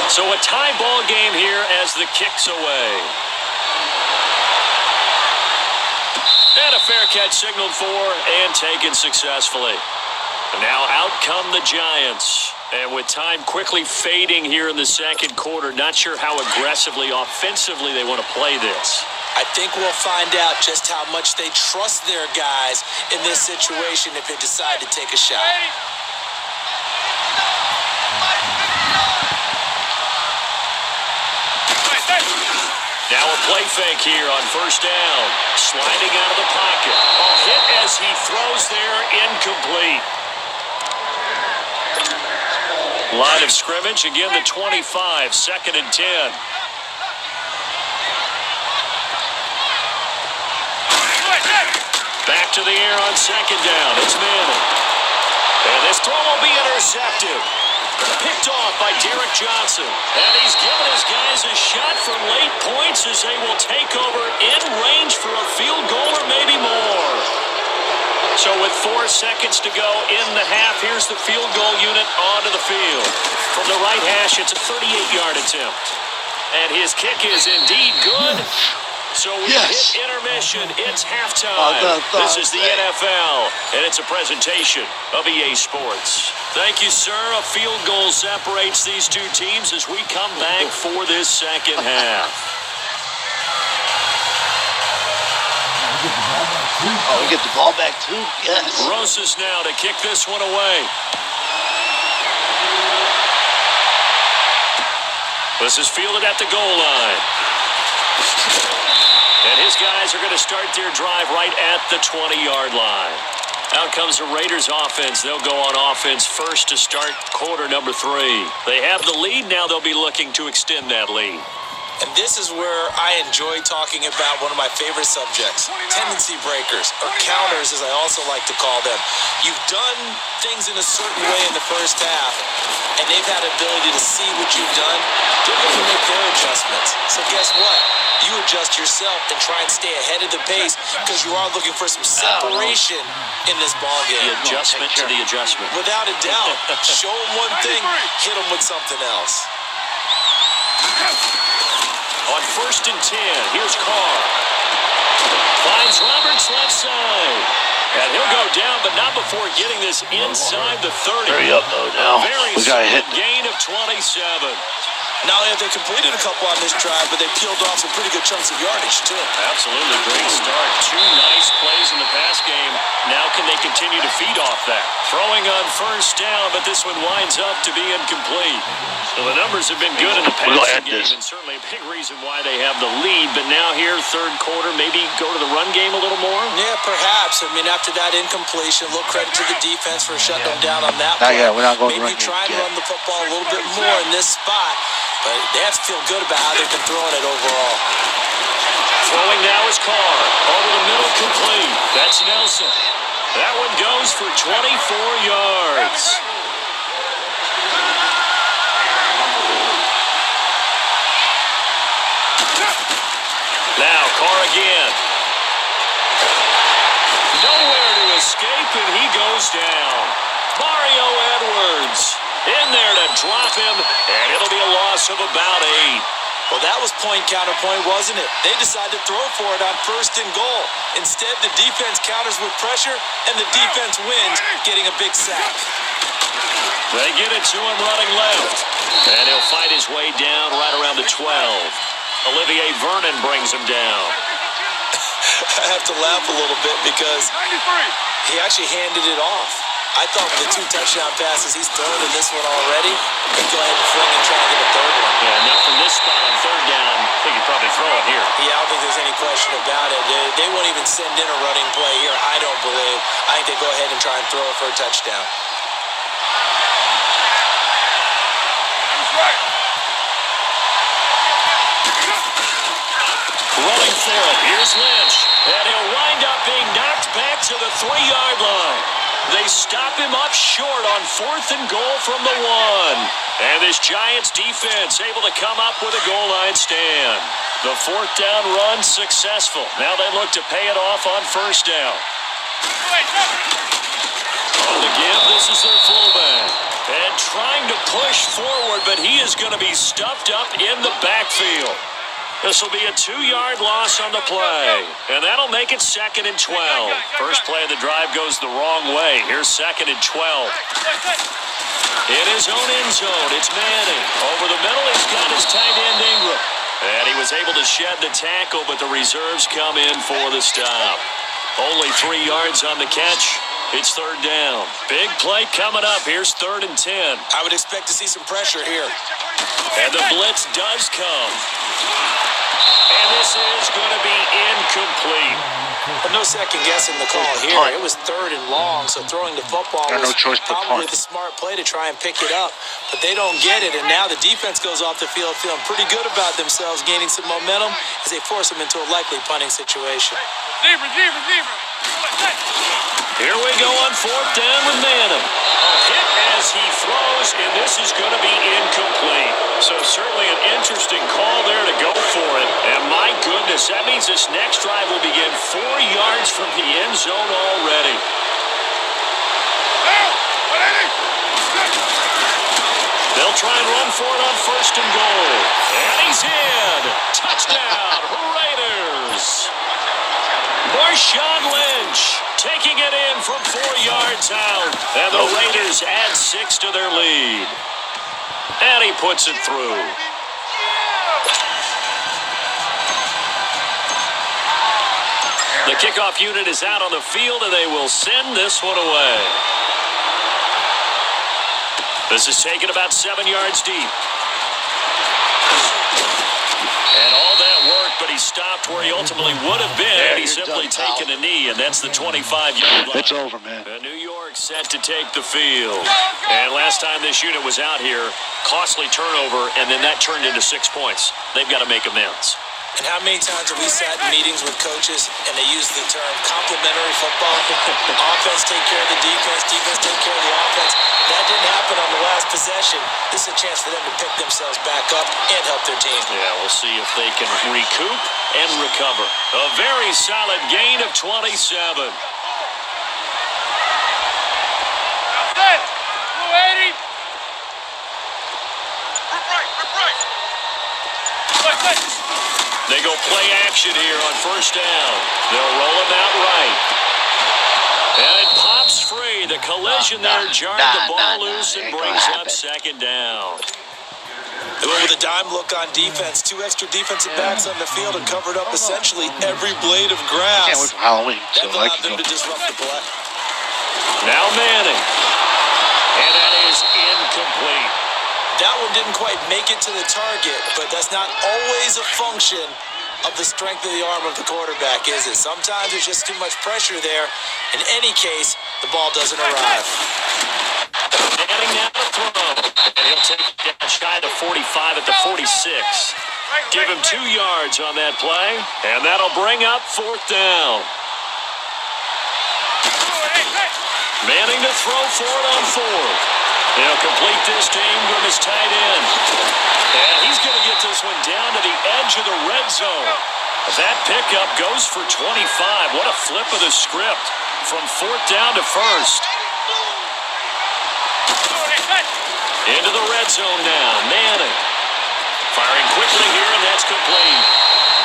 So a tie ball game here as the kick's away. And a fair catch signaled for and taken successfully. Now out come the Giants. And with time quickly fading here in the second quarter, not sure how aggressively, offensively they want to play this. I think we'll find out just how much they trust their guys in this situation if they decide to take a shot. Now a play fake here on first down. Sliding out of the pocket. A hit as he throws there, incomplete. Line of scrimmage, again the 25, second and 10. Back to the air on second down. It's Manning. And this throw will be intercepted. Picked off by Derek Johnson. And he's given his guys a shot for late points as they will take over in range for a field goal or maybe more. So with 4 seconds to go in the half, here's the field goal unit onto the field. From the right hash, it's a 38-yard attempt. And his kick is indeed good. So we hit intermission. It's halftime. This is the NFL, and it's a presentation of EA Sports. Thank you, sir. A field goal separates these two teams as we come back for this second half. Oh, we get the ball back too? Yes. Rosas now to kick this one away. This is fielded at the goal line. And his guys are going to start their drive right at the 20-yard line. Out comes the Raiders offense. They'll go on offense first to start quarter number 3. They have the lead. Now they'll be looking to extend that lead. And this is where I enjoy talking about one of my favorite subjects, tendency breakers, or counters as I also like to call them. You've done things in a certain way in the first half, and they've had the ability to see what you've done. They're going to make their adjustments. So guess what? You adjust yourself and try and stay ahead of the pace because you are looking for some separation in this ball game. The adjustment to the adjustment. Without a doubt. Show them one thing, hit them with something else. On 1st and 10, here's Carr. Finds Roberts left side. And he'll go down, but not before getting this inside the 30. Hurry up, though, now. We got to hit. Gain of 27. Not only have they completed a couple on this drive, but they peeled off some pretty good chunks of yardage, too. Absolutely. Great start. 2 nice plays in the pass game. Now can they continue to feed off that? Throwing on 1st down, but this one winds up to be incomplete. So the numbers have been good in the passing game, and certainly a big reason why they have the lead. But now here, 3rd quarter, maybe go to the run game a little more? Yeah, perhaps. I mean, after that incompletion, a little credit to the defense for shutting them down on that play. We're not going maybe try and run the football a little bit more in this spot. But they have to feel good about how they've been throwing it overall. Throwing now is Carr. Over the middle, complete. That's Nelson. That one goes for 24 yards. Now Carr again. Nowhere to escape, and he goes down. Mario Edwards in there to drop him, and it'll be a loss of about 8. Well, that was point counterpoint, wasn't it? They decided to throw for it on 1st and goal. Instead, the defense counters with pressure, and the defense wins, getting a big sack. They get it to him running left, and he'll fight his way down right around the 12. Olivier Vernon brings him down. I have to laugh a little bit because he actually handed it off. I thought with the 2 touchdown passes he's thrown in this one already, he'd go ahead and fling and try and get a 3rd one. Yeah, now from this spot on 3rd down, I think he'd probably throw it here. Yeah, I don't think there's any question about it. They won't even send in a running play here, I don't believe. I think they go ahead and try and throw it for a touchdown. Running for it. Here's Lynch. And he'll wind up being knocked back to the 3-yard line. They stop him up short on 4th and goal from the 1. And this Giants defense able to come up with a goal line stand. The 4th down run successful. Now they look to pay it off on 1st down. On the give, this is their fullback. And trying to push forward, but he is going to be stuffed up in the backfield. This will be a 2-yard loss on the play, and that'll make it 2nd and 12. First play of the drive goes the wrong way. Here's 2nd and 12. In his own end zone, it's Manning. Over the middle, he's got his tight end Ingram. And he was able to shed the tackle, but the reserves come in for the stop. Only 3 yards on the catch. It's 3rd down. Big play coming up. Here's 3rd and 10. I would expect to see some pressure here. And the blitz does come. And this is going to be incomplete. No second guessing the call here. It was 3rd and long, so throwing the football was probably the smart play to try and pick it up. But they don't get it, and now the defense goes off the field feeling pretty good about themselves, gaining some momentum as they force them into a likely punting situation. Here we go on 4th down with Manning. A hit as he throws, and this is going to be incomplete. So certainly an interesting call there to go for it. And my goodness, that means this next drive will begin 4 yards from the end zone already. They'll try and run for it on 1st and goal. And he's in. Touchdown, Raiders. Marshawn Lynch. taking it in from 4 yards out. And the Raiders add 6 to their lead. And he puts it through. The kickoff unit is out on the field, and they will send this one away. This is taken about 7 yards deep. And all that worked, but he stopped where he ultimately would have been had he simply taken a knee, and that's the 25-yard line. It's over, man. New York set to take the field. And last time this unit was out here, costly turnover, and then that turned into 6 points. They've got to make amends. And how many times have we sat in meetings with coaches and they use the term complementary football? Offense take care of the defense, defense take care of the offense. That didn't happen on the last possession. This is a chance for them to pick themselves back up and help their team. Yeah, we'll see if they can recoup and recover. A very solid gain of 27. They go play action here on first down. They'll roll him out right. And it pops free. The collision there jarred the ball loose and brings up second down. They went with a dime look on defense. 2 extra defensive backs on the field and covered up essentially every blade of grass. Can't wait for Halloween. That allowed them to disrupt the play. Now Manning. And that is incomplete. That one didn't quite make it to the target, but that's not always a function of the strength of the arm of the quarterback, is it? Sometimes there's just too much pressure there. In any case, the ball doesn't arrive. Manning now to throw. And he'll take it down shy to 45 at the 46. Give him 2 yards on that play, and that'll bring up 4th down. Manning to throw for it on 4th. He'll complete this to Ingram, his tight end. And he's going to get this one down to the edge of the red zone. That pickup goes for 25. What a flip of the script from 4th down to 1st. Into the red zone now. Manning firing quickly here, and that's complete.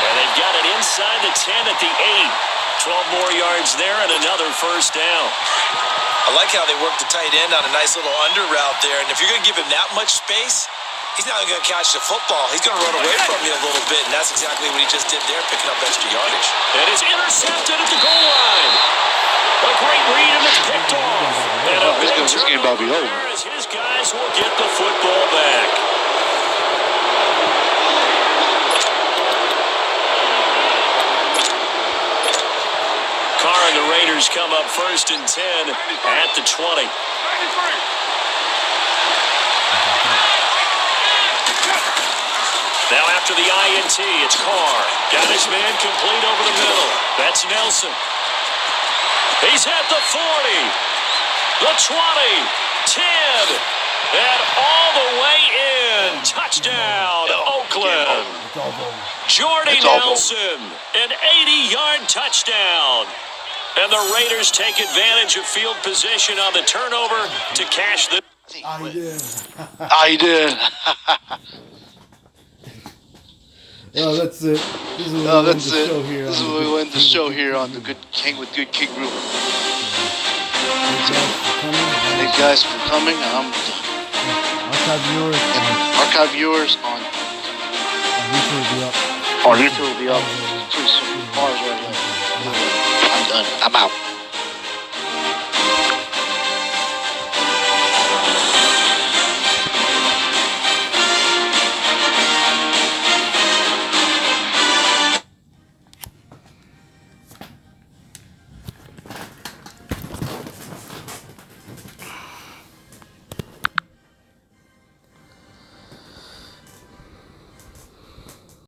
And they've got it inside the 10 at the 8. 12 more yards there and another 1st down. I like how they work the tight end on a nice little under route there. And if you're going to give him that much space, he's not going to catch the football. He's going to run away from you a little bit, and that's exactly what he just did there, picking up extra yardage. And it's intercepted at the goal line. A great read, and it's picked off. And a big This game about to be over. as his guys will get the football back. Carr and the Raiders come up 1st and 10 at the 20. Now after the INT, it's Carr. Got his man complete over the middle. That's Nelson. He's at the 40, the 20, 10, and all the way in. Touchdown, Oakland. Jordy Nelson, an 80-yard touchdown. And the Raiders take advantage of field position on the turnover to cash the... I did. Oh, that's it. This is where we end the show here on the Good King with Good King Ruben. Thank you guys for coming. Archive viewers on YouTube will be up pretty soon. I'm done. I'm out.